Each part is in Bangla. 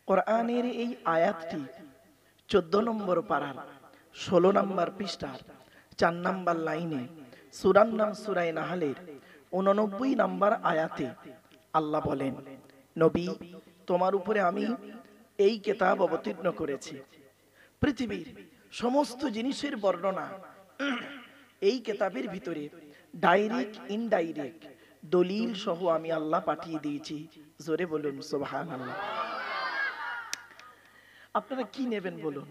কোরআনের এই আয়াতটি 14 নম্বর পারার 16 নম্বর পৃষ্ঠার 4 নম্বর লাইনে সূরার নাম সূরা নাহলের 89 নম্বর আয়াতে আল্লাহ বলেন, নবী, তোমার উপরে আমি এই কিতাব অবতীর্ণ করেছি। পৃথিবীর সমস্ত জিনিসের বর্ণনা এই কিতাবের ভিতরে ডাইরেক্ট ইনডাইরেক্ট দলিল সহ আমি আল্লাহ পাঠিয়ে দিয়েছি। জোরে বলুন সুবহানাল্লাহ। আপনারা কি নেবেন বলুন?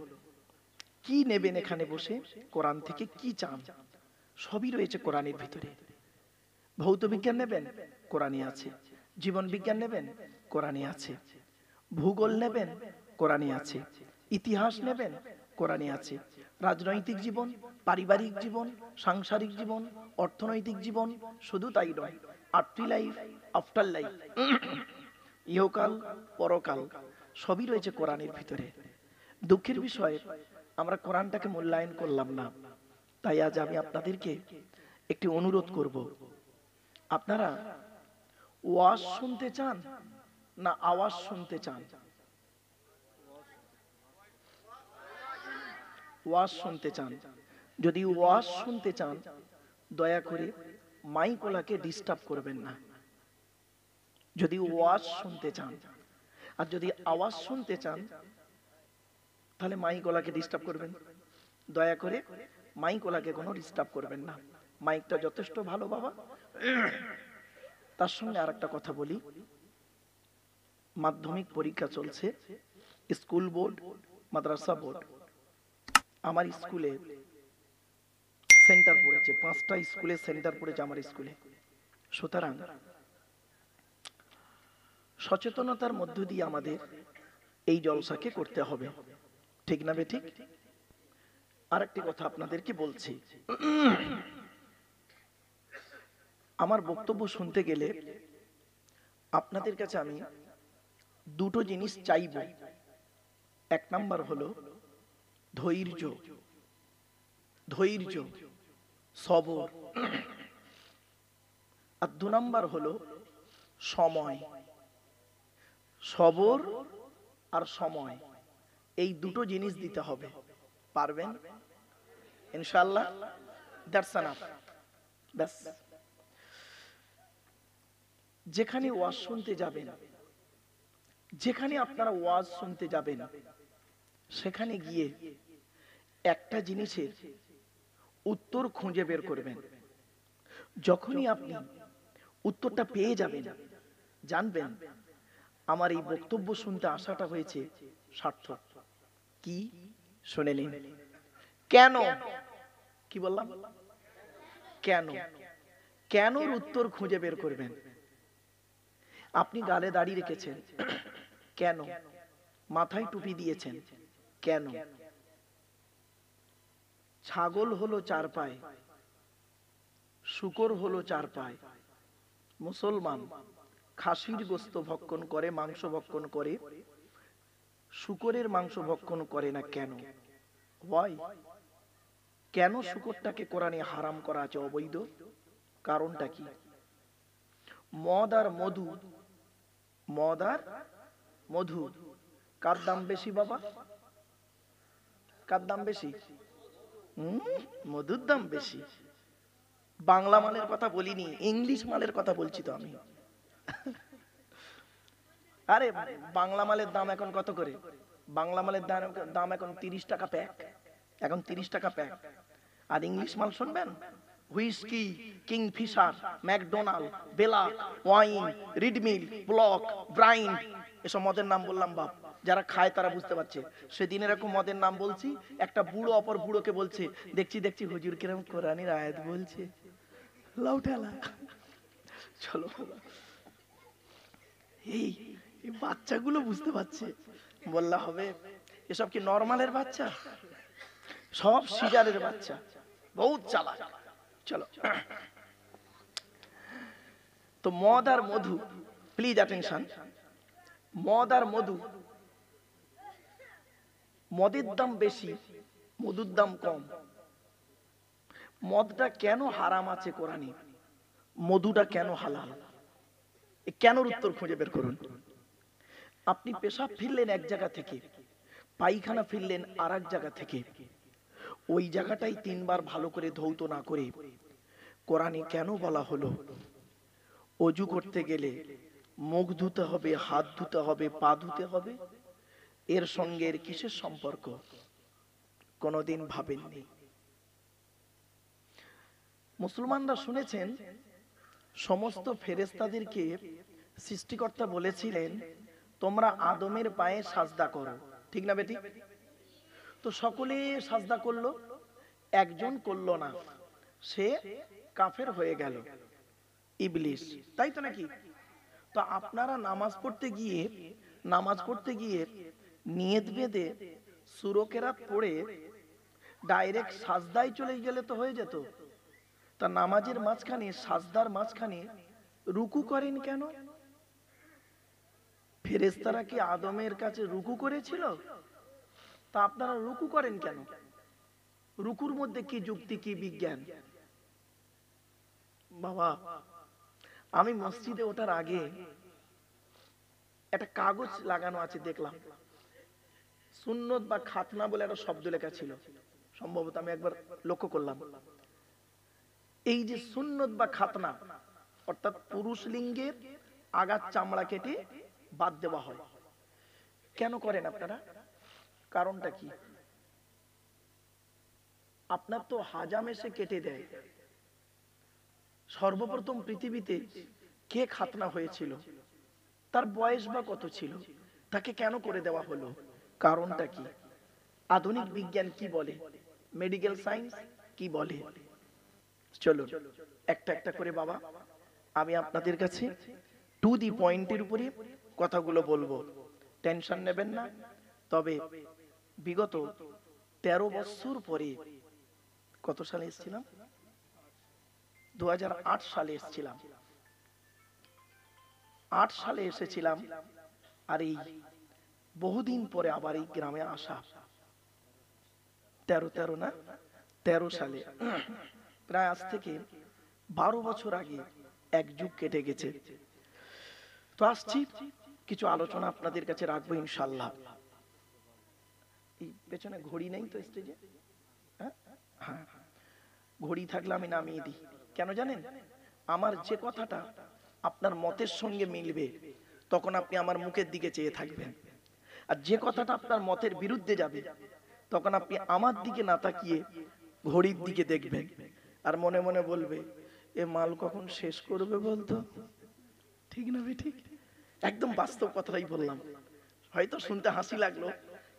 কি নেবেন? এখানে বসে কোরআন থেকে কি চান? সবই রয়েছে কোরআনের ভিতরে। ভৌত বিজ্ঞান নেবেন, কোরআনে আছে। জীবন বিজ্ঞান নেবেন, কোরআনে আছে। ভূগোল নেবেন, কোরআনে আছে। ইতিহাস নেবেন, কোরআনে আছে। রাজনৈতিক জীবন, পারিবারিক জীবন, সাংসারিক জীবন, অর্থনৈতিক জীবন, শুধু তাই নয়, আফটার লাইফ, আফটার লাইফ, ইহকাল পরকাল, সবই রয়েছে কোরআনের ভিতরে। দুঃখের বিষয়, আমরা কোরআনটাকে মূল্যায়ন করলাম না। তাই আজ আমি আপনাদেরকে একটি অনুরোধ করব, আপনারা ওয়াজ শুনতে চান না আওয়াজ শুনতে চান? ওয়াজ শুনতে চান? যদি ওয়াজ শুনতে চান, দয়া করে মাইকওয়ালাকে ডিস্টার্ব করবেন না। যদি ওয়াজ শুনতে চান, আর যদি আওয়াজ শুনতে চান, তাহলে মাইকওয়ালাকে ডিস্টার্ব করবেন। দয়া করে মাইকওয়ালাকে কোনো ডিস্টার্ব করবেন না। মাইকটা যথেষ্ট ভালো বাবা। তার সঙ্গে আরেকটা কথা বলি, মাধ্যমিক পরীক্ষা চলছে, স্কুল বোর্ড, মাদ্রাসা বোর্ড। আমার স্কুলে সেন্টার পড়েছে, 5টা স্কুলে সেন্টার পড়েছে আমার স্কুলে। সুতরাং সচেতনতার মধ্য দিয়ে আমাদের এই জলসাকে করতে হবে, ঠিক না বে ঠিক? আরেকটি কথা আপনাদেরকে বলছি, আমার বক্তব্য শুনতে গেলে আপনাদের কাছে আমি দুটো জিনিস চাইব। এক নাম্বার হলো ধৈর্য, ধৈর্য, সবর। আর 2 নাম্বার হলো সময়। সবর আর সময়, এই দুটো জিনিস দিতে হবে। পারবেন ইনশাআল্লাহ? That's enough. ব্যাস। যেখানে ওয়াজ শুনতে যাবেন, যেখানে আপনারা ওয়াজ শুনতে যাবেন, সেখানে গিয়ে একটা জিনিসের উত্তর খুঁজে বের করবেন। যখনই আপনি উত্তরটা পেয়ে যাবেন, জানবেন আমার এই বক্তব্য শুনতে আসাটা হয়েছে সার্থক। কি? শুনে নিন। কেন? কি বললাম? কেন? কেনর উত্তর খুঁজে বের করবেন। আপনি গালে দাড়ি রেখেছেন, কেন? মাথায় টুপি দিয়েছেন, কেন? ছাগল হলো 4 পায়ে, শূকর হলো 4 পায়ে। মুসলমান খাসির গোশত ভক্ষণ করে, মাংস ভক্ষণ করে, শূকরের মাংস ভক্ষণ করে না, কেন? ওয়াই? কেন শূকরটাকে কোরআনে হারাম করা আছে, অবৈধ? কারণটা কি? মদ আর মধু, মদ আর মধু, কার দাম বেশি বাবা? কার দাম বেশি? মধুর দাম বেশি। বাংলা মালের কথা বলিনি, ইংলিশ মালের কথা বলছি তো আমি। আরে বাংলা মালের দাম এখন কত করে? বাংলা মালের দাম এখন 30 টাকা প্যাক, এখন 30 টাকা প্যাক। আর ইংলিশ মাল শুনবেন, হুইস্কি, কিংফিশার, ম্যাকডোনাল্ড, বেলা, ওয়াইন, রিডমিল, ব্লক, ব্রাইন, এসব মদের নাম বললাম বাপ। যারা খায় তারা বুঝতে পারছে। সেদিন এরকম মদের নাম বলছি, একটা বুড়ো অপর বুড়োকে বলছে, দেখছি দেখছি হুজুর কিরকম কোরআনের আয়াত বলছে, লাউ ঠেলা। চলো, এই বাচ্চাগুলো বুঝতে পারছে, বললা হবে এসব কি নরমালের বাচ্চা? সব সিজারের বাচ্চা, বহুত চালাক। চলো, তো মদ আর মধু, প্লিজ অ্যাটেনশন। মদ আর মধু, মদের দাম বেশি, মধুর দাম কম। মদটা কেন হারাম আছে কোরআনে? মধুটা কেন হালাল? কেন উত্তর খুঁজে বের করুন। আপনি পেশাব ফিরলেন এক জায়গা থেকে, পায়খানা ফিরলেন আর এক জায়গা থেকে, ওই জায়গাটাই 3 বার ভালো করে ধৌত না করে কোরআনে কেন বলা হলো অজু করতে গেলে মুখ ধুতে হবে, হাত ধুতে হবে, পা ধুতে হবে? এর সঙ্গে এর কিসের সম্পর্ক? কোনোদিন ভাবেননি। মুসলমানরা শুনেছেন সমস্ত ফেরেশতাদেরকে সৃষ্টিকর্তা বলেছিলেন তোমরা আদমের পায়ে সাজদা করো, ঠিক না বেটি? তো সকলে সাজদা করলো, একজন করলো না, সে কাফের হয়ে গেল, ইবলিস, তাই তো নাকি? তো আপনারা নামাজ পড়তে গিয়ে নিয়ত বেঁধে সূরা কেরাত পড়ে ডাইরেক্ট সাজদায় চলে গেলে তো হয়ে যেত। তা নামাজের মাঝখানে, সাজদার মাঝখানে রুকু করেন কেন? ফেরেশতারা কি আদমের কাছে রুকু করেছিল? তা আপনারা রুকু করেন কেন? রুকুর মধ্যে কি যুক্তি, কি বিজ্ঞান? বাবা, আমি মসজিদে ওঠার আগে একটা কাগজ লাগানো আছে, দেখলাম সুন্নত বা খাতনা বলে একটা শব্দ লেখা ছিল, সম্ভবত আমি একবার লক্ষ্য করলাম। এই যে সুন্নত বা খাতনা, অর্থাৎ পুরুষ লিঙ্গের আগার চামড়া কেটে বাদ দেওয়া হয়, কেন করেন আপনারা? কারণটা কি? আপনার তো হাজাম এসে কেটে দেয়। সর্বপ্রথম পৃথিবীতে কে খাতনা হয়েছিল? তার বয়স বা কত ছিল? তাকে কেন করে দেওয়া হলো? কারণটা কি? আধুনিক বিজ্ঞান কি বলে? মেডিকেল সায়েন্স কি বলে? চলো একটা একটা করে বাবা আমি আপনাদের কাছে টু দি পয়েন্টের উপরে কথাগুলো বলবো, টেনশন নেবেন না। তবে বিগত 13 বছর পরে, কত সালে এসেছিলাম? 2008 সালে এসেছিলাম। 8 সালে এসেছিলাম, আর এই বহুদিন পরে আবার এই গ্রামে আসা। 13 সালে, প্রায় আজ থেকে 12 বছর আগে এক যুগ কেটে গেছে। তো আসছি, কিছু আলোচনা আপনাদের কাছে রাখবো ইনশাল্লাহ। এই পেছনে ঘড়ি নেই তো স্টেজে? হ্যাঁ, ঘড়ি থাকলে আমি নামিয়ে দিই। কেন জানেন? আমার যে কথাটা আপনার মতের সঙ্গে মিলবে তখন আপনি আমার মুখের দিকে চেয়ে থাকবেন, আর যে কথাটা আপনার মতের বিরুদ্ধে যাবে তখন আপনি আমার দিকে না তাকিয়ে ঘড়ির দিকে দেখবেন, আর মনে মনে বলবে এ মাল কখন শেষ করবে বলতো। ঠিক না ভাই? ঠিক, একদম বাস্তব কথাই বললাম। হয়তো শুনতে হাসি লাগলো,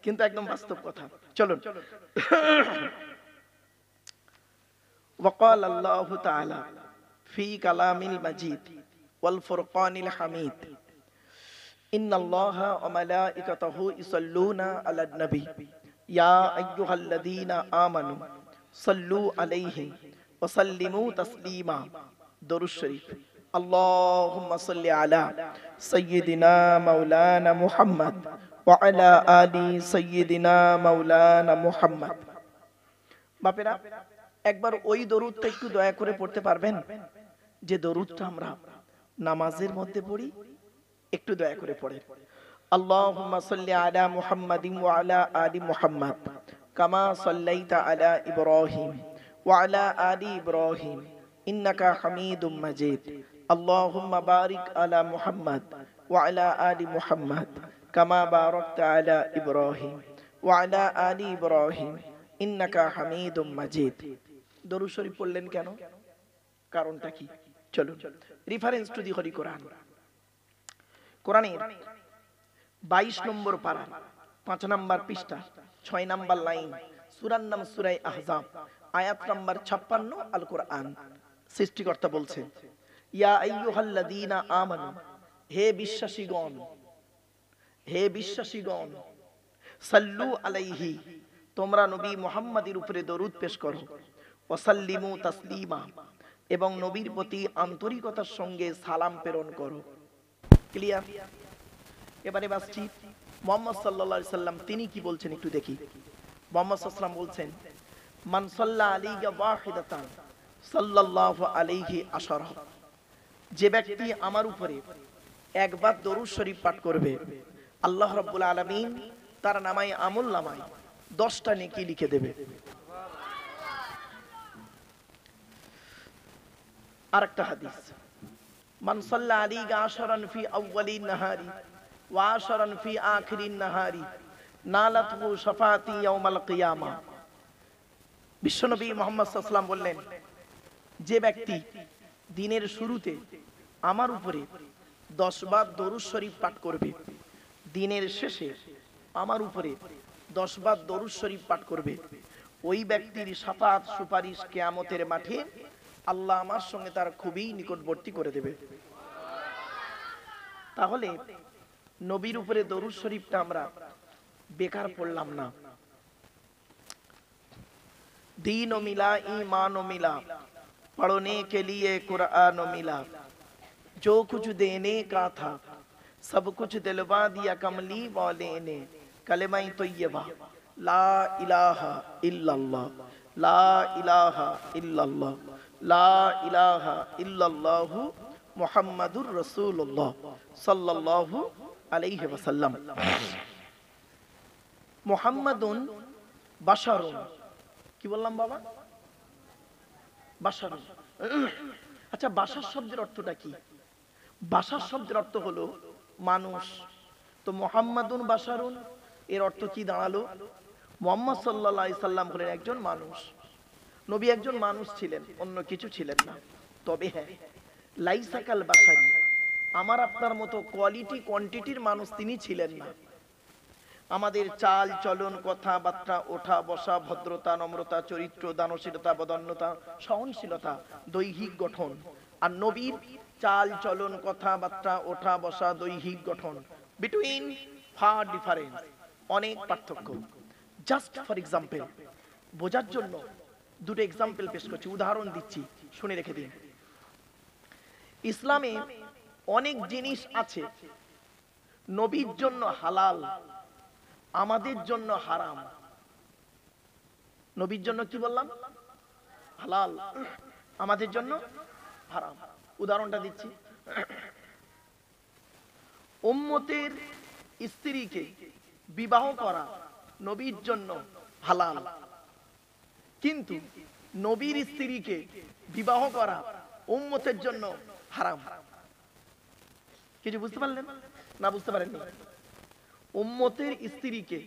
কিন্তু একদম বাস্তব কথা। চলুন। وقال الله تعالى في كلام المجيد والفرقان الحميد إن الله وملائكته يصلون على النبي يا أيها الذين آمنوا صلوا عليه وسلموا تسليما درود الشريف اللهم صل على سيدنا مولانا محمد وعلى آل سيدنا مولانا محمد। বাপেরা, একবার ওই দরুদটা একটু দয়া করে পড়তে পারবেন? যে দরুদটা আমরা নামাজের মধ্যে পড়ি, একটু দয়া করে পড়ে। আল্লাহুম্মা সাল্লি আলা মুহাম্মাদিন ওয়া আলা আলি মুহাম্মাদ কামা সাল্লাইতা আলা ইব্রাহিম ওয়া আলা আলি ইব্রাহিম ইন্নাকা হামিদুম মাজিদ। আল্লাহুম্মা বারিক আলা মুহাম্মাদ ওয়া আলা আলি মুহাম্মাদ কামা বারাকতা আলা ইব্রাহিম ওয়া আলা আলি ইব্রাহিম ইন্নাকা হামিদুম মাজিদ। দরুদ শরীফ পড়লেন কেন? কারণটা কি? চলুন, রেফারেন্স টু দি হলি কোরআন। কোরআনের 22 নম্বর পারা, 5 নম্বর পৃষ্ঠা, 6 নম্বর লাইন, সূরার নাম সূরা আহজাব, আয়াত নম্বর 56। আল কোরআন সৃষ্টিকর্তা বলছেন ইয়া আইয়ুহাল্লাযীনা আমানু, হে বিশ্বাসীগণ, হে বিশ্বাসীগণ, সাল্লু আলাইহি, তোমরা নবী মুহাম্মাদের উপরে দরুদ পেশ করো, ওয়াসাল্লিমু তাসলিমা, এবং নবীর প্রতি আন্তরিকতার সঙ্গে সালাম প্রেরণ করো। ক্লিয়ার? এবারে বাসছি মুহাম্মদ সাল্লাল্লাহু আলাইহি সাল্লাম তিনি কি বলছেন একটু দেখি। মুহাম্মদ সাল্লাল্লাহু আলাইহি সাল্লাম বলছেন মান সাল্লা আলাইহি ওয়াহিদাতান সাল্লাল্লাহু আলাইহি আশারা, যে ব্যক্তি আমার উপরে একবার দরুদ শরীফ পাঠ করবে, আল্লাহ রাব্বুল আলামিন তার নামায় আমল নামায় 10টা নেকি লিখে দেবে। আরেকটা হাদিস, মান সাল্লা আলাইহি আশরান ফি আউয়ালিন নাহারি ওয়া আশরান ফি আখিরিন নাহারি নালাতহু শাফাআতি ইয়াউমাল কিয়ামা। বিশ্বনবী মুহাম্মদ সাল্লাল্লাহু আলাইহি ওয়াসাল্লাম বললেন, যে ব্যক্তি দিনের শুরুতে আমার উপরে 10 বার দরুদ শরীফ পাঠ করবে, দিনের শেষে আমার উপরে 10 বার দরুদ শরীফ পাঠ করবে, ওই ব্যক্তির শাফাআত সুপারিশ কিয়ামতের মাঠে আল্লাহ আমার সঙ্গে তার খুবই নিকটবর্তী করে দেবে। তাহলে নবীর উপরে দরুদ শরীফটা আমরা বেকার পড়লাম না। दीन मिला ईमान मिला पढ़ने के लिए कुरान मिला, जो कुछ देने का था सब कुछ दिलवा दिया कमली वाले ने, कलमा तय्यबा ला इलाहा इल्लल्लाह ला इलाहा इल्लल्लाह ला इलाहा इल्लल्लाह मुहम्मदुर रसूलुल्लाह सल्लल्लाहु अलैहि वसल्लम। मुहम्मदुन बशरुन, কি বললাম বাবা? বাশার। আচ্ছা, বাশার শব্দের অর্থটা কি? বাশার শব্দের অর্থ হলো মানুষ। তো মুহাম্মাদুন বাশারুন এর অর্থ কি দাঁড়ালো? মুহাম্মদ সাল্লাল্লাহু আলাইহি সাল্লাম হলেন একজন মানুষ। নবী একজন মানুষ ছিলেন, অন্য কিছু ছিলেন না। তবে হ্যাঁ, লাইসাকাল বাশারি, আমার আপনার মতো কোয়ালিটি কোয়ান্টিটির মানুষ তিনি ছিলেন না। আমাদের চাল চলন, কথাবার্তা, ওঠা বসা, ভদ্রতা, নম্রতা, চরিত্র, দানশীলতা, বদান্যতা, সহনশীলতা, দৈহিক গঠন আর নবীর চাল চলন, কথাবার্তা, ওঠা বসা, দৈহিক গঠন বিটুইন ফার ডিফারেন্স, অনেক পার্থক্য। জাস্ট ফর এক্সাম্পল, বোঝার জন্য দুটো এক্সাম্পল পেশ করছি, উদাহরণ দিচ্ছি, শুনে রেখে দিন। ইসলামে অনেক জিনিস আছে নবীর জন্য হালাল, আমাদের জন্য হারাম। নবীর জন্য কি বললাম? হালাল, আমাদের জন্য হারাম। উদাহরণটা দিচ্ছি, উম্মতের স্ত্রীকে বিবাহ করা নবীর জন্য হালাল, কিন্তু নবীর স্ত্রীকে বিবাহ করা উম্মতের জন্য হারাম। কিছু বুঝতে পারলেন না? বুঝতে পারেননি? উম্মতের স্ত্রীকে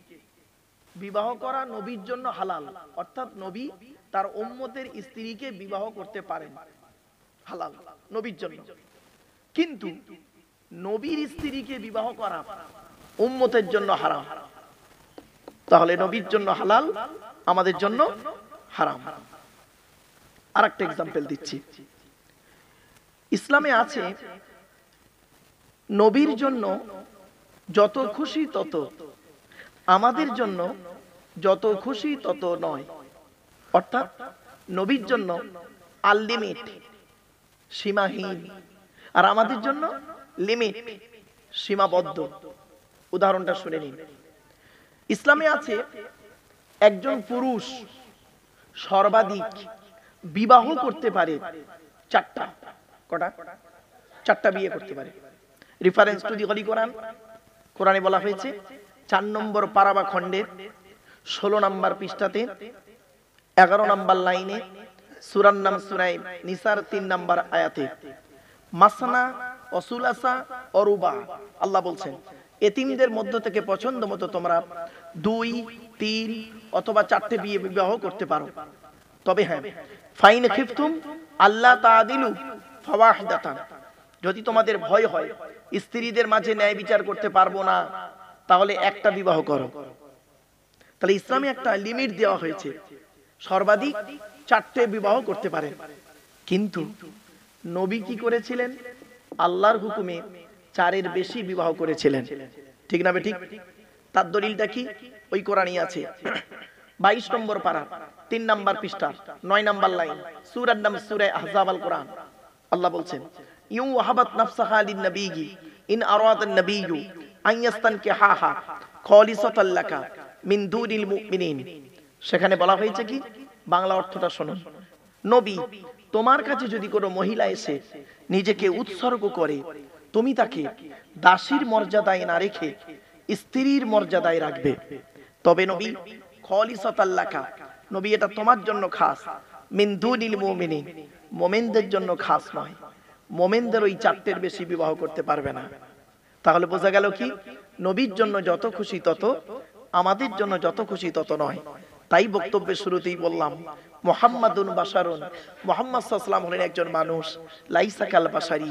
বিবাহ করা নবীর জন্য হালাল, অর্থাৎ নবী তার উম্মতের স্ত্রীকে বিবাহ করতে পারেন, হালাল নবীর জন্য। কিন্তু নবীর স্ত্রীকে বিবাহ করা উম্মতের জন্য হারাম। তাহলে নবীর জন্য হালাল, আমাদের জন্য হারাম। আরেকটা এক্সাম্পল দিচ্ছি, ইসলামে আছে নবীর জন্য যত খুশি তত, আমাদের জন্য যত খুশি তত নয়। অর্থাৎ নবীর জন্য আনলিমিট, সীমাহীন, আর আমাদের জন্য লিমিট, সীমাবদ্ধ। উদাহরণটা শুনে নিন। ইসলামে আছে একজন পুরুষ সর্বাধিক বিবাহ করতে পারে 4টা। কটা? 4টা বিয়ে করতে পারে। রেফারেন্স টু দি হলি কোরআন, কোরআনে বলা হয়েছে 4 নম্বর পারা বা খণ্ডের 16 নম্বর পৃষ্ঠাতে 11 নম্বর লাইনে, সূরার নাম সূরা নিসার 3 নম্বর আয়াতে, মাসনা ওয়াসুলাসা অরুবা, আল্লাহ বলছেন এতিমদের মধ্য থেকে পছন্দ মতো তোমরা 2, 3 অথবা 4টে বিয়ে বিবাহ করতে পারো। তবে হ্যাঁ, ফাইন খিফতুম আল্লাহ তাআদিলু ফাওয়াহিদাতান, যদি তোমাদের ভয় হয় স্ত্রীদের মাঝে ন্যায় বিচার করতে পারবো না, তাহলে একটা বিবাহ করো। তাহলে ইসলামে একটা লিমিট দেওয়া হয়েছে, সর্বাধিক 4টে বিবাহ করতে পারেন। কিন্তু নবী কি করেছিলেন? আল্লাহর হুকুমে 4-এর বেশি বিবাহ করেছিলেন। ঠিক না ঠিক? তার দলিলটা কি? ওই কোরআনই আছে, 22 নম্বর পারা 3 নম্বর পৃষ্ঠা 9 নম্বর লাইন, সূরার নাম সূরা আহজাব আল কোরআন। আল্লাহ বলছেন ইউ ওয়াহাবাত নাফসাহা লিন নবিয়্যি ইন আরাদান নবিয়্যু আন ইয়াস্তানকিহাহা খালিসাতাল লাকা মিন দুনিল মুমিনিন। সেখানে বলা হয়েছে কি? বাংলা অর্থটা শুনুন। নবী, তোমার কাছে যদি কোনো মহিলা এসে নিজেকে উৎসর্গ করে তুমি তাকে দাসীর মর্যাদায় না রেখে স্ত্রীর মর্যাদায় রাখবে, তবে নবী খলিসাতাল্লাকা, নবী এটা তোমার জন্য খাস, মিন দুনিল মুমিনিন, মুমিনদের জন্য খাস নয়। মুমিনদের ওই চারটের বেশি বিবাহ করতে পারবে না। তাহলে বোঝা গেল কি, নবীর জন্য যত খুশি তত, আমাদের জন্য যত খুশি তত নয়। তাই বক্তব্যের শুরুতেই বললাম মুহাম্মাদুন বাশারুন, মুহাম্মদ সাল্লাল্লাহু আলাইহি ওয়াসাল্লাম হলেন একজন মানুষ, লাইসা কাল বাশারি,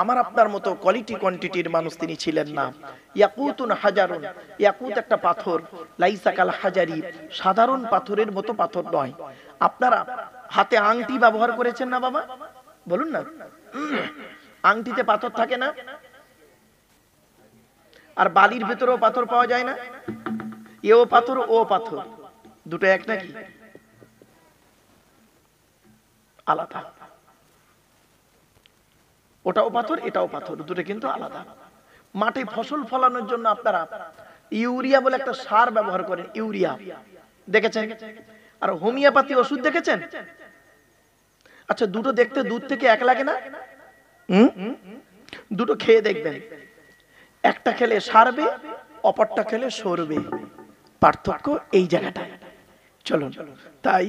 আমার আপনার মতো কোয়ালিটি কোয়ান্টিটির মানুষ তিনি ছিলেন না। ইয়াকুতুন হাজারুন, ইয়াকুত একটা পাথর, লাইসা কাল হাজারি, সাধারণ পাথরের মতো পাথর নয়। আপনারা হাতে আংটি ব্যবহার করেছেন না বাবা, বলুন না, আংটিতে পাথর থাকে না? আর বালির ভেতরেও পাথর পাওয়া যায় না? এও পাথর ও পাথর, দুটো এক নাকি? আলাদা। ওটাও পাথর এটাও পাথর, দুটো কিন্তু আলাদা। মাঠে ফসল ফলানোর জন্য আপনারা ইউরিয়া বলে একটা সার ব্যবহার করেন, ইউরিয়া দেখেছেন? আর হোমিওপ্যাথি ওষুধ দেখেছেন? আচ্ছা, দুটো দেখতে দুধ থেকে এক লাগে না? দুটো খেয়ে দেখবেন, একটা খেলে সারবে, অপরটা খেলে সরবে। পার্থক্য এই জায়গাটায়। চলুন, তাই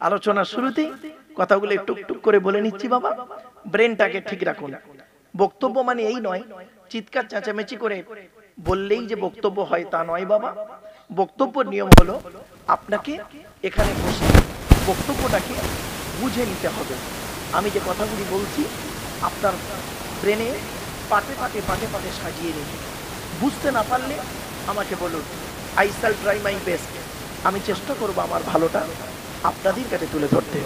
আলোচনার শুরুতেই কথাগুলো একটু টুক করে বলে নিচ্ছি বাবা, ব্রেনটাকে ঠিক রাখুন। বক্তব্য মানে এই নয় চিৎকার চেঁচামেচি করে বললেই যে বক্তব্য হয় তা নয় বাবা। বক্তব্যের নিয়ম হলো আপনাকে এখানে বসে বক্তব্যটাকে বুঝে নিতে হবে। আমি যে কথাগুলি বলছি আপনার ব্রেনে পাটে পাটে পাটে পাটে সাজিয়ে নিন। বুঝতে না পারলে আমাকে বলুন, I shall try my best, আমি চেষ্টা করব আমার ভালোটা আপনাদের কাছে তুলে ধরতে।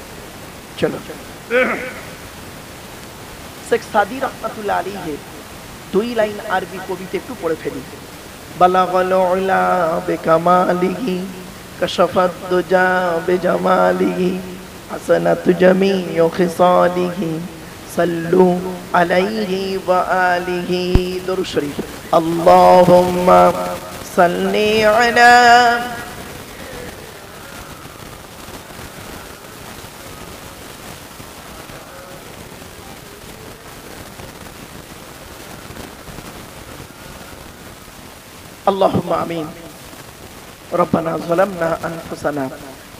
চলো, শেখ সাদি রহমাতুল্লাহ আলাইহি দুই লাইন আরবি কবিতা একটু পড়ে ফেলি। বালাগাল উলা বিকামালিহি কাশাফাত দুজা বিজামালিহি হাসানাতু জামিউ খিসালিহি সাল্লু আলাইহি ওয়া আলিহি। দরুদ শরীফ। আল্লাহুম্মা সাল্লি আলা اللهم آمين. ربنا ظلمنا أنفسنا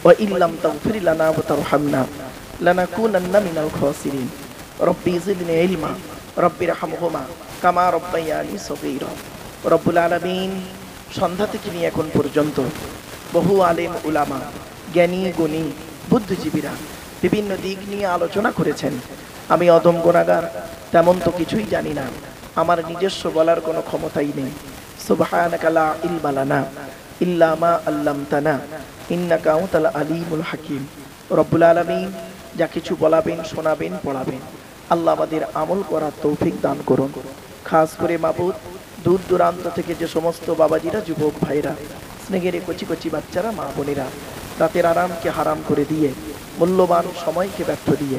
وإن لم تغفر لنا وترحمنا لنكونن من الخاسرين. ربي زدني علما ربي ارحمهما كما ربياني صغيرا. রব্বুল আলামিন সন্ধ্যা থেকে নিয়ে এখন পর্যন্ত বহু আলেম উলামা, জ্ঞানী গুণী বুদ্ধিজীবীরা বিভিন্ন দিক নিয়ে আলোচনা করেছেন। আমি অদম গুনাহগার, তেমন তো কিছুই জানি না, আমার নিজস্ব বলার কোনো ক্ষমতাই নেই। সুবহানাকা লা ইলমা লানা ইল্লা মা আল্লামতানা ইন্নাকা আনতাল আলিমুল হাকিম। রব্বুল আলামিন যা কিছু বলাবেন, শোনাবেন, পড়াবেন, আল্লাহ আমাদের আমল করার তৌফিক দান করুন। খাস করে মাবুদ, দূর দূরান্ত থেকে যে সমস্ত বাবাজিরা, যুবক ভাইরা, স্নেহের কচি কচি বাচ্চারা, মা বোনেরা রাতের আরামকে হারাম করে দিয়ে, মূল্যবান সময়কে ব্যর্থ দিয়ে,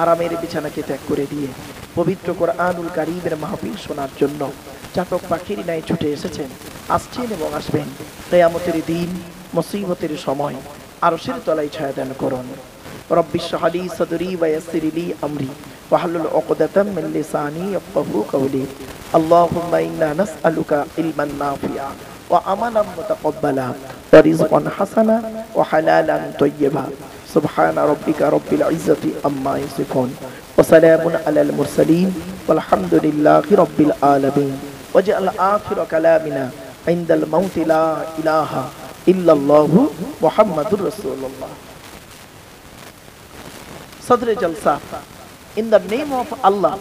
আরামের বিছানাকে ত্যাগ করে দিয়ে পবিত্র কোরআনুল কারীমের মাহফিল শোনার জন্য চাতক পাখির ন্যায় ছুটে এসেছেন, আসছেন এবং আসবেন। কিয়ামতের দিন, মুসিবতের সময় আরশের তলায় ছায়া দান করুন। রব্বি ইশরাহ লি সাদরি ওয়া ইয়াসসির লি আমরি ওয়াহলুল উকদাতাম মিন লিসানি ইয়াফকাহু কওলি। আল্লাহুম্মা ইন্না নাসআলুকা ইলমান নাফিআ ওয়া আমালান মুতাকাব্বালা ওয়া রিজকান হাসানা ওয়া হালালান তাইয়্যিবা। সুবহানা রাব্বিকা রাব্বিল ইজ্জাতি আম্মা ইয়াসিফুন ওয়া সালামুন আলাল মুরসালিন ওয়ালহামদুলিল্লাহি রাব্বিল আলামিন। ওয়াজআল আখিরা কালামিনা ইনদাল মাউতি লা ইলাহা ইল্লাল্লাহু মুহাম্মাদুর রাসূলুল্লাহ। Sadr Jalsa. In the name of Allah,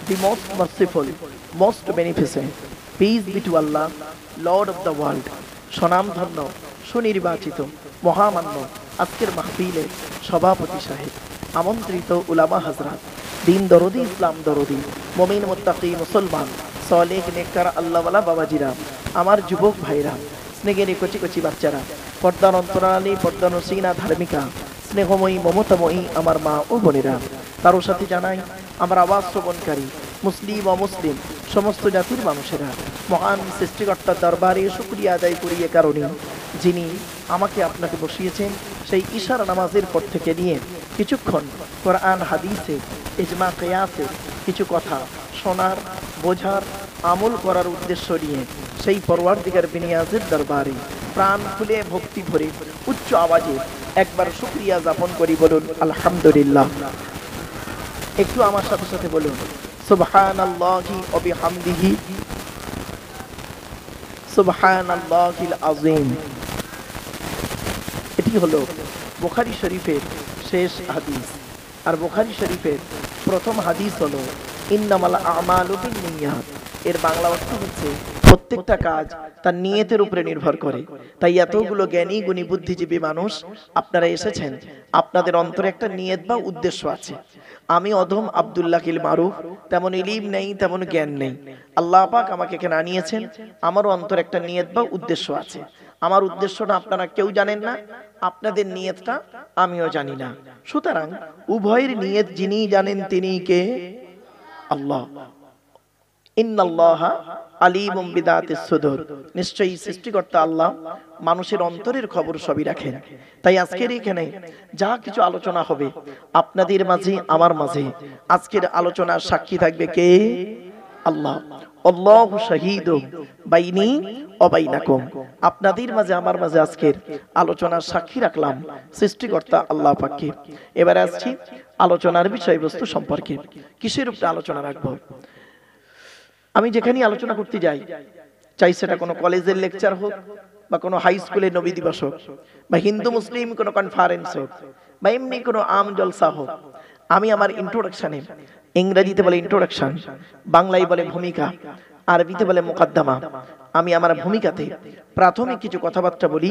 the most merciful, most beneficent, peace be to Allah, Lord of the world. সনাম ধন্য, সুনির্বাচিত, মহামান্য আজকের মাহফিলে সভাপতি সাহেব, আমন্ত্রিত উলামা হযরত, দিন দরদি, ইসলাম দরদি, মুমিন মুত্তাকি মুসলমান, সালেহ নেককার আল্লাহওয়ালা বাবাজিরা, আমার যুবক ভাইরা, স্নেহের কচি কচি বাচ্চারা, পর্দার অন্তরালে, পর্দার নসিনা ধার্মিকা, স্নেহময়ী মমতাময়ী আমার মা ও বোনেরা, তারও সাথে জানাই আমার আওয়াজ শ্রবণকারী মুসলিম অমুসলিম সমস্ত জাতির মানুষেরা, মহান সৃষ্টিকর্তার দরবারে শুকরিয়া আদায় করি এ কারণে, যিনি আমাকে আপনাকে বসিয়েছেন সেই ইশার নামাজের পর থেকে নিয়ে কিছুক্ষণ কোরআন হাদিসে, ইজমা কিয়াসে, কিছু কথা শোনার, বোঝার, আমল করার উদ্দেশ্য নিয়ে সেই পরওয়ারদিগার বিনিয়াজের দরবারে প্রাণ খুলে ভক্তি ভরে উচ্চ আওয়াজে একবার শুকরিয়া জ্ঞাপন করি, বলুন আলহামদুলিল্লাহ। একটু আমার সাথে সাথে বলুন সুবহানাল্লাহি ওয়া বিহামদিহি সুবহানাল্লাহিল আযীম। এটি হলো বুখারী শরীফের শেষ হাদিস। আর বুখারী শরীফের প্রথম হাদিস হলো ইন্নামাল আমালু বিন্নিয়াত। এর বাংলা অর্থ হচ্ছে প্রত্যেকটা কাজ তার নিয়তের উপরে নির্ভর করে। তাই এতগুলো জ্ঞানী গুণী বুদ্ধিজীবী মানুষ আপনারা এসেছেন, আপনাদের অন্তরে একটা নিয়ত বা উদ্দেশ্য আছে। আমি অধম আব্দুল্লাহ কিল মারুফ, তেমন ইলিম নেই, তেমন জ্ঞান নেই। আল্লাহ পাক আমাকে এখানে আনিয়েছেন, আমারও অন্তরে একটা নিয়ত বা উদ্দেশ্য আছে। আমার উদ্দেশ্যটা আপনারা কেউ জানেন না, আপনাদের নিয়তটা আমিও জানি না। সুতরাং উভয়ের নিয়ত যিনি জানেন তিনি কে? আল্লাহ। ইন্নাল্লাহা আলিমুম বিদাতিস সুদূর। নিশ্চয়ই সৃষ্টিকর্তা আল্লাহ মানুষের অন্তরের খবর সবই রাখেন। তাই আজকের এখানে যা কিছু আলোচনা হবে আপনাদের মাঝে আমার মাঝে, আজকের আলোচনার সাক্ষী থাকবে কে? আল্লাহ। আল্লাহু শাহীদুম বাইনি ওয়া বাইনাকুম। আপনাদের মাঝে আমার মাঝে আজকের আলোচনার সাক্ষী রাখলাম সৃষ্টিকর্তা আল্লাহ পাককে। এবারে আসছি আলোচনার বিষয়বস্তু সম্পর্কে। কিসের উপরে আলোচনা রাখবো? আমি যেখানে আলোচনা করতে যাই, চাই সেটা কোনো কলেজের লেকচার হোক, বা কোনো হাই স্কুলের নবী দিবস হোক, বা হিন্দু মুসলিম কোনো কনফারেন্স হোক, বা এমনি কোনো আম জলসা হোক, আমি আমার ইন্ট্রোডাকশনে, ইংরেজিতে বলে ইন্ট্রোডাকশন, বাংলায় বলে ভূমিকা, আরবিতে বলে মুকদ্দমা, আমি আমার ভূমিকাতে প্রাথমিক কিছু কথাবার্তা বলি,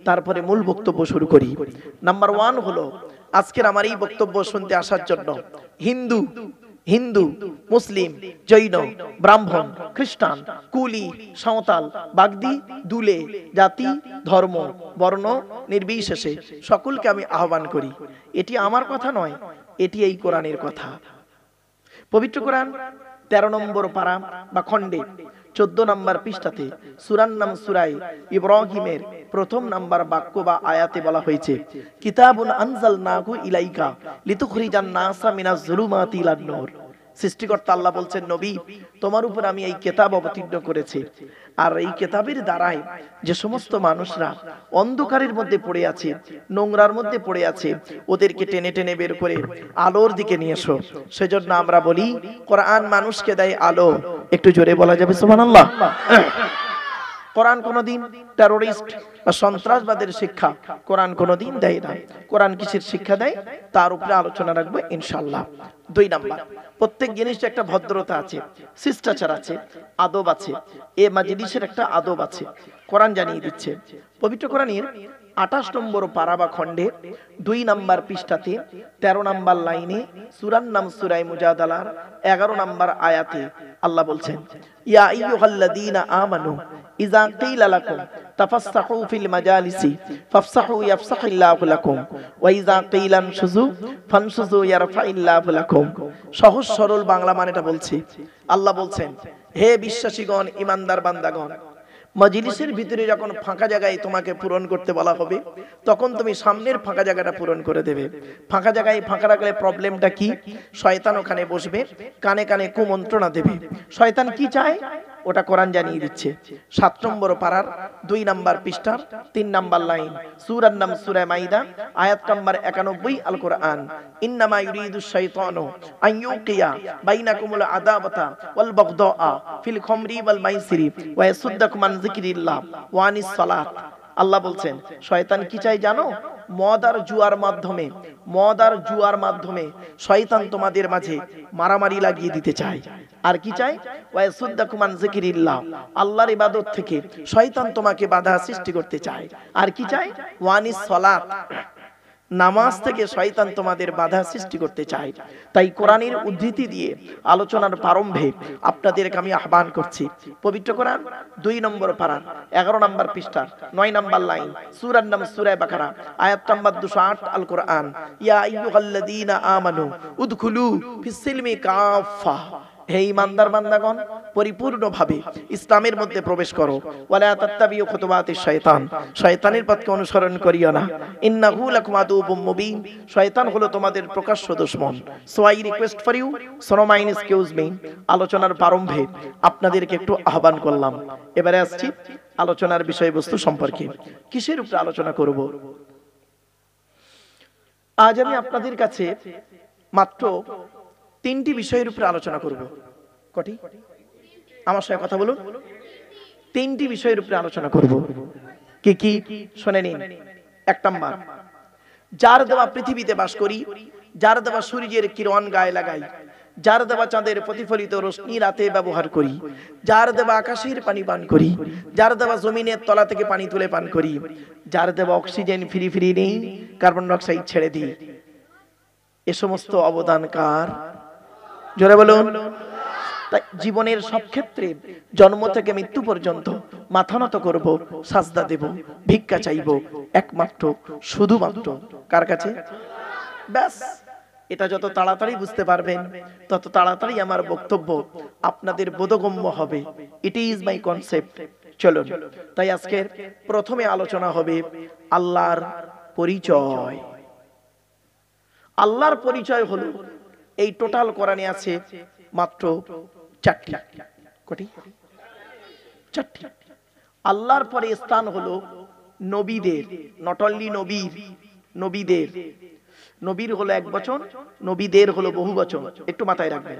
তারপরে মূল বক্তব্য শুরু করি। নাম্বার 1 হলো আজকের আমার এই বক্তব্য শুনতে আসার জন্য হিন্দু, মুসলিম, জৈন, ব্রাহ্মণ, খ্রিস্টান, কুলি, সাঁওতাল, বাগদি, দুলে, জাতি, ধর্ম, বর্ণ নির্বিশেষে সকলকে আমি আহ্বান করি। এটি আমার কথা নয়, এটি এই কোরআনের কথা। পবিত্র কোরআন 13 নম্বর পারা বা খণ্ডে 14 নম্বর পৃষ্ঠাতে সূরার নাম সূরায়ে ইব্রাহিমের প্রথম নাম্বার বাক্য বা আয়াতে বলা হয়েছে, কিতাবুন আনজালনাহু ইলাইকা লিতুখরিজান নাসা মিনাজ যুলুমাতি ইলান নূর। সৃষ্টিকর্তা আল্লাহ বলছেন, নবী তোমার উপর আমি এই কিতাব অবতীর্ণ করেছি, আর এই কিতাবের দ্বারাই যে সমস্ত মানুষরা অন্ধকারের মধ্যে পড়ে আছে, নোংরার মধ্যে পড়ে আছে, ওদেরকে টেনে টেনে বের করে আলোর দিকে নিয়ে এসো। সেজন্য আমরা বলি কোরআন মানুষকে দেয় আলো। একটু জোরে বলা যাবে সুবহানাল্লাহ? কোরআন কোনদিন টেরোরিস্ট বা সন্ত্রাসবাদের শিক্ষা কোরআন কোনদিন দেয় না। কোরআন কিসের শিক্ষা দেয় তার উপরে আলোচনা রাখবো ইনশাআল্লাহ। 2 নাম্বার, প্রত্যেক জিনিসের একটা ভদ্রতা আছে, শিষ্টাচার আছে, আদব আছে। এ মাজলিসের একটা আদব আছে, কোরআন জানিয়ে দিচ্ছে। পবিত্র কোরআনের 28 নম্বর পারা বা খণ্ডে 2 নাম্বার পৃষ্ঠাতে 13 নাম্বার লাইনে সূরার নাম সূরায়ে মুজাদালার 11 নাম্বার আয়াতে আল্লাহ বলছেন, ইয়া আইয়ুহাল্লাযীনা আমানু ইযা কিলা লাকুম তাফাসসাহু ফিল মাজালিসি ফাফসাহু ইয়াফসাহিল্লাহু লাকুম ওয়া ইযা কিলা আনশুযু ফানশুযু ইয়ারফাইল্লাহু লাকুম। সহজ সরল বাংলা মানেটা বলছি। আল্লাহ বলছেন, হে বিশ্বাসীগণ, ঈমানদার বান্দাগণ, মজলিসের ভিতরে যখন ফাঁকা জায়গায় তোমাকে পূরণ করতে বলা হবে, তখন তুমি সামনের ফাঁকা জায়গাটা পূরণ করে দেবে। ফাঁকা জায়গায় ফাঁকা রাখলে প্রবলেমটা কি? শয়তান ওখানে বসবে, কানে কানে কুমন্ত্রণা দেবে। শয়তান কি চায় ওটা কোরআন জানিয়ে দিচ্ছে। 7 নম্বর পারার 2 নাম্বার পৃষ্ঠার 3 নাম্বার লাইন, সূরার নাম সূরা মাইদা, আয়াত নাম্বার 91, আল কোরআন, ইন্নামা ইউরিদুশ শাইতানু আন ইউকিয়া বাইনাকুমুল আদাওয়াতা ওয়াল বাগদাআ ফিল খামরি ওয়াল মাইসিরি ওয়া ইয়াসুদ্দাকুম আন যিকরিল্লাহ ওয়া আনিস সালাত। আল্লাহ বলছেন, শয়তান কি চায় জানো? মদ আর জুয়ার মাধ্যমে শয়তান তোমাদের মাঝে মারামারি লাগিয়ে দিতে চায়। আর কি চায়? ওয়া ইয়াসুদ্দাকুম আন যিকরিল্লাহ, আল্লাহর ইবাদত থেকে শয়তান তোমাকে বাধা সৃষ্টি করতে চায়। আর কি চায়? ওয়া আনিস সালাত, নামাজ থেকে শয়তান তোমাদের বাধা সৃষ্টি করতে চায়। তাই কোরআনের উদ্ধৃতি দিয়ে আলোচনার প্রারম্ভে আপনাদেরকে আমি আহ্বান করছি, পবিত্র কোরআন 2 নম্বর পারা 11 নম্বর পৃষ্ঠা 9 নম্বর লাইন, সূরার নাম সূরা বাকারা, আয়াত নাম্বার 208, আল কোরআন, ইয়া আইয়ুহাল্লাযীনা আমানু উদখুলু ফিস সিলমি কাফা। হে ঈমানদার বান্দাগণ, পরিপূর্ণভাবে ইসলামের মধ্যে প্রবেশ করো। ওয়ালা তাত্তাবিউ খুতুওয়াতিশ শায়তান, শয়তানের পথকে অনুসরণ করিও না। ইন্নাহু লাকুম আদুউম মুবিন, শয়তান হলো তোমাদের প্রকাশ্য দুশমন। So I request for you, so mine excuse me, আলোচনার প্রারম্ভে আপনাদেরকে একটু আহ্বান করলাম। এবারে আসছি আলোচনার বিষয়বস্তু সম্পর্কে। কিসের উপরে আলোচনা করব? আজ আমি আপনাদের কাছে মাত্র 3টি বিষয়ের উপরে আলোচনা করব। কটি? আমার সাথে কথা বলুন। 3টি বিষয়ের উপরে আলোচনা করব। কি কি শুনে নিন। 1 নাম্বার, যার দেওয়া পৃথিবীতে বাস করি, যার দেওয়া সূর্যের কিরণ গায়ে লাগাই, যার দেওয়া চাঁদের প্রতিফলিত রশ্মি রাতে ব্যবহার করি, যার দেওয়া আকাশের পানি পান করি, যার দেওয়া জমিনের তলা থেকে পানি তুলে পান করি, যার দেওয়া অক্সিজেন ফ্রি ফ্রি নেই, কার্বন ডাই অক্সাইড ছেড়ে দিই, এ সমস্ত অবদান কার? জোরে বলুন। তাই জীবনের সব ক্ষেত্রে জন্ম থেকে মৃত্যু পর্যন্ত মাথা নত করব, সাজদা দেব, ভিক্ষা চাইব একমাত্র শুধুমাত্র কার কাছে? ব্যাস, এটা যত তাড়াতাড়ি বুঝতে পারবেন তত তাড়াতাড়ি আমার বক্তব্য আপনাদের বোধগম্য হবে। It is my concept. চলুন, তাই আজকের প্রথমে আলোচনা হবে আল্লাহর পরিচয়। আল্লাহর পরিচয় হলো, এই টোটাল কোরআনে আছে মাত্র 4টি। কটি? 4টি। আল্লাহর পরে স্থান হলো নবীদের, নট অনলি নবীর, নবীদের। নবীর হলো এক বচন, নবীদের হলো বহু বচন, একটু মাথায় রাখবেন।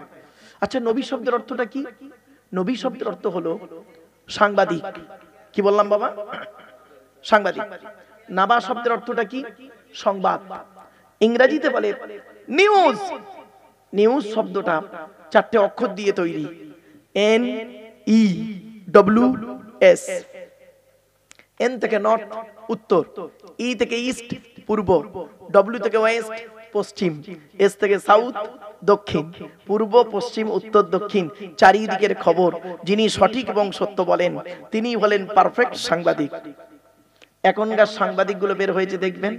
আচ্ছা, নবী শব্দের অর্থটা কি? নবী শব্দের অর্থ হলো সাংবাদিক। কি বললাম বাবা? সাংবাদিক। নাবা শব্দের অর্থটা কি? সংবাদ। ইংরেজিতে বলে নিউজ। নিউজ শব্দটা 4টে অক্ষর দিয়ে তৈরি, NEWS। এন থেকে নর্থ উত্তর, ই থেকে ইস্ট পূর্ব, ডব্লিউ থেকে ওয়েস্ট পশ্চিম, এস থেকে সাউথ দক্ষিণ, পূর্ব পশ্চিম উত্তর দক্ষিণ, চারিদিকের খবর যিনি সঠিক এবং সত্য বলেন তিনি হলেন পারফেক্ট সাংবাদিক। এখনকার সাংবাদিকগুলো বের হয়েছে দেখবেন,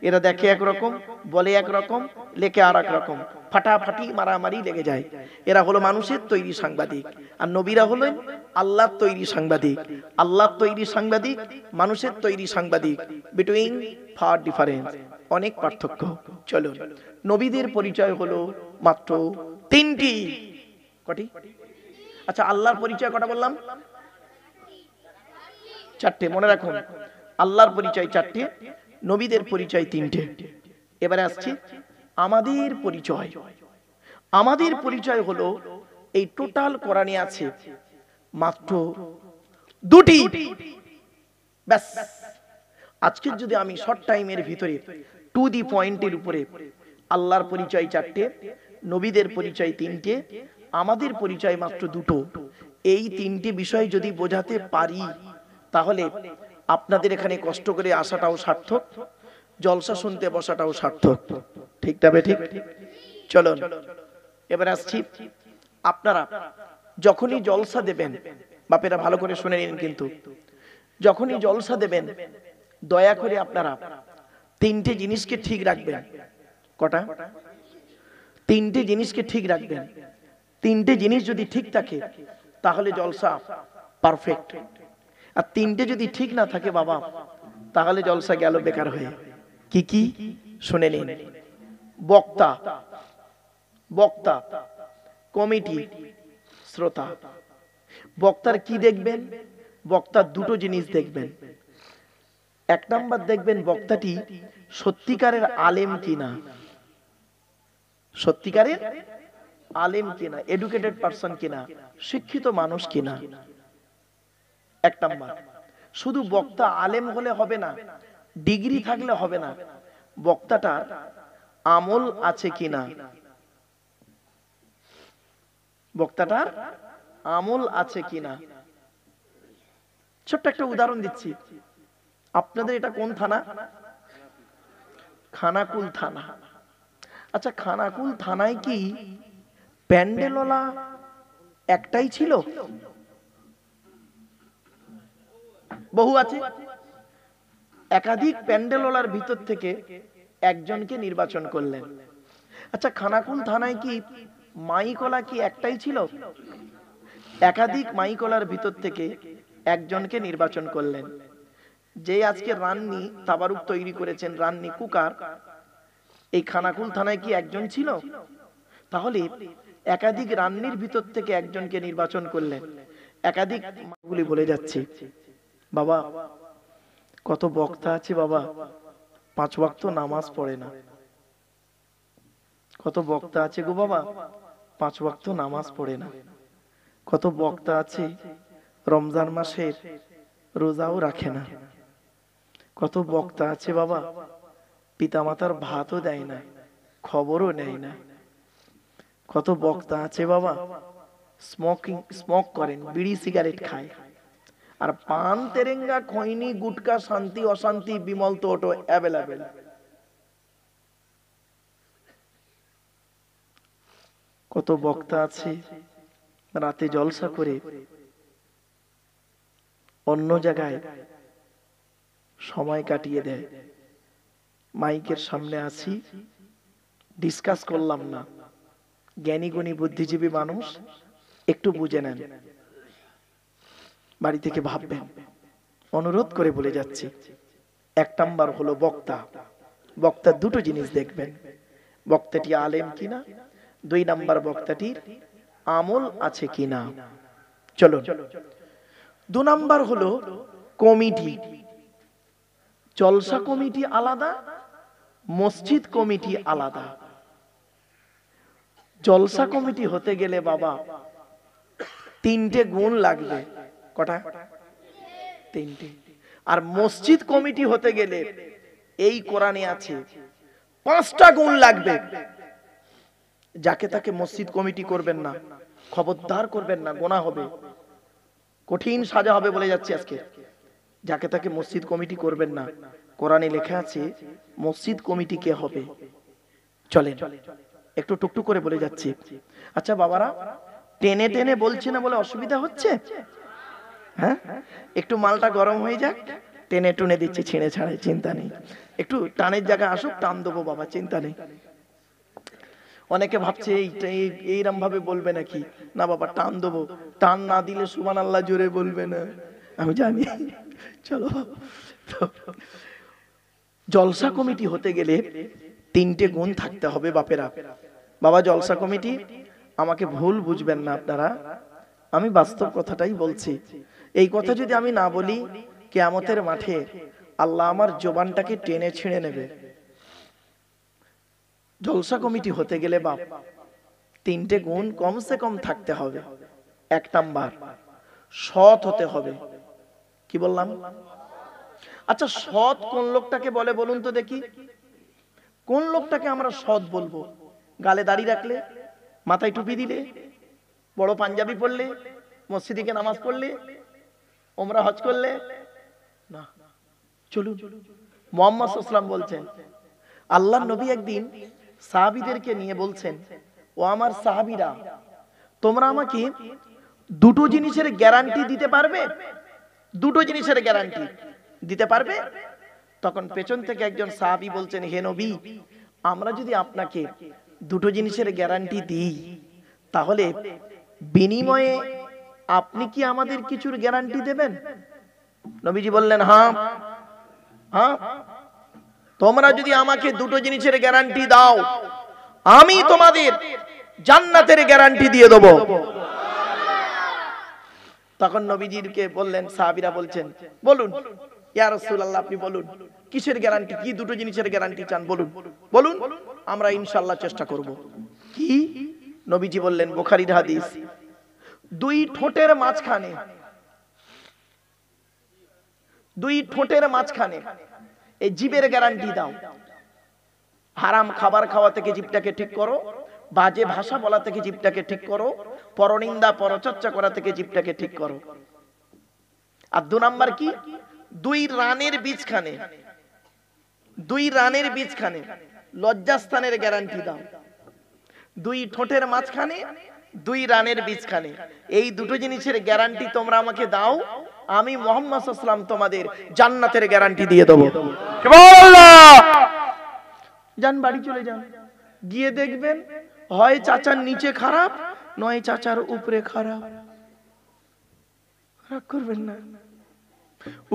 এরা দেখে একরকম, বলে একরকম, লেখে আর এক রকম, ফাটাফাটি মারামারি লেগে যায়। এরা হলো মানুষের তৈরি সাংবাদিক, আর নবীরা হলেন আল্লাহর তৈরি সাংবাদিক। আল্লাহর তৈরি সাংবাদিক, মানুষের তৈরি সাংবাদিক, বিটুইন ফার ডিফারেন্স, অনেক পার্থক্য। চলো, নবীদের পরিচয় হলো মাত্র 3টি। কটি? আচ্ছা, আল্লাহর পরিচয় কটা বললাম? 4টে। মনে রাখুন, আল্লাহর পরিচয় 4টে, নবীদের পরিচয় 3টে। এবারে আসছি আমাদের পরিচয়। আমাদের পরিচয় হলো, এই টোটাল কোরআনে আছে মাত্র 2টি। ব্যাস, আজকে যদি আমি শর্ট টাইমের ভিতরে টু দি পয়েন্টের উপরে আল্লাহর পরিচয় 4টে, নবীদের পরিচয় 3টে, আমাদের পরিচয় মাত্র 2টো, এই 3টি বিষয় যদি বোঝাতে পারি তাহলে আপনাদের এখানে কষ্ট করে আসাটাও সার্থক, জলসা শুনতে বসাটাও সার্থক। ঠিক তবে ঠিক? চলুন, এবার আসছি। আপনারা যখনই জলসা দেবেন, বাপেরা ভালো করে শুনে নিন, কিন্তু যখনই জলসা দেবেন দয়া করে আপনারা 3টে জিনিসকে ঠিক রাখবেন। কটা? 3টে জিনিসকে ঠিক রাখবেন। 3টে জিনিস যদি ঠিক থাকে তাহলে জলসা পারফেক্ট, আর 3টে যদি ঠিক না থাকে বাবা, তাহলে জলসা গেল বেকার হয়ে। কি কি শুনে নিন। বক্তা, বক্তা, কমিটি, শ্রোতা। বক্তার কি দেখবেন? বক্তার 2টো জিনিস দেখবেন। 1 নাম্বার দেখবেন বক্তাটি সত্যিকারের আলেম কিনা, সত্যিকারের আলেম কিনা, এডুকেটেড পারসন কিনা, শিক্ষিত মানুষ কিনা। 1 নাম্বার। শুধু বক্তা আলেম হলে হবে না, ডিগ্রি থাকলে হবে না, বক্তাটার আমল আছে কিনা, বক্তাটার আমল আছে কিনা। ছোট্ট একটা উদাহরণ দিচ্ছি। আপনাদের এটা কোন থানা? খানাকুল থানা। আচ্ছা, খানাকুল থানায় কি প্যান্ডেলওয়ালা একটাই ছিল? বহু আছে। একাধিক প্যান্ডেলওয়ালার ভিতর থেকে একজনকে নির্বাচন করলেন। আচ্ছা, খানাকুল থানায় কি মাইকলা কি একটাই ছিল? একাধিক মাইকলার ভিতর থেকে একজনকে নির্বাচন করলেন। যে আজকে রান্নি তাবারুক তৈরি করেছেন, রান্নি কুকার, এই খানাকুল থানায় কি একজন ছিল? তাহলে একাধিক রান্নির ভিতর থেকে একজনকে নির্বাচন করলেন। একাধিক গুলি বলে যাচ্ছে, বাবা কত বক্তা আছে বাবা, 5 ওয়াক্ত নামাজ পড়ে না। কত বক্তা আছে গো বাবা, 5 ওয়াক্ত নামাজ পড়ে না। কত বক্তা আছে রমজান মাসের রোজাও রাখে না। কত বক্তা আছে বাবা পিতামাতার ভাতও দেয় না, খবরও নেয় না। কত বক্তা আছে বাবা স্মোক করেন, বিড়ি সিগারেট খায়। আর পান তেরেঙ্গা খৈনি গুটকা শান্তি অশান্তি বিমল তো ওটো অ্যাভেলেবেল। কত বক্তা আছে রাতে জলসা করে অন্য জায়গায় সময় কাটিয়ে দেয়। মাইকের সামনে আছি, ডিসকাস করলাম না। জ্ঞানী গুণী বুদ্ধিজীবী মানুষ একটু বুঝে নেন, বাড়ি থেকে ভাববেন। অনুরোধ করে বলে যাচ্ছি, 1 নাম্বার হলো বক্তা। বক্তার দুটো জিনিস দেখবেন, বক্তাটি আলেম কিনা, 2 নাম্বার বক্তাটির আমল আছে কিনা। চলো 2 নাম্বার হলো কমিটি। জলসা কমিটি আলাদা, মসজিদ কমিটি আলাদা। জলসা কমিটি হতে গেলে বাবা 3টে গুণ লাগবে। কটা? 3টে। আর মসজিদ কমিটি হতে গেলে এই কোরআনে আছে 5টা গুণ লাগবে। যাকে তাকে মসজিদ কমিটি করবেন না, খবরদার করবেন না, গোনা হবে, কঠিন সাজা হবে বলে যাচ্ছি আজকে। যাকে তাকে মসজিদ কমিটি করবেন না, কোরআনে লেখা আছে মসজিদ কমিটি কে হবে। চলেন একটু টুকটুক করে বলে যাচ্ছি। আচ্ছা বাবারা, টেনে টেনে বলছে না বলে অসুবিধা হচ্ছে? হ্যাঁ, একটু মালটা গরম হয়ে যাক, টেনে টুনে দিচ্ছি, ছিঁড়ে ছাড়ে, চিন্তা নেই। একটু টানের জায়গায় আসুক, টান দেবো বাবা, চিন্তা নেই। অনেকে ভাবছে এইরকম ভাবে বলবে নাকি, না বাবা টান দেবো, টান না দিলে সুবহানাল্লাহ জোরে বলবে না, আমি জানি। চলো, জলসা কমিটি হতে গেলে 3টে গুণ থাকতে হবে বাপেরা। বাবা জলসা কমিটি, আমাকে ভুল বুঝবেন না আপনারা, আমি বাস্তব কথাটাই বলছি। এই কথা যদি আমি না বলি, কিয়ামতের মাঠে আল্লাহ আমার জবানটাকে টেনে ছিঁড়ে নেবে। জলসা কমিটি হতে গেলে বাপ 3টে গুণ কমসে কম থাকতে হবে। 1 নাম্বার সৎ হতে হবে। কি বললাম? আচ্ছা সৎ কোন লোকটাকে বলে বলুন তো দেখি? কোন লোকটাকে আমরা সৎ বলবো? গালে দাড়ি রাখলে, মাথায় টুপি দিলে, বড় পাঞ্জাবি পরলে, মসজিদে গিয়ে নামাজ পড়লে, ওমরা হজ করলে না। চলুন, মুহাম্মদ সাল্লাল্লাহু আলাইহি ওয়াসাল্লাম বলছেন, আল্লাহর নবী একদিন সাহাবীদেরকে নিয়ে বলছেন, ও আমার সাহাবীরা, তোমরা আমাকে 2টো জিনিসের গ্যারান্টি দিতে পারবে? 2টো জিনিসের গ্যারান্টি দিতে পারবে? তখন পেছন থেকে একজন সাহাবী বলছেন, হে নবী, আমরা যদি আপনাকে 2টো জিনিসের গ্যারান্টি দিই, তাহলে বিনিময়ে আপনি কি আমাদের কিছুর গ্যারান্টি দেবেন? নবীজি বললেন, হ্যাঁ হ্যাঁ, তোমরা যদি আমাকে 2টো জিনিসের গ্যারান্টি দাও, আমি তোমাদের জান্নাতের গ্যারান্টি দিয়ে দেব। তখন নবীজিকে বললেন, সাহাবীরা বলছেন, বলুন ইয়া রাসূলুল্লাহ, আপনি বলুন কিসের গ্যারান্টি, কি 2টো জিনিসের গ্যারান্টি চান, বলুন বলুন, আমরা ইনশাআল্লাহ চেষ্টা করব। কি? নবীজি বললেন, বুখারীর হাদিস, 2 ঠোঁটের মাঝখানে, 2 ঠোঁটের মাঝখানে এই জিভের গ্যারান্টি দাও। হারাম খাবার খাওয়া থেকে জিভটাকে ঠিক করো, বাজে ভাষা বলা থেকে জিভটাকে ঠিক করো, পরনিন্দা পরচর্চা করা থেকে জিভটাকে ঠিক করো। আর 2 নাম্বার কি? 2 রানের বীজখানে, 2 রানের বীজখানে লজ্জাস্থানের গ্যারান্টি দাও। 2 ঠোঁটের মাঝখানে, 2 রানের বীজখানে, এই 2টো জিনিসের গ্যারান্টি তোমরা আমাকে দাও, আমি মুহাম্মদ সাল্লাল্লাহু আলাইহি ওয়াসাল্লাম তোমাদের জান্নাতের গ্যারান্টি দিয়ে দেব। সুবহানাল্লাহ। যান বাড়ি চলে যান, গিয়ে দেখবেন হয় চাচার নিচে খারাপ, নয় চাচার উপরে খারাপ। রাগ করবেন না।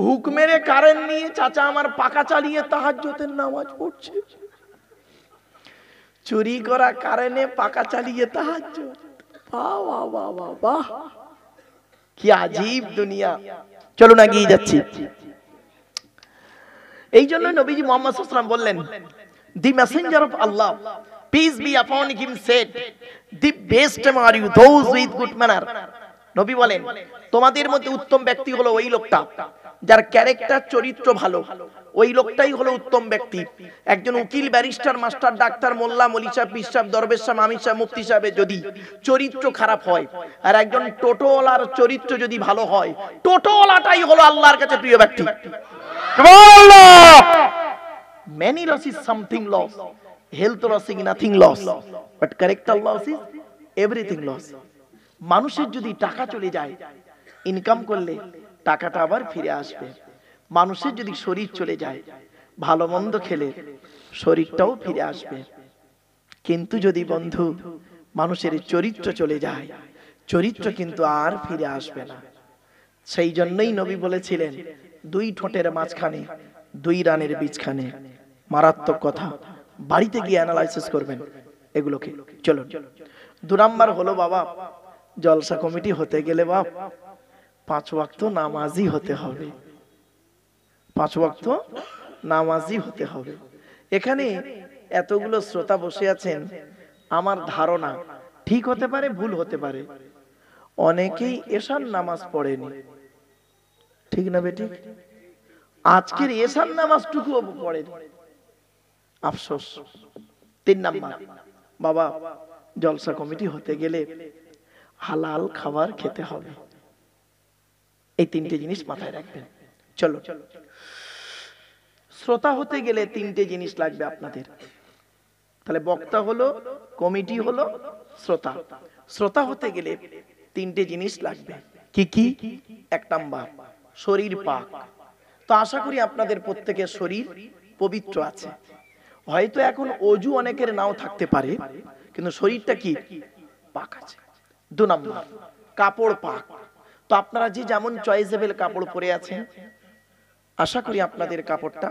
হুক মেরে কারেন্ট নিয়ে চাচা আমার পাকা চালিয়ে তাহাজ্জুদের নামাজ পড়ছে। চুরি করা কারেন্টে পাকা চালিয়ে তাহাজ্জুদ। বাহ বাহ বাহ বাহ বাহ, কি আজীব দুনিয়া। চলুন এগিয়ে যাচ্ছি। এই জন্য নবীজি মুহাম্মদ সাল্লাল্লাহু আলাইহি ওয়াসাল্লাম বললেন, the messenger of Allah, peace be upon him, said, the best among you those with good manner. নবী বলেন, তোমাদের মধ্যে উত্তম ব্যক্তি হলো ওই লোকটা যার ক্যারেক্টার, চরিত্র ভালো। ওই লোকটাই হলো উত্তম ব্যক্তি। একজন উকিল, ব্যারিস্টার, মাস্টার, ডাক্তার, মোল্লা, মৌলভী সাহেব, পীর সাহেব, দরবেশ সাহেব, আমির সাহেব, মুফতি সাহেবের যদি চরিত্র খারাপ হয়, আর একজন টোটোওয়ালার চরিত্র যদি ভালো হয়, টোটোওয়ালাটাই হলো আল্লাহর কাছে প্রিয় ব্যক্তি। Many loss is something loss, health loss is nothing loss, but character loss is everything loss. মানুষের যদি টাকা চলে যায়, ইনকাম করলে টাকাটা আবার ফিরে আসবে। মানুষের যদি শরীর চলে যায়, ভালো মন্দ খেলে শরীরটাও ফিরে আসবে। কিন্তু যদি বন্ধু মানুষের চরিত্র চলে যায়, চরিত্র কিন্তু আর ফিরে আসবে না। সেই জন্যই নবী বলেছিলেন, দুই ঠোঁটের মাঝখানে দুই রানের বীজখানে। মারাত্মক কথা, বাড়িতে গিয়ে অ্যানালাইসিস করবেন এগুলোকে। চলো, 2 নাম্বার হলো বাবা, জলসা কমিটি হতে গেলে বাপ 5 ওয়াক্ত নামাজি হতে হবে। 5 ওয়াক্ত নামাজি হতে হবে। এখানে এতগুলো শ্রোতা বসে আছেন, আমার ধারণা ঠিক হতে পারে, ভুল হতে পারে, অনেকেই এশার নামাজ পড়েনি। ঠিক না বেটি? আজকের এশার নামাজটুকু পড়েনি, আফসোস। 3 নাম্বার, বাবা জলসা কমিটি হতে গেলে হালাল খাবার খেতে হবে। এই 3টে জিনিস মাথায় রাখবেন। চলো, শ্রোতা হতে গেলে 3টে জিনিস লাগবে আপনাদের। তাহলে বক্তা হলো, কমিটি হলো, শ্রোতা। শ্রোতা হতে গেলে 3টে জিনিস লাগবে। কি কি? 1 নাম্বার, শরীর পাক। তো আশা করি আপনাদের প্রত্যেকের শরীর পবিত্র আছে। হয়তো এখন অজু অনেকের নাও থাকতে পারে, কিন্তু শরীরটা কি? পাক আছে। 2 নাম্বার, কাপড় পাক। তো আপনারা যে যেমন চয়েসেবল কাপড় পরে আছেন, আশা করি আপনাদের কাপড়টা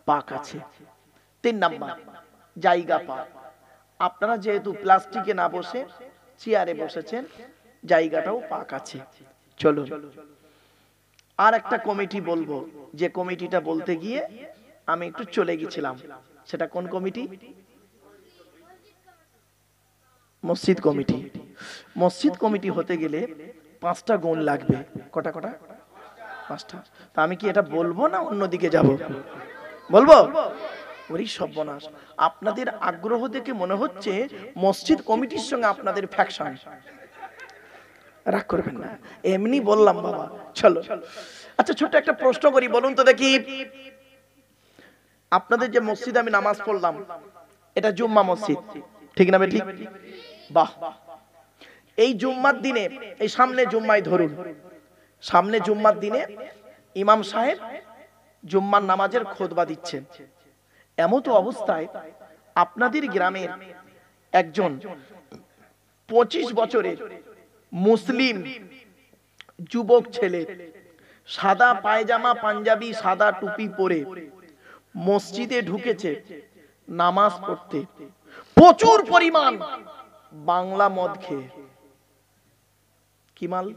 পাক আছে। 3 নাম্বার, জায়গা পাক। আপনারা যেহেতু প্লাস্টিকে না বসে চেয়ারে বসেছেন, জায়গাটাও পাক আছে। চলো, আর একটা কমিটি বলবো, যে কমিটিটা বলতে গিয়ে আমি একটু চলে গেছিলাম। সেটা কোন কমিটি? মসজিদ কমিটি। মসজিদ কমিটি হতে গেলে 5টা গুণ লাগবে। কটা কটা? 5টা। তা আমি কি এটা বলবো না অন্যদিকে যাব? বলবো? ওরে সর্বনাশ, আপনাদের আগ্রহ দেখে মনে হচ্ছে মসজিদ কমিটির সঙ্গে আপনাদের ফ্যাকশন। রাগ করবেন না, এমনি বললাম বাবা। চলো, আচ্ছা ছোট্ট একটা প্রশ্ন করি, বলুন তো দেখি, আপনাদের যে মসজিদে আমি নামাজ পড়লাম, এটা জুম্মা মসজিদ, ঠিক না ঠিক? বাহ। এই জুম্মার দিনে, এই সামনে জুম্মায় ধরুন, সামনে জুম্মার দিনে ইমাম সাহেব জুম্মার নামাজের খুতবা দিচ্ছেন। এমত অবস্থায় আপনাদের গ্রামের একজন 25 বছরের মুসলিম যুবক ছেলে সাদা পায়জামা, পাঞ্জাবি, সাদা টুপি পরে মসজিদে ঢুকেছে নামাজ পড়তে, প্রচুর পরিমাণ বাংলা মদ খেয়ে। কি মাল?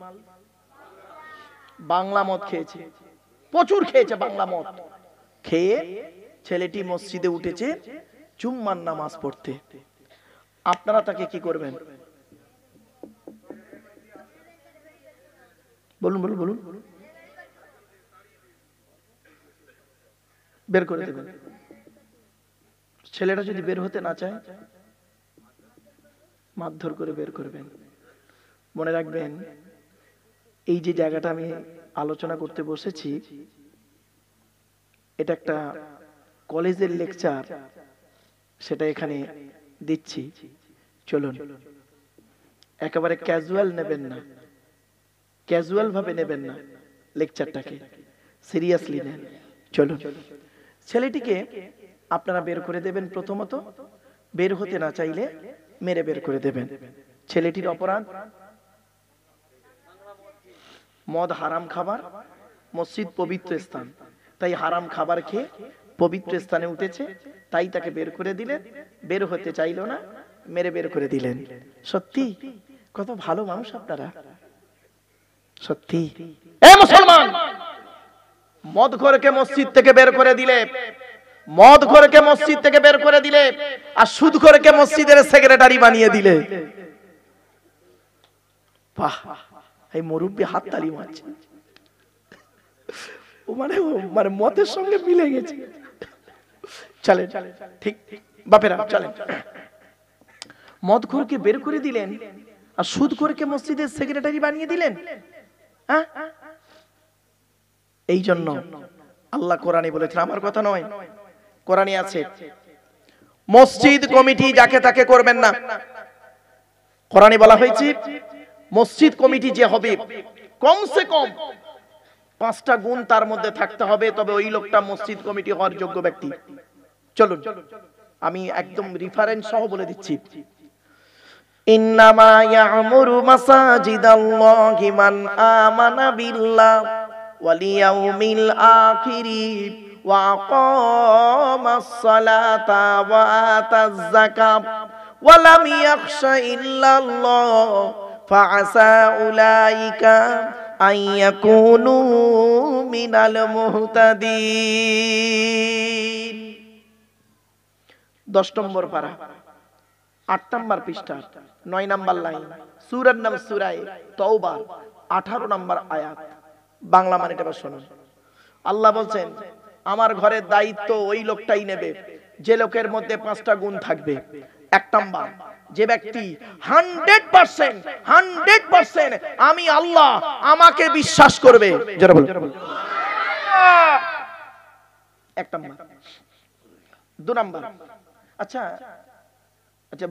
বাংলা মদ খেয়েছে, প্রচুর খেয়েছে বাংলা মদ খেয়ে। ছেলেটি মসজিদে উঠেছে জুম্মার নামাজ পড়তে। আপনারা তাকে কি করবেন? বলুন বলুন বলুন। বের করে দেবেন। ছেলেটা যদি বের হতে না চায়, মারধর করে বের করবেন। মনে রাখবেন, এই যে জায়গাটা আমি আলোচনা করতে বসেছি, এটা একটা কলেজের লেকচার, সেটা এখানে দিচ্ছি। চলুন, একেবারে ক্যাজুয়াল নেবেন না, ক্যাজুয়াল ভাবে নেবেন না, লেকচারটাকে সিরিয়াসলি নেন। চলুন, ছেলেটিকে আপনারা বের করে দেবেন। প্রথমত, বের হতে না চাইলে মেরে বের করে দেবেন। ছেলেটির অপরাধ মদ হারাম খাবার, মসজিদ পবিত্র স্থান, তাই হারাম খাবার খেয়ে পবিত্র স্থানে উঠেছে, তাই তাকে বের করে দিলেন। বের হতে চাইলো না, মেরে বের করে দিলেন। সত্যি কত ভালো মানুষ আপনারা, সত্যি। এ মুসলমান, মদখোরকে মসজিদ থেকে বের করে দিলে, মদখোরকে মসজিদ থেকে বের করে দিলে, আর সুদখোরকে মসজিদের সেক্রেটারি বানিয়ে দিলে। বাহ, এই মুরব্বি হাত তালি মারছে, ও মানে মতের সঙ্গে মিলে গেছে। চলেন, ঠিক বাপেরা চলেন। মদখোরকে বের করে দিলেন আর সুদখোরকে মসজিদের সেক্রেটারি বানিয়ে দিলেন। হ্যাঁ, এই জন্য আল্লাহ কোরআনে বলেছেন, আমার কথা নয়, কোরআনে আছে, মসজিদ কমিটি যাকে তাকে করবেন না। কোরআনে বলা হয়েছে মসজিদ কমিটি যে হবে কমসে কম 5টা গুণ তার মধ্যে থাকতে হবে, তবে ওই লোকটা মসজিদ কমিটি হওয়ার যোগ্য ব্যক্তি। চলুন আমি একদম রেফারেন্স সহ বলে দিচ্ছি। ইন্নামা ইয়ামুরু মাসাজিদাল্লাহি মান আমানা বিল্লাহ ওয়াল ইয়াউমিল আখিরি ওয়া আকামাস সালাতা ওয়া আতাজ যাকাত ওয়া লাম ইয়াখশা ইল্লাল্লাহ ফাআসা উলাইকা আইয়াকুনু মিনাল মুহতাদিন। 10 নম্বর পারা, 8 নম্বর পৃষ্ঠা, 9 নম্বর লাইন, সূরার নাম সূরা তাওবা, 18 নম্বর আয়াত। বাংলা মানেটা এবার শুনুন। আল্লাহ বলছেন, আমার ঘরের দায়িত্ব ওই লোকটাই নেবে যে লোকের মধ্যে 5টা গুণ থাকবে। 1 নম্বর, যে ব্যক্তি 100% আমি আল্লাহ, আমাকে বিশ্বাস করবে। জোরে বল। 1 নম্বর। 2 নম্বর, আচ্ছা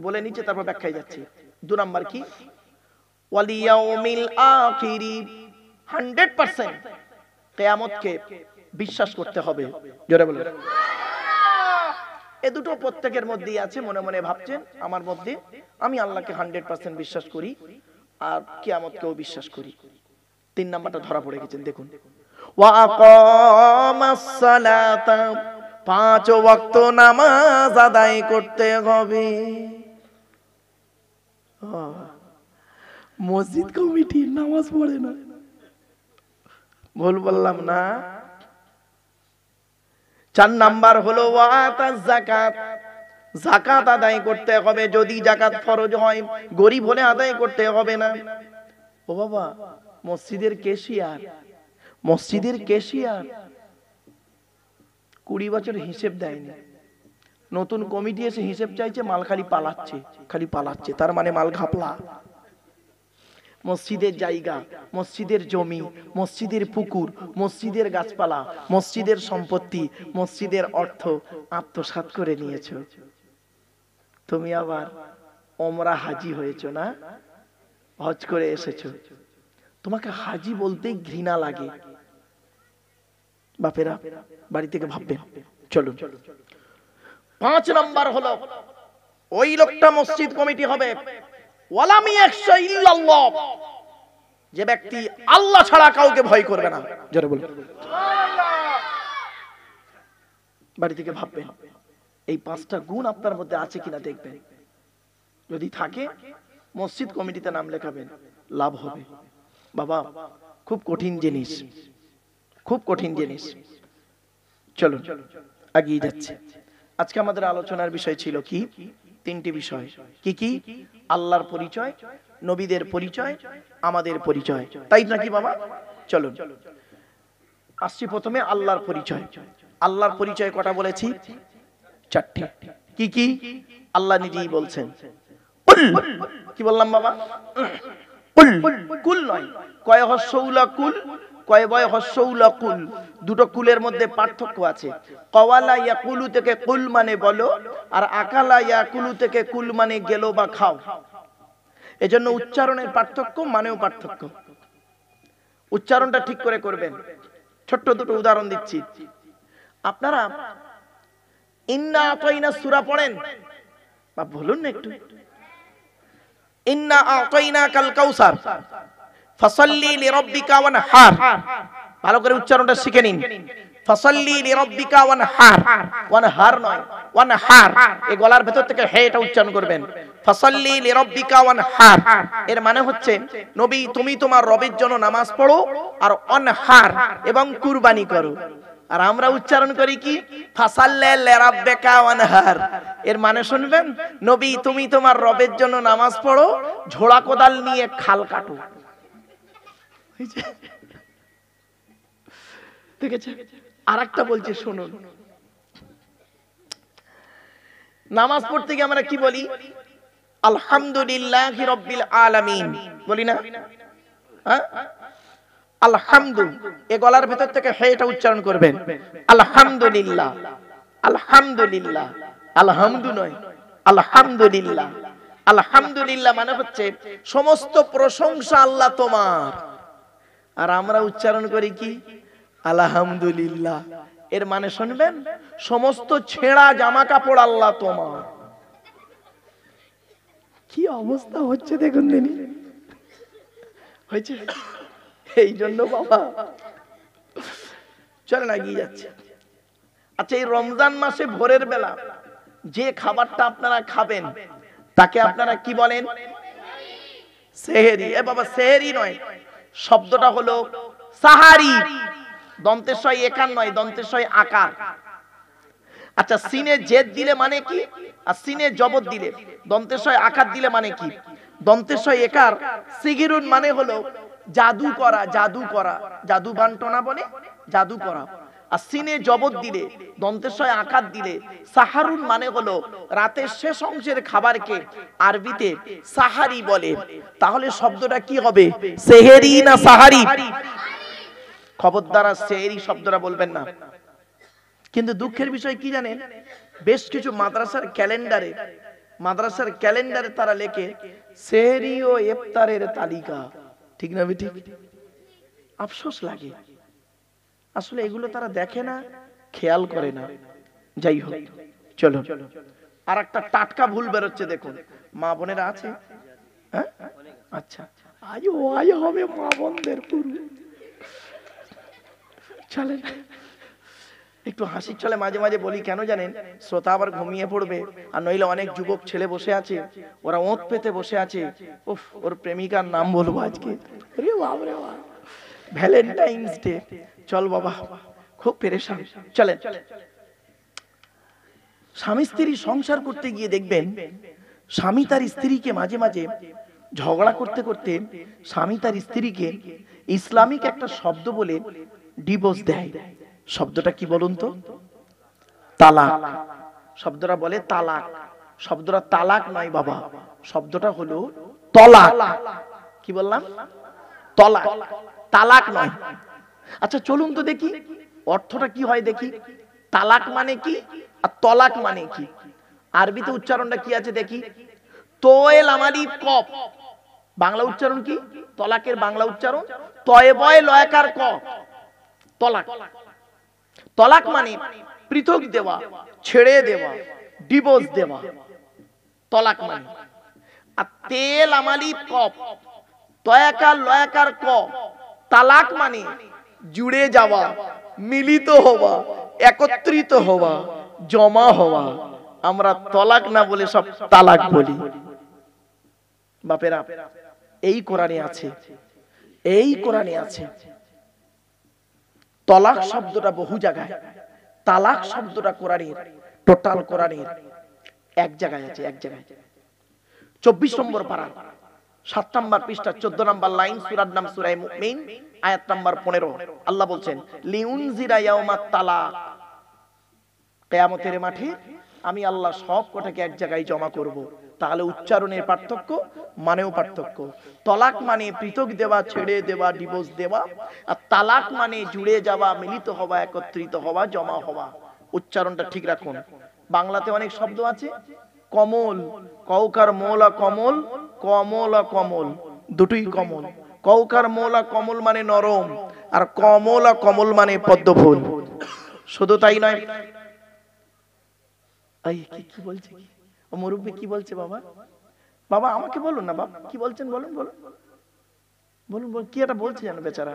বলে নিচে, তারপর ব্যাখ্যায় যাচ্ছি। 2 নম্বর কি? ওয়াল ইয়াউমিল আখিরি, 100% কিয়ামতকে বিশ্বাস করতে হবে। জোরে বল। এই দুটো প্রত্যেকের মধ্যেই আছে। মনে মনে ভাবছেন, আমার মধ্যে আমি আল্লাহকে 100% বিশ্বাস করি আর কিয়ামতকেও বিশ্বাস করি। 3 নাম্বারটা ধরা পড়ে গেছেন, দেখুন। ওয়া আকামাস সালাতা, 5 ওয়াক্ত নামাজ আদায় করতে হবে। মসজিদ কমিটি নামাজ পড়ে না, ভুল বললাম না? 4 নাম্বার হলো ওয়া আতাজ যাকাত, যাকাত আদায় করতে হবে। যদি যাকাত ফরজ হয়, গরিব হলে আদায় করতে হবে না। ও বাবা, মসজিদের ক্যাশিয়ার 20 বছর হিসেব দেয়নি, নতুন কমিটি এসে হিসেব চাইছে, মাল খালি পালাচ্ছে, তার মানে মাল ঘাপলা। মসজিদের জায়গা, মসজিদের জমি, মসজিদের পুকুর, মসজিদের গাছপালা, মসজিদের সম্পত্তি, মসজিদের অর্থ আত্মসাৎ করে নিয়েছো। তুমি আবার ওমরা হাজি হয়েছো না, হজ করে এসেছো, তোমাকে হাজি বলতেই ঘৃণা লাগে। বাপেরা বাড়ি থেকে ভাববেন। চলুন, 5 নাম্বার হলো ওই লোকটা মসজিদ কমিটি হবে ওয়ালাম ইয়াখশা ইল্লাল্লাহ, যে ব্যক্তি আল্লাহ ছাড়া কাউকে ভয় করবে না। জোরে বলুন সুবহানাল্লাহ। বাড়ি থেকে ভাববেন এই 5টা গুণ আপনার মধ্যে আছে কিনা দেখবেন। যদি থাকে, মসজিদ কমিটিতে নাম লেখাবেন, লাভ হবে। বাবা, খুব কঠিন জিনিস, খুব কঠিন জিনিস। চলুন এগিয়ে যাচ্ছে। আজকে আমাদের আলোচনার বিষয় ছিল কি? 3টি বিষয়। কি কি? আল্লাহর পরিচয়, নবীদের পরিচয়, আমাদের পরিচয়, তাই নাকি বাবা? চলুন আসছি প্রথমে আল্লাহর পরিচয়। আল্লাহর পরিচয় কটা বলেছি? 4টে। কি কি? আল্লাহ নিজেই বলছেন, কুল। কি বললাম বাবা? কুল। কুল নয়, কয় হস্যউলা কুল, কয় বয় হস্যউলা কুল। দুটো কুলের মধ্যে পার্থক্য আছে। কওয়ালা ইয়াকুলু থেকে কুল মানে বলো, আর আকালা ইয়াকুলু থেকে কুল মানে গেলো বা খাও। এজন্য উচ্চারণের পার্থক্য, মানেও পার্থক্য। উচ্চারণটা ঠিক করে করবেন। ছোট্ট দুটো উদাহরণ দিচ্ছি। আপনারা ইন্না আতাইনা সূরা পড়েন বা বলুন না একটু, ইন্না আতাইনাকাল কাউসার ফাসাল্লি লিরাব্বিকা ওয়ানহার। ভালো করে উচ্চারণটা শিখে নিন। ফাসাল্লি লিরাব্বিকা ওয়ানহার, ওয়ানহার নয়, ওয়ানহার। এই গলার ভেতর থেকে হে এটা উচ্চারণ করবেন। ফাসাল্লি লিরাব্বিকা ওয়ানহার এর মানে হচ্ছে নবী তুমি তোমার রবের জন্য নামাজ পড়ো আর ওয়ানহার এবং কুরবানি করো। আর আমরা উচ্চারণ করি কি ফাসাল্লি লিরাব্বিকা ওয়ানহার। এর মানে শুনবেন নবী তুমি তোমার রবের জন্য নামাজ পড়ো, ঝোড়া কোদাল নিয়ে খাল কাটো। ঠিক আছে, আরেকটা বলছি শুনুন। নামাজ পড়তে গিয়ে আমরা কি বলি? আলহামদুলিল্লাহি রাব্বিল আলামিন বলি না? হ্যাঁ, আলহামদু এই গলার ভেতর থেকে হে এটা উচ্চারণ করবেন। আলহামদুলিল্লাহ, আলহামদুলিল্লাহ, আলহামদু নয়, আলহামদুলিল্লাহ। আলহামদুলিল্লাহ মানে হচ্ছে সমস্ত প্রশংসা আল্লাহ তোমার। আর আমরা উচ্চারণ করি কি আলহামদুলিল্লাহ। এর মানে শুনবেন সমস্ত ছেঁড়া জামা কাপড় আল্লাহ তোমার। কি অবস্থা হচ্ছে দেখুন দিনই হয়েছে। এই জন্য বাবা চলে না গিয়ে যাচ্ছে। আচ্ছা, এই রমজান মাসে ভোরের বেলা যে খাবারটা আপনারা খাবেন তাকে আপনারা কি বলেন? সেহেরি। এ বাবা সেহেরি নয়, শব্দটা হলো সাহারি। দন্তেশ্বয় একার নয়, দন্তেশ্বয় আকার। আচ্ছা, সিনে জেদ দিলে মানে কি আর সিনে জবর দিলে দন্তেশ্বয় আকার দিলে মানে কি? দন্তেশ্বয় একার সিগিরুন মানে হলো জাদু করা, জাদু করা, জাদু বান্টনা বলে জাদু করা। আর সিনে জবর দিলে দন্তেশ্বয় আকার দিলে সাহারুন মানে হলো রাতের শেষ অংশের খাবারকে আরবিতে সাহারি বলে। তাহলে শব্দটা কি হবে? সেহেরি না সাহারি? খবরদার সেহেরি শব্দটা বলবেন না। কিন্তু দুঃখের বিষয় কি জানেন, বেশ কিছু মাদ্রাসার ক্যালেন্ডারে তারা লেখে সেহেরি ও ইফতারের তালিকা। ঠিক না ঠিক? আফসোস লাগে, আসলে এগুলো তারা দেখে না, খেয়াল করে না। যাই হোক, চলো আর একটা টাটকা ভুল বেরোচ্ছে দেখুন। মা বোনেরা আছে? হ্যাঁ, আচ্ছা, আজ ওয়াই হবে মা বোনদের পুরো। চলেন একটু হাসির চলে মাঝে মাঝে বলি, কেন জানেন? শ্রোতা আবার ঘুমিয়ে পড়বে, আর নইলে অনেক যুবক ছেলে বসে আছে, ওরা ওঁত পেতে বসে আছে। উফ, ওর প্রেমিকার নাম বলবো আজকে, ভ্যালেন্টাইন্স ডে। চল বাবা, খুব পেরেশান। চলেন, স্বামী স্ত্রী সংসার করতে গিয়ে দেখবেন স্বামী তার স্ত্রীকে মাঝে মাঝে ঝগড়া করতে করতে স্বামী তার স্ত্রীকে ইসলামিক একটা শব্দ বলে ডিভোর্স দেয়। শব্দটা কি বলুন তো? তালাক। শব্দটা বলে তালাক। শব্দটা তালাক নয় বাবা, শব্দটা হলো তলাক। কি বললাম? তলাক, তালাক নয়। আচ্ছা চলুন তো দেখি অর্থটা কি হয় দেখি। তালাক মানে কি আর তলাক মানে কি? আরবিতে উচ্চারণটা কি আছে দেখি। তোয়েল আমালি কফ। বাংলা উচ্চারণ কি তলাকের? বাংলা উচ্চারণ তয়ে বয় লয়কার ক, তলাক। তলাক মানে পৃথক দেওয়া, ছেড়ে দেওয়া, ডিভোর্স দেওয়া, তলাক মানে। আর তেল আমালি কফ, তয়াকার লয়াকার ক, তালাক মানে জুড়ে যাওয়া, মিলিত হওয়া, একত্রিত হওয়া, জমা হওয়া। আমরা তলাক না বলে সব তালাক বলি। বাপেরা, এই কোরআনে আছে, এই কোরআনে আছে। তলাক শব্দটা বহু জায়গায়, তালাক শব্দটা কোরআনের, টোটাল কোরআনের এক জায়গায় আছে, এক জায়গায়। 24 নম্বর পারা 7 নম্বর পৃষ্ঠা 14 নম্বর লাইন, সূরার নাম সূরা মুমিন, আয়াত নাম্বার 15। আল্লাহ বলছেন লিউনজিরা ইয়াউমাত তালাক। কিয়ামতের মাঠে আমি আল্লাহ সব কটাকে এক জায়গায় জমা করব। তাহলে উচ্চারণের পার্থক্য, মানেও পার্থক্য। তলাক মানে পৃথক দেওয়া, ছেড়ে দেওয়া, ডিভোর্স দেওয়া। আর তালাক মানে জুড়ে যাওয়া, মিলিত হওয়া, একত্রিত হওয়া, জমা হওয়া। উচ্চারণটা ঠিক রাখুন। বাংলাতে অনেক শব্দ আছে। কমল, কৌকার মোলা কমল, কমলা কমল, দুটোই কমল। কৌকার মোলা কমল মানে নরম, আর কমলা কমল মানে পদ্ম ফুল। শুধু তাই নয়, কি বলছে? ও মুরব্বি কি বলছে বাবা? বাবা আমাকে বলুন না, বাবা কি বলছেন বলুন বলুন বলুন বলুন, কি একটা বলছে জানো বেচারা।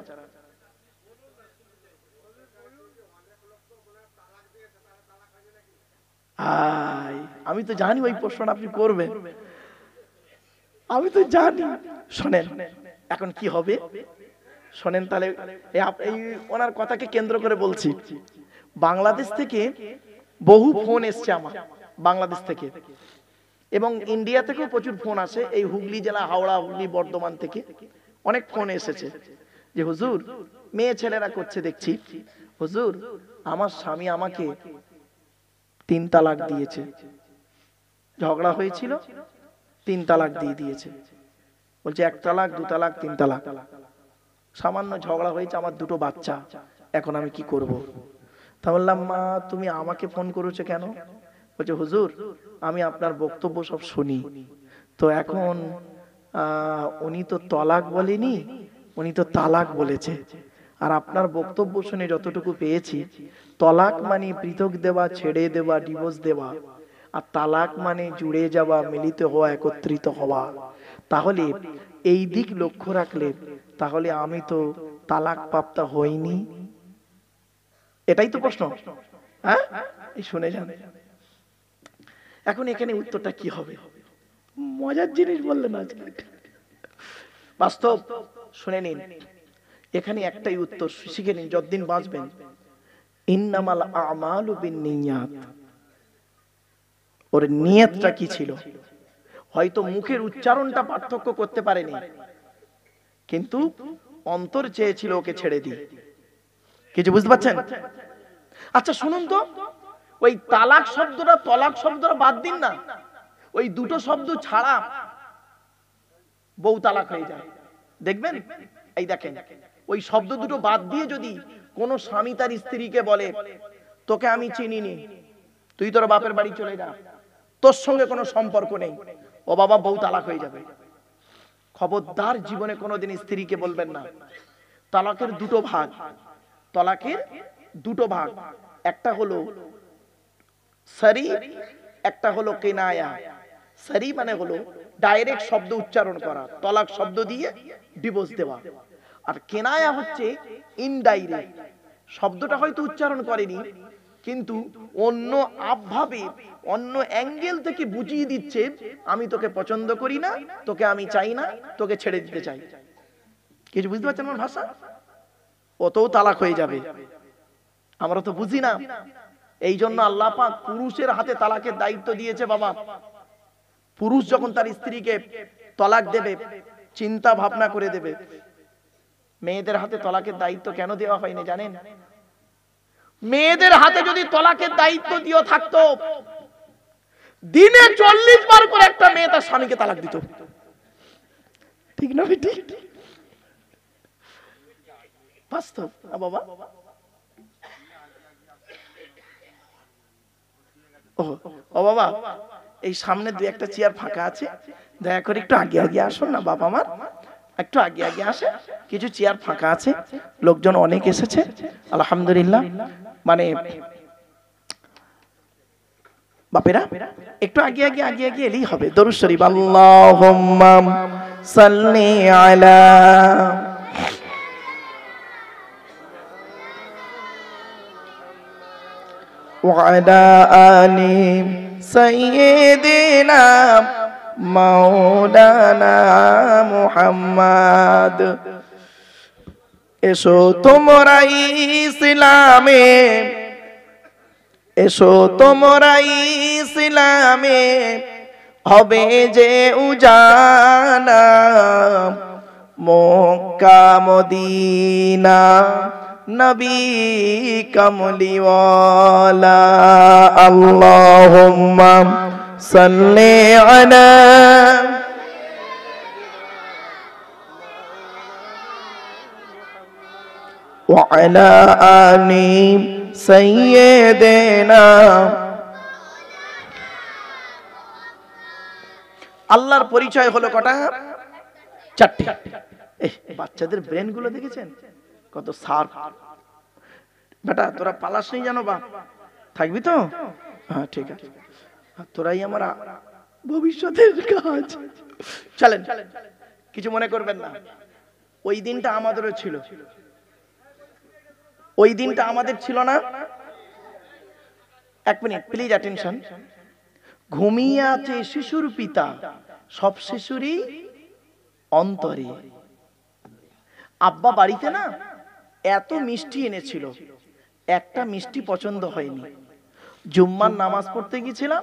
আমি তো জানি ওই প্রশ্নটা আপনি করবেন, আমি তো জানি। শোনেন এখন কি হবে শোনেন তাহলে, এই ওনার কথাকে কেন্দ্র করে বলছি। বাংলাদেশ থেকে বহু ফোন এসছে আমার, বাংলাদেশ থেকে, এবং ইন্ডিয়া থেকেও প্রচুর ফোন আসে, এই হুগলি জেলা, হাওড়া, হুগলি, বর্ধমান থেকে অনেক ফোন এসেছে যে হুজুর, মেয়ে ছেলেরা করছে দেখছি, হুজুর আমার স্বামী আমাকে 3 তালাক দিয়েছে, ঝগড়া হয়েছিল 3 তালাক দিয়ে দিয়েছে, বলছে 1 তালাক 2 তালাক 3 তালাক, সামান্য ঝগড়া হয়েছে, আমার 2টো বাচ্চা, এখন আমি কি করব? তা বললাম মা তুমি আমাকে ফোন করেছো কেন? বলছে হুজুর আমি আপনার বক্তব্য সব শুনি, তো এখন উনি তো তলাক বলেনি, উনি তো তালাক বলেছে, আর আপনার বক্তব্য শুনে যতটুকু পেয়েছি, তলাক মানে পৃথক দেওয়া, ছেড়ে দেওয়া, ডিভোর্স দেওয়া, আর তালাক মানে জুড়ে যাওয়া, মিলিত হওয়া, একত্রিত হওয়া। তাহলে এই দিক লক্ষ্য রাখলে তাহলে আমি তো তালাক প্রাপ্ত হইনি, এটাই তো প্রশ্ন। হ্যাঁ এই শুনে যান। এখন এখানে উত্তরটা কি হবে? মজার জিনিস বললেন আজকে, বাস্তব শুনে নিন। এখানে একটাই উত্তর, শিখে নিন যতদিন বাঁচবেন। ইন্নামাল আমালু বিন্নিয়াত, ওর নিয়তটা কি ছিল? হয়তো মুখের উচ্চারণটা পার্থক্য করতে পারেনি, কিন্তু অন্তর চেয়েছিল ওকে ছেড়ে দিই। কিছু বুঝতে পারছেন? আচ্ছা শুনুন তো, ওই তালাক শব্দটা, তলাক শব্দটা বাদ দিন না, ওই 2টো শব্দ ছাড়া বউ তালাক হয়ে যায়, দেখবেন। এই দেখেন, ওই শব্দ 2টো বাদ দিয়ে যদি কোন স্বামী তার স্ত্রীকে বলে তোকে আমি চিনিনি, তুই তোর বাপের বাড়ি চলে যা, তোর সঙ্গে কোনো সম্পর্ক নেই, ও বাবা বউ তালাক হয়ে যাবে। খবরদার জীবনে কোনোদিন স্ত্রীকে বলবেন না। তালাকের 2টো ভাগ, তালাকের 2টো ভাগ, একটা হলো সরি, একটা হলো কিনায়া। সরি মানে হলো ডাইরেক্ট শব্দ উচ্চারণ করা, তলাক শব্দ দিয়ে ডিভোর্স দেওয়া, আর কিনায়া হচ্ছে ইনডাইরেক্ট, শব্দটা হয়তো উচ্চারণ করেনি কিন্তু অন্য আবভাবে, অন্য অ্যাঙ্গেল থেকে বুঝিয়ে দিচ্ছে আমি তোকে পছন্দ করি না, তোকে আমি চাই না, তোকে ছেড়ে দিতে চাই। কিছু বুঝতে পারছেন আমার ভাষা? ওতেও তালাক হয়ে যাবে, আমরা তো বুঝি না। এই জন্য আল্লাহ পাক পুরুষের হাতে তালাকের দায়িত্ব দিয়েছে। বাবা, পুরুষ যখন তার স্ত্রীকে তালাক দেবে চিন্তা ভাবনা করে দেবে। মেয়েদের হাতে তালাকের দায়িত্ব কেন দেওয়া হয়নি জানেন? মেয়েদের হাতে যদি তালাকের দায়িত্ব দিও থাকতো, দিনে 40 বার করে একটা মেয়ে তার স্বামীকে তালাক দিত, ঠিক না বেটি? বাস্তব বাবা। ও বাবা, এই সামনে 2-1টা চেয়ার ফাঁকা আছে, দয়া করে একটু আগে আগে আসুন না বাবা, আমার একটু আগে আগে আসে, কিছু চেয়ার ফাঁকা আছে, লোকজন অনেক এসেছে আলহামদুলিল্লাহ। মানে বাপেরা একটু আগে আগে আগে আগে এলেই হবে। দরুদ শরীফ, আল্লাহুম্মা সাল্লি আলা ওয়ালা আলি সাইয়্যিদিনা মাওলানা মুহাম্মদ। এসো তোমরা ইসলামে, এসো তোমরা ইসলামে, হবে যে উজালা, মক্কা মদিনা নবী কমলিওয়ালা। আল্লাহুম্মা সাল্লি আলা ওয়ালা আলি সাইয়্যিদিনা। আল্লাহর পরিচয় হলো কটা? 4টে। বাচ্চাদের ব্রেন গুলো দেখেছেন কত শার্প। বেটা তোরা পালাস নেই জানো, বা থাকবি তো? হ্যাঁ ঠিক আছে, তোরাই আমার ভবিষ্যতের কাজ। চলেন, কিছু মনে করবেন না, ওই দিনটা আমাদেরও ছিল। ওই দিনটা আমাদের ছিল না? এক মিনিট প্লিজ অ্যাটেনশন। ঘুমিয়ে আছে শিশুর পিতা, সব শিশুরই অন্তরে। আব্বা বাড়িতে না এত মিষ্টি এনেছিল, একটা মিষ্টি পছন্দ হয়নি। জুম্মার নামাজ পড়তে গিয়েছিলাম,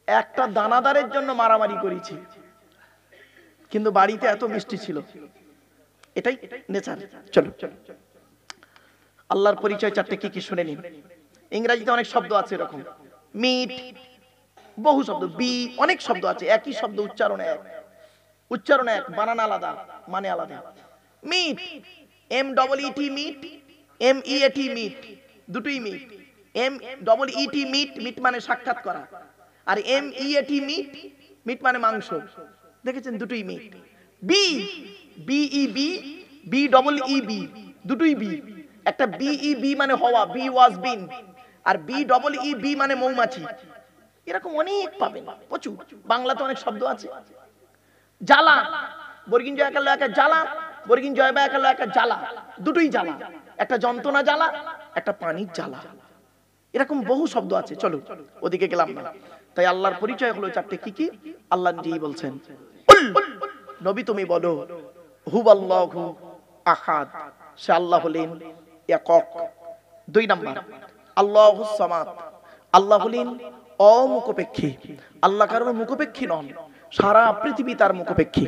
একটা দানাদারের জন্য মারামারি করেছি, কিন্তু বাড়িতে এত মিষ্টি ছিল। এটাই নেচার। চলো, আল্লাহর পরিচয় চারটে কি কি শুনে নিন। ইংরেজিতে অনেক শব্দ আছে এরকম, মিট, বহু শব্দ, বি, অনেক শব্দ আছে, একই শব্দ উচ্চারণ এক, উচ্চারণ এক, বানান আলাদা, মানে আলাদা। Meet, M double E T meet, M E A T meat, meet মিট। M double E T meet, meet মানে সাক্ষাৎ করা, আর M E A T meet, meet মানে মাংস। দেখেছেন, দুটোই meet. Be, B E be, B double E bee, দুটোই বি। একটা বি ই বি মানে হওয়া, বি ওয়াজ বিন, আর বি ডবল ই বি মানে মৌমাছি। এরকম অনেক পাবেন, প্রচুর। বাংলাতে অনেক শব্দ আছে। জ্বালা, বর্গিন জয় একাল একা জ্বালা, বর্গিন জয় বা একাল একা জ্বালা, দুটোই জ্বালা। একটা যন্ত্রণা জ্বালা, একটা পানির জ্বালা। এরকম বহু শব্দ আছে। চলো, ওদিকে গেলাম না। তাই আল্লাহর পরিচয় হলো চারটে। কি কি? আল্লাহ নিজেই বলছেন, নবী তুমি বলো, হুয়াল্লাহু আহাদ, সে আল্লাহ হলেন একক। 2 নাম্বার, আল্লাহুস সামাদ, আল্লাহ হলেন অমুখপেক্ষী। আল্লাহ কারোর মুখপেক্ষী নন, সারা পৃথিবী তার মুখপেক্ষী।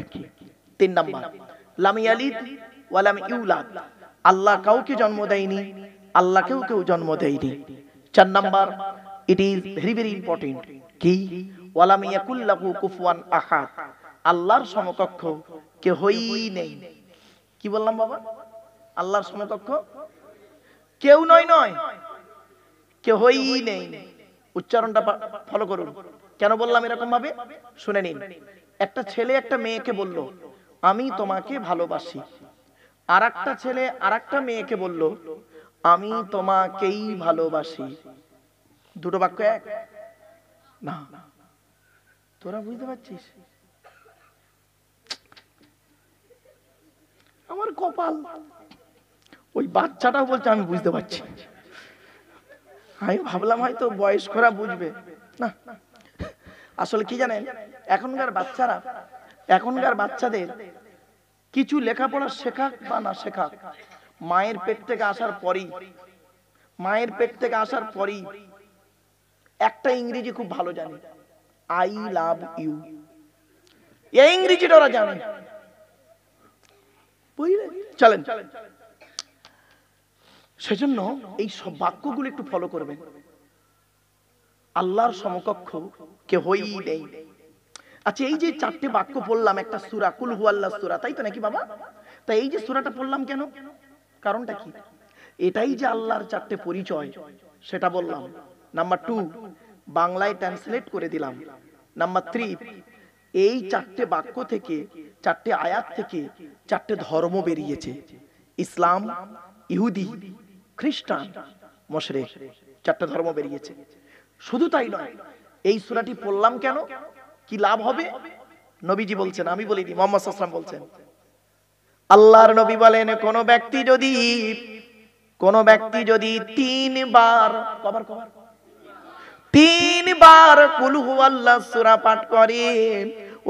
3 নাম্বার, লাম ইয়ালিদ ওয়া লাম ইউলাদ, আল্লাহ কাউকে জন্ম দেয়নি, আল্লাহ কেউ জন্ম দেয়নি। 4 number, it is very very important, কি? ওয়া লাম ইয়াকুল লাহু কুফুয়ান আহাদ, আল্লাহর সমকক্ষ কেউই নেই। কি বললাম বাবা? আল্লাহর সমকক্ষ কেউ নয়, কেউই নেই। উচ্চারণটা ফলো করুন। কেন বললাম এরকম ভাবে শুনে নিন। একটা ছেলে একটা মেয়েকে বলল, আমি তোমাকে ভালোবাসি। আর একটা ছেলে আর একটা মেয়েকে বলল, আমি তোমাকেই ভালোবাসি। দুটো বাক্য এক না? তোরা বুঝতে পারছিস? আমার কপাল, ওই বাচ্চাটাও বলছে আমি বুঝতে পারছি। আমি ভাবলাম হয়তো বয়স্করা বুঝবে না। আসলে কি জানেন, এখনকার বাচ্চাদের কিছু লেখাপড়া শেখাক বা না শেখাক, মায়ের পেট থেকে আসার পরই একটা ইংরেজি খুব ভালো জানে, আই লাভ ইউ। এই ইংরেজিটা ওরা জানে, বুঝলেন? চলেন, সেজন্য এই সব বাক্যগুলো একটু ফলো করবেন। আল্লাহর সমকক্ষ কেউই নেই। আচ্ছা, এই যে 4টে বাক্য পড়লাম, একটা সূরা কুল হুয়াল্লাহ সূরা, তাই তো নাকি বাবা? তাই এই যে সূরাটা পড়লাম কেন, কারণটা কি? এটাই যে আল্লাহর 4টে পরিচয়, সেটা বললাম। নাম্বার 2, বাংলায় ট্রান্সলেট করে দিলাম। নাম্বার 3, এই 4টে বাক্য থেকে, 4টে আয়াত থেকে 4টে ধর্ম বেরিয়েছে, ইসলাম, ইহুদি, খ্রিস্টান, মুশরিক, 4টে ধর্ম বেরিয়েছে। শুধু তাই নয়, এই সূরাটি পড়লাম কেন, কি লাভ হবে? নবীজি বলছেন, আমি বলিনি, মুহাম্মদ সাল্লাল্লাহু আলাইহি ওয়াসাল্লাম বলছেন। আল্লাহর নবী বলেন, কোন ব্যক্তি যদি 3 বার কুল হুয়াল্লাহ সূরা পাঠ করে,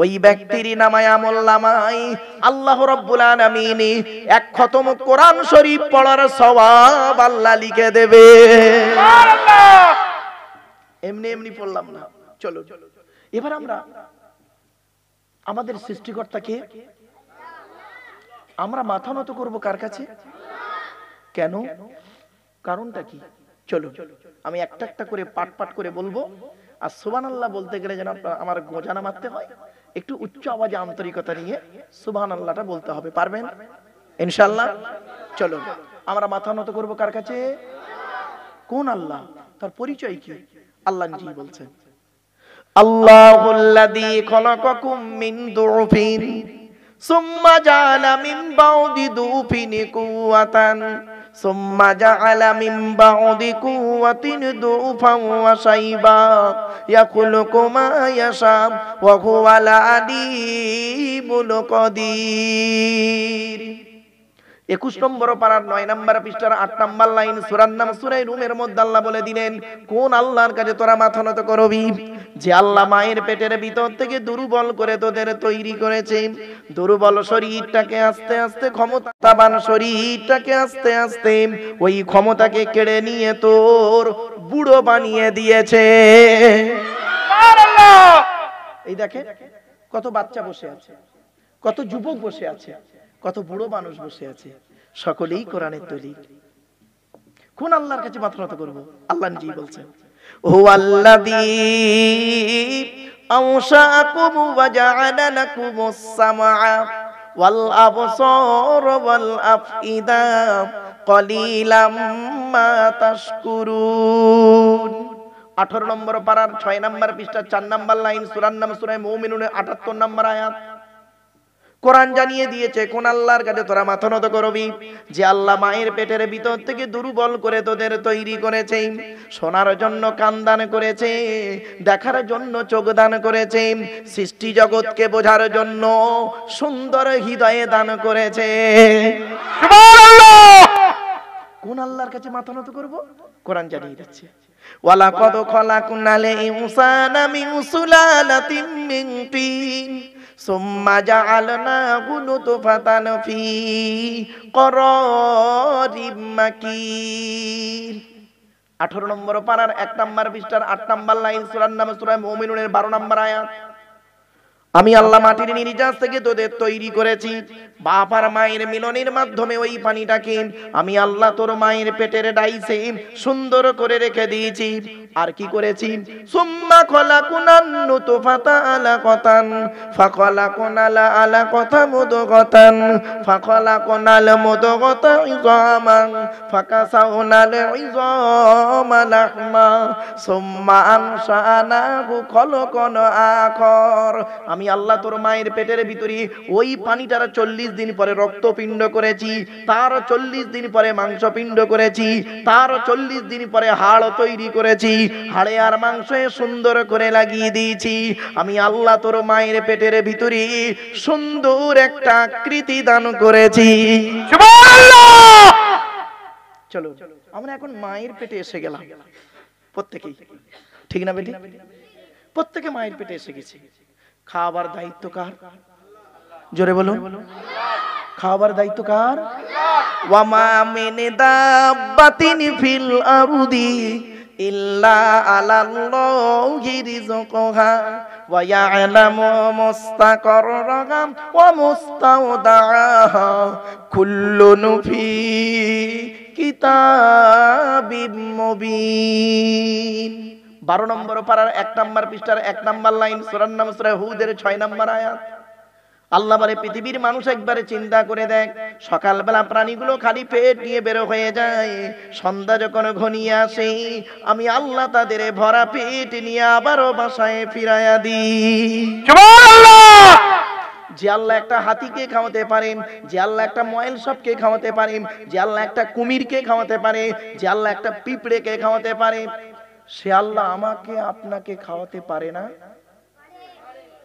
ওই ব্যক্তির নামায় আমলনামায় আল্লাহ রাব্বুল আলামিন 1 খতম কোরআন শরীফ পড়ার সওয়াব আল্লাহ লিখে দেবে। সুবহানাল্লাহ। এমনি পড়লাম না। চলো, এবার আমরা আমাদের সৃষ্টিকর্তাকে আমরা মাথা নত করব কার কাছে? কেন, কারণটা কি? চলো, আমি একটা করে পাট করে বলবো। আর সুবহানাল্লাহ বলতে গেলে যেন আমার গোজানা মারতে হয়, একটু উচ্চ আওয়াজে আন্তরিকতা নিয়ে সুবহানাল্লাহটা বলতে হবে। পারবেন ইনশাআল্লাহ? চলো, আমরা মাথা নত করব কার কাছে? কোন আল্লাহ, তার পরিচয় কি? আল্লাহ নিজেই বলছেন, আল্লাহুল্লাযী খলাকাকুম মিন দুফিন সুম্মা জাআলা মিন বা'দি দুফিন কুওয়াতান সুম্মা জাআলা মিন বা'দি কুওয়াতিন দুফান ওয়া শাইবা ইয়াখলুকু মা ইয়াশা ওয়া হুয়াল আলিমুল কাদির। 21 নম্বর পারার 9 নম্বর পৃষ্ঠার 8 নম্বর লাইন, সূরার নাম সূরা রুমের মধ্যে আল্লাহ বলে দিলেন, কোন আল্লাহর কাছে তোরা মাথা নত করবি? যে আল্লাহ মায়ের পেটের ভিতর থেকে দুর্বল করে তোদের তৈরি করেছে। দুর্বল শরীরটাকে আস্তে আস্তে ক্ষমতাবান শরীরটাকে আস্তে আস্তে ওই ক্ষমতাকে কেড়ে নিয়ে তোর বুড়ো বানিয়ে দিয়েছে। এই দেখে কত বাচ্চা বসে আছে, কত যুবক বসে আছে, কত বুড়ো মানুষ বসে আছে, সকলেই কোরআনের দলিল। কোন আল্লাহর কাছে মাথা নত করব? আল্লাহ নিজেই বলছেন, হুয়াল্লাযী আনশাআকুম ওয়া জাআলা লাকুমুস সামআ ওয়াল আবসার ওয়াল আফইদা ক্বালিলাম মা তাশকুরুন। 18 নম্বর পারার 6 নম্বর পৃষ্ঠা 4 নম্বর লাইন, সূরার নাম সূরা মুমিনুনের 78 নম্বর আয়াত। কোরআন জানিয়ে দিয়েছে কোন আল্লাহর কাছে তোরা মাথা নত করবি? যে আল্লাহ মায়ের পেটের ভিতর থেকে দুর্বল করে তোদের তৈরি করেছে, শোনার জন্য কান দান করেছে, দেখার জন্য চোখ দান করেছে, সৃষ্টি জগৎকে বোঝার জন্য সুন্দর হৃদয়ে দান করেছে। সুবহানাল্লাহ! কোন আল্লাহর কাছে মাথা নত করব? কোরআন জানিয়ে দিচ্ছে, ওয়ালাকাদ খলাকনাল ইনসানা মিন সুলালাতিন মিন তিন সুম্মা জাআলনাহু নুতফাতান ফি করারিম মাকিন। 18 নম্বর পারার 1 নম্বর পৃষ্ঠার 8 নম্বর লাইন, সূরার নাম সূরা মুমিনুনের 12 নম্বর আয়াত। আমি আল্লাহ মাটির নির্যাস থেকে তোদের তৈরি করেছি, বাপ আর মায়ের মিলনের মাধ্যমে ওই পানিটাকে আমি আল্লাহ তোর মায়ের পেটের ডাইসে সুন্দর করে রেখে দিয়েছি। আর কি করেছি? সুম্মা খলাকুনান নুতফাতা আলাকাতান ফাখলাকুনাল আলাকাতা মুদগাতান ফাখলাকুনাল মুদগাতা ইযামান ফাকাসাউনাল ইযামা লাহমা সুম্মা আনশানাহু খলকান আখর। আমি আল্লাহ তোর মায়ের পেটের ভিতরে ওই পানিটার 40 দিন পরে রক্তপিণ্ড করেছি, তার 40 দিন পরে মাংসপিণ্ড করেছি, তার 40 দিন পরে হাড় তৈরি করেছি, হাড়ে আর মাংসে সুন্দর করে লাগিয়ে দিয়েছি। আমি আল্লাহ তোর মায়ের পেটের ভিতরে সুন্দর একটা আকৃতি দান করেছি। সুবহানাল্লাহ! চলো আমরা এখন মায়ের পেটে এসে গেলাম প্রত্যেকেই, ঠিক না বেটি? প্রত্যেকে মায়ের পেটে এসে গেছি। খাবার দায়িত্ব কার? জোরে বলো। খাবার দায়িত্ব কার? ওয়া মা মিন দাব্বাতিন ফিল আরদি ইল্লা আলাল্লাহি রিজকুহা ওয়া ইয়ালামু মুস্তাকাররাহা ওয়া মুস্তাওদাআহা কুল্লুন ফি কিতাবিম মুবিন। 12 নম্বর পারার 1 নম্বর পৃষ্ঠার 1 নম্বর লাইন, সূরার নাম সূরা হুদের 6 নম্বর আয়াত। আল্লাহ বলে, পৃথিবীর মানুষ একবারে চিন্তা করে দেখ, সকালবেলা প্রাণীগুলো খালি পেট নিয়ে বের হয়ে যায়, সন্ধ্যা যখন ঘনিয়ে আসে আমি আল্লাহ তাদের ভরা পেট নিয়ে আবারও বাসায় ফিরাইয়া দিই। সুবহানাল্লাহ! যে আল্লাহ একটা হাতিকে খাওয়াতে পারেন, যে আল্লাহ একটা ময়েল সাপকে খাওয়াতে পারেন, যে আল্লাহ একটা কুমিরকে খাওয়াতে পারে, যে আল্লাহ একটা পিঁপড়েকে খাওয়াতে পারে, সে আল্লাহ আমাকে আপনাকে খাওয়াতে পারে না?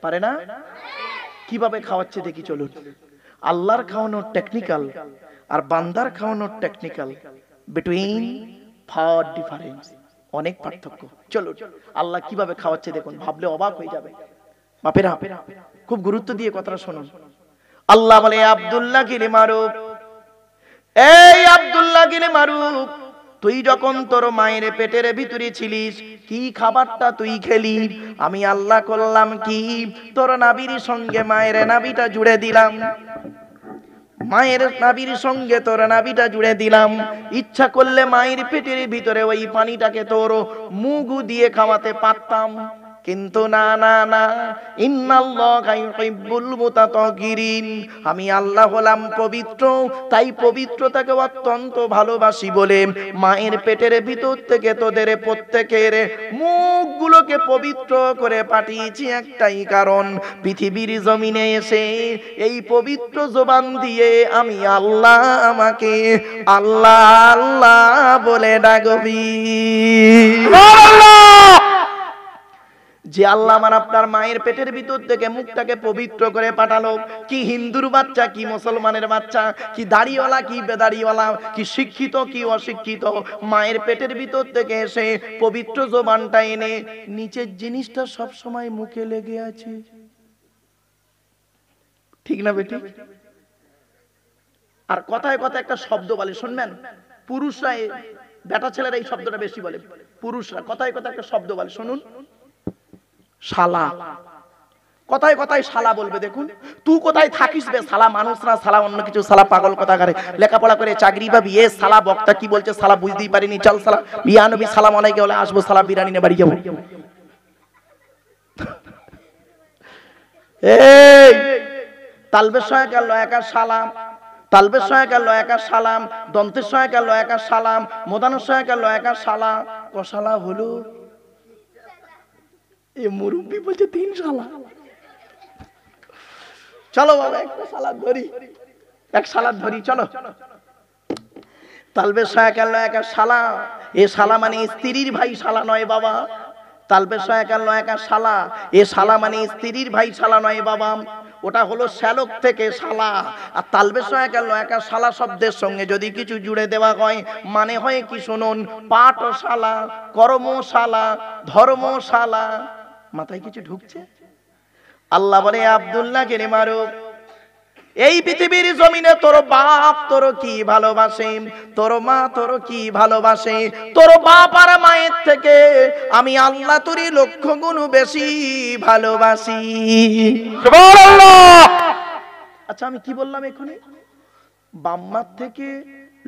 পারে না? কিভাবে খাওয়াচ্ছে দেখি চলুন। আল্লাহর খাওয়ানোর টেকনিক্যাল আর বান্দার খাওয়ানোর টেকনিক্যাল বিটুইন ফার ডিফারেন্স, অনেক পার্থক্য। চলুন আল্লাহ কিভাবে খাওয়াচ্ছে দেখুন, ভাবলে অবাক হয়ে যাবে। বাপেরা খুব গুরুত্ব দিয়ে কথাটা শুনুন। আল্লাহ বলে, আব্দুল্লাহ গিলে মারুক, এই আব্দুল্লাহ গিলে মারুক, তুই যখন তোর মায়ের পেটের ভিতরে ছিলিস কি খাবারটা তুই খেলি? আমি আল্লাহ করলাম কি, তোর নাভির সঙ্গে মায়ের নাভিটা জুড়ে দিলাম, মায়ের নাভির সঙ্গে তোর নাভিটা জুড়ে দিলাম। ইচ্ছা করলে মায়ের পেটের ভিতরে ওই পানিটাকে তোর মুখ দিয়ে খাওয়াতে পারতাম, কিন্তু না না না, ইন্নাল্লাহা ইউহিব্বুল মুতাতাহহিরিন, আমি আল্লাহ হলাম পবিত্র, তাই পবিত্রতাকে অত্যন্ত ভালোবাসি বলে মায়ের পেটের ভিতর থেকে তোদের প্রত্যেকের মুখগুলোকে পবিত্র করে পাঠিয়েছি একটাই কারণ, পৃথিবীর জমিনে এসে এই পবিত্র জবান দিয়ে আমি আল্লাহ আমাকে আল্লাহ আল্লাহ বলে ডাকবি। যে আল্লাহ আমার আপনার মায়ের পেটের ভিতর থেকে মুখটাকে পবিত্র করে পাঠালো, কি হিন্দুর বাচ্চা কি মুসলমানের বাচ্চা, কি দাড়িওয়ালা কি বেদাড়িওয়ালা, কি শিক্ষিত কি অশিক্ষিত, মায়ের পেটের ভিতর থেকে এসে পবিত্র জবানটা এনে নিচের জিনিসটা সব সময় মুখে লেগে আছে, ঠিক না বেটি? আর কথায় কথায় একটা শব্দ বলে শুনবেন, পুরুষরা বেটা ছেলেরা এই শব্দটা বেশি বলে, পুরুষরা কথায় কথায় একটা শব্দ বলে, শুনুন, শালা। কথায় কথায় শালা বলবে। দেখুন, তুই কোথায় থাকিস বে শালা, মানুষ না শালা, অন্য কিছু শালা, পাগল কথা করে, লেখাপড়া করে চাকরি পাবি, এ শালা বক্তা কি বলছে শালা বুঝতেই পারিনি, চল শালা বিয়া নবী সালাম আলাইকে বলে আসবো, শালা বিরিয়ানি নিয়ে বাড়ি যাবো। এই তালবের সহায়ক আল্লাহ একা সালাম, তালবের সহায়ক আল্লাহ একা সালাম, দন্তের সহায়ক আল্লাহ একা সালাম, মোদানের সহায়ক আল্লাহ একা সালা, কসালা হলো এ মুরব্বি বলছে 3 শালা। চলো বাবা একটা সালাদ ধরি, এক সালাদ ধরি, চলো। তালবের সহায়ক আল্লাহ একা শালা, এ শালা মানে স্ত্রীর ভাই শালা নয় বাবা, তালবের সহায়ক আল্লাহ একা শালা, এ শালা মানে স্ত্রীর ভাই শালা নয় বাবা, ওটা হলো শ্যালক থেকে শালা। আর তালবের সহায়ক আল্লাহ একা শালা শব্দের সঙ্গে যদি কিছু জুড়ে দেওয়া হয় মানে হয় কি শুনুন, পাঠশালা, কর্মশালা, ধর্মশালা। মাথায় কিছু ঢুকছে? আল্লাহ বলে আব্দুল্লাহকে রে মারো, এই পৃথিবীর জমিনে তোর বাপ তোর কি ভালোবাসে, তোর মা তোর কি ভালোবাসে, তোর বাপ আর মায়ের থেকে আমি আল্লাহ তোরই 1,00,000 গুণ বেশি ভালোবাসি। সুবহানাল্লাহ। আচ্ছা আমি কি বললাম এখানে? বাম্মার থেকে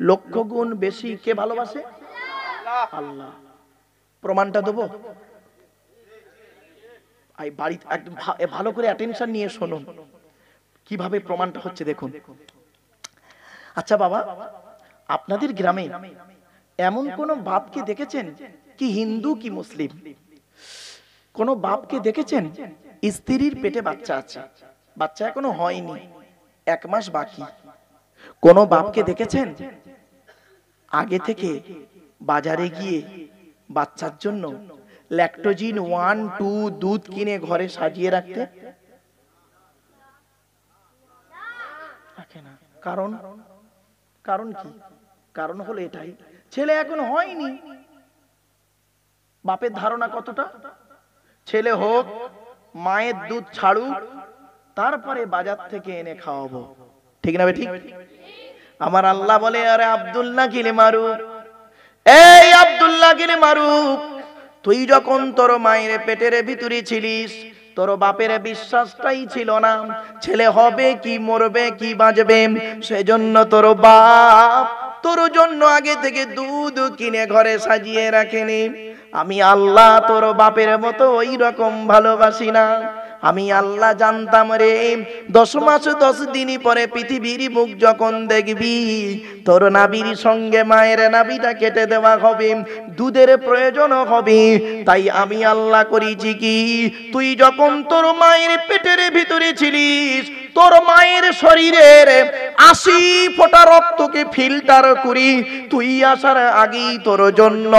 1,00,000 গুণ বেশি কে ভালোবাসে? আল্লাহ। প্রমাণটা দেবো? এই বাড়ি একদম ভালো করে অ্যাটেনশন নিয়ে শুনুন কিভাবে প্রমাণটা হচ্ছে দেখুন। আচ্ছা বাবা, আপনাদের গ্রামে এমন কোন বাপকে দেখেছেন, কি হিন্দু কি মুসলিম, কোন বাপকে দেখেছেন স্ত্রীর পেটে বাচ্চা আছে, বাচ্চা এখনো হয়নি, 1 মাস বাকি? কোন বাপকে দেখেছেন আগে থেকে বাজারে গিয়ে বাচ্চার জন্য ল্যাকটোজিন 1, 2 দুধ কিনে ঘরে সাজিয়ে রাখতে? কারণ কারণ কি? কারণ হলো এটাই, ছেলে এখন হয়নি। বাপের ধারণা কতটা, ছেলে হোক, মায়ের দুধ ছাড়ুক, তারপরে বাজার থেকে এনে খাওয়াবো, ঠিক না ঠিক? আমার আল্লাহ বলে আরে আব্দুল্লাহ কিলে মারুক, এই আব্দুল্লাহ কিলে মারুক, তুই যখন তোর মায়ের পেটের ভিতরে ছিলিস তোর বাপের বিশ্বাসটাই ছিল না ছেলে হবে কি মরবে কি বাঁচবে, সেজন্য তোর বাপ তোর জন্য আগে থেকে দুধ কিনে ঘরে সাজিয়ে রাখেনি। আমি আল্লাহ তোর বাপের মতো ওই রকম ভালোবাসি না। আমি আল্লাহ জানতাম রে 10 মাস 10 দিন পরে পৃথিবীর মুখ যখন দেখবি তোর নাভির সঙ্গে মায়ের নাভিটা কেটে দেওয়া হবে, দুধের প্রয়োজন হবে। তাই আমি আল্লাহ করেছি কি, তুই যখন তোর মায়ের পেটের ভিতরে ছিলিস তোর মায়ের শরীরের 80 ফোঁটা রক্তকে ফিল্টার করি তুই আসার আগেই তোর জন্য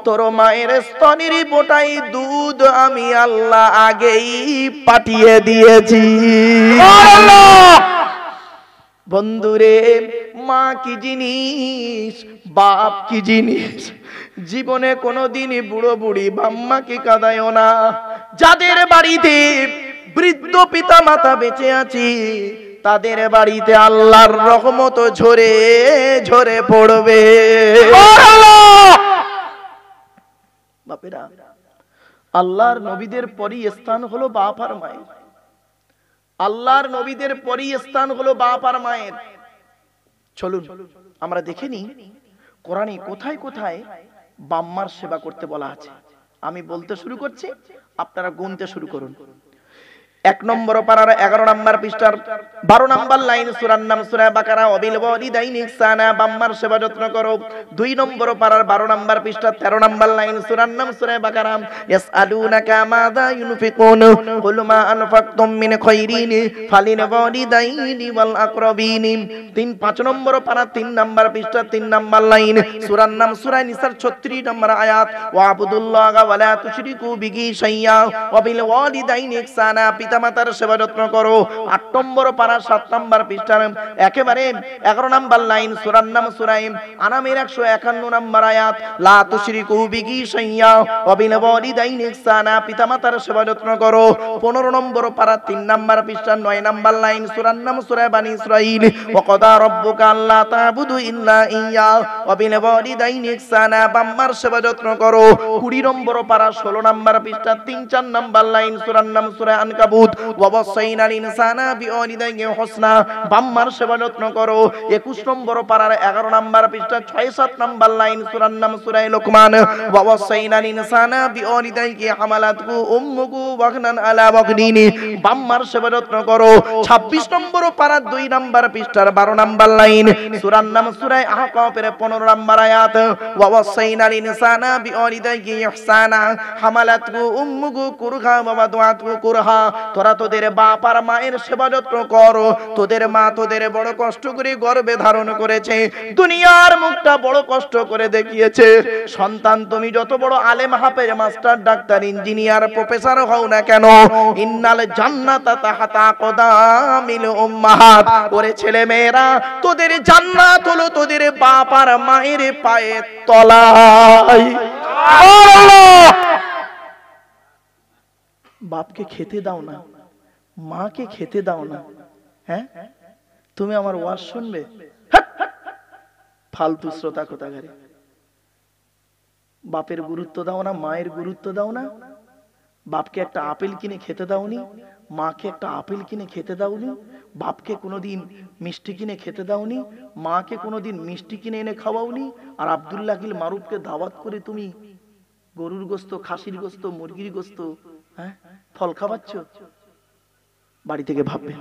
তোর মায়ের স্তনের ফোঁটায় দুধ আমি আল্লাহ আগেই পাঠিয়ে দিয়েছি। বন্ধুরে, মা কি জিনিস, বাপ কি জিনিস, জীবনে কোনোদিন বুড়ো বুড়ি বাম্মাকে কাঁদায়ও না। যাদের বাড়িতে বৃদ্ধ পিতা মাতা বেঁচে আছে তাদের বাড়িতে আল্লাহর রহমত ঝরে ঝরে পড়বে। বাপেরা, আল্লাহর নবীদের পরই স্থান হলো বাপ আর মায়ের। আল্লাহর নবীদের পরই স্থান হলো বাপ আর মায়ের। চলুন আমরা দেখে নিই কোরআনে কোথায় কোথায় বাম্মার সেবা করতে বলা আছে। আমি বলতে শুরু করছি, আপনারা গুনতে শুরু করুন। 1 নম্বর পারার 11 নম্বর পৃষ্ঠার 12 নম্বর লাইন, সূরার নাম সূরা বাকারা। ওয়াবিল ওয়ালিদাইনি ইহসানা, বাম্মার সেবা যত্ন করো। 2 নম্বর পারার 12 নম্বর পৃষ্ঠার 13 নম্বর লাইন, সূরার নাম সূরা বাকারা। ইয়াসআলুনাকা মাযা ইউনফিকুন কুল মা আনফাকতুম মিন খায়রিন ফালিল ওয়ালিদাইনি ওয়াল আকরাবিন। 5 নম্বর পারা 3 নম্বর পৃষ্ঠার 3 নম্বর লাইন, সূরার নাম সূরা নিসার 36 নম্বর আয়াত। ওয়াবুদুল্লাহা ওয়া লা তুশরিকু বিহি শাইয়্যা ওয়াবিল ওয়ালিদাইনি ইহসানা, পিতামাতার সেবা যত্ন করো। 8 নম্বর পারা 7 নম্বর পৃষ্ঠার একেবারে 11 নম্বর লাইন, সূরার নাম সূরা আনামের 151 নম্বর আয়াত। লা তুশরিকু বিহি শাইয়্যা ওয়াবিল ওয়ালিদাইনি ইহসানা, পিতামাতার সেবা যত্ন করো। 15 নম্বর পারা 3 নম্বর পৃষ্ঠার 9 নম্বর লাইন, সূরার নাম সূরা বানী ইসরাঈল। ওয়া ক্বাদা রাব্বুকা আল্লা তা'বুদু ইল্লা ইয়্যা ওয়াবিল ওয়ালিদাইনি ইহসানা, বাম্মার সেবা যত্ন করো। 20 নম্বর পারা 16 নম্বর পৃষ্ঠার 3-4 নম্বর লাইন, সূরার নাম সূরা আনকাবুত। ওয়াবাসাইনাল ইনসানা বিওয়ালিদাইহি হুসনা, বাম্মার সেবা যত্ন করো। 21 নম্বর পারার 11 নম্বর পৃষ্ঠা 6-7 নম্বর লাইন, সূরার নাম সূরা লোকমান। ওয়াবাসাইনাল ইনসানা বিওয়ালিদাইহি হামালাতহু উম্মুহু ওয়াহনান আলা ওয়াহনিন, বাম্মার সেবা যত্ন করো। 26 নম্বর পারার 2 নম্বর পৃষ্ঠার 12 নম্বর লাইন, সূরার নাম সূরা আহকাফের 15 নম্বর আয়াত। ওয়াবাসাইনাল ইনসানা বিওয়ালিদাইহি ইহসানা হামালাতহু উম্মুহু কুরহা ওয়া ওয়াদাআতহু কুরহা, তোরা তোদের বাপ আর মায়ের সেবা যত্ন কর। তোদের মা তোদের বড় কষ্ট করে গর্ভে ধারণ করেছে, দুনিয়ার মুখটা বড় কষ্ট করে দেখিয়েছে। সন্তান তুমি যত বড় আলেম, হাফেজ, মাস্টার, ডাক্তার, ইঞ্জিনিয়ার, প্রফেসর হও না কেন, ইন্নাল জান্নাতা তাহতা কদামিল উম্মাহাত, ওরে ছেলে মেয়েরা, তোদের জান্নাত হলো তোদের বাপ আর মায়ের পায়ের তলায়। আল্লাহ! বাপকে খেতে দাও না, মাকে খেতে দাও না, হ্যাঁ? তুমি আমার ওয়াজ শুনবে? ফালতু শ্রোতা কোথাকারে। বাপের গুরুত্ব দাও না, মায়ের গুরুত্ব দাও না। বাপকে একটা আপেল কিনে খেতে দাওনি, মাকে একটা আপেল কিনে খেতে দাওনি। বাপকে কোনোদিন মিষ্টি কিনে খেতে দাওনি, মাকে কোনোদিন মিষ্টি কিনে এনে খাওয়াওনি। আর আব্দুল্লাহ গিল মারুফকে দাওয়াত করে তুমি গরুর গোস্ত, খাসির গোস্ত, মুরগির গোস্ত, হ্যাঁ, ফল খাওয়াচ্ছ। বাড়ি থেকে ভাববে,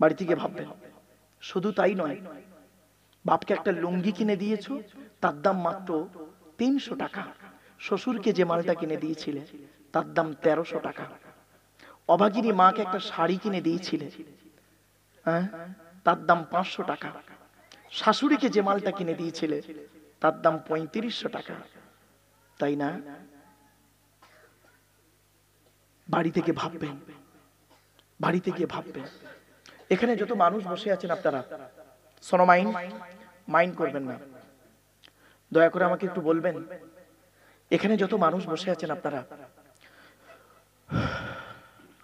বাড়ি থেকে ভাববে। শুধু তাই নয়, বাপকে একটা লুঙ্গি কিনে দিয়েছো, তার দাম মাত্র 300 টাকা। শ্বশুরকে যে মালটা কিনে দিয়েছিলে তার দাম 1300 টাকা। অভাগিনী মাকে একটা শাড়ি কিনে দিয়েছিলে, হ্যাঁ, তার দাম 500 টাকা। শাশুড়িকে যে মালটা কিনে দিয়েছিলে তার দাম 3500 টাকা। তাই না? বাড়ি থেকে ভাববেন, বাড়ি থেকে ভাববেন। এখানে যত মানুষ বসে আছেন আপনারা, শোনো, মাইন্ড করবেন না, দয়া করে আমাকে একটু বলবেন। এখানে যত মানুষ বসে আছেন আপনারা,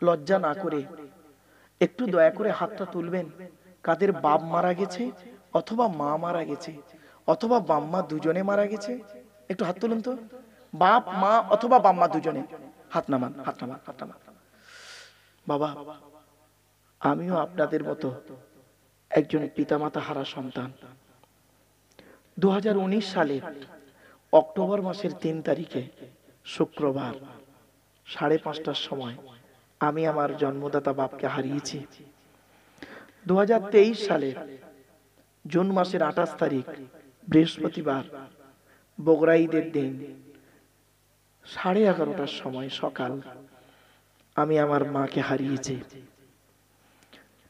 লজ্জা না করে একটু দয়া করে হাতটা তুলবেন। কাদের বাপ মারা গেছে, অথবা মা মারা গেছে, অথবা বাম্মা দুজনে মারা গেছে? একটু হাত তুলুন তো। বাপ, মা অথবা বাম্মা দুজনে। হাত নামান, হাত নামান, হাত নামান। বাবা, আমিও আপনাদের মতো একজন পিতামাতা হারা সন্তান। 2019 সালের অক্টোবর মাসের 3 তারিখে শুক্রবার 5:30টার সময় আমি আমার জন্মদাতা বাপকে হারিয়েছি। 2023 সালের জুন মাসের 28 তারিখ বৃহস্পতিবার, বগুড়া ঈদের দিন 11:30টার সময় সকাল আমি আমার মাকে হারিয়েছি।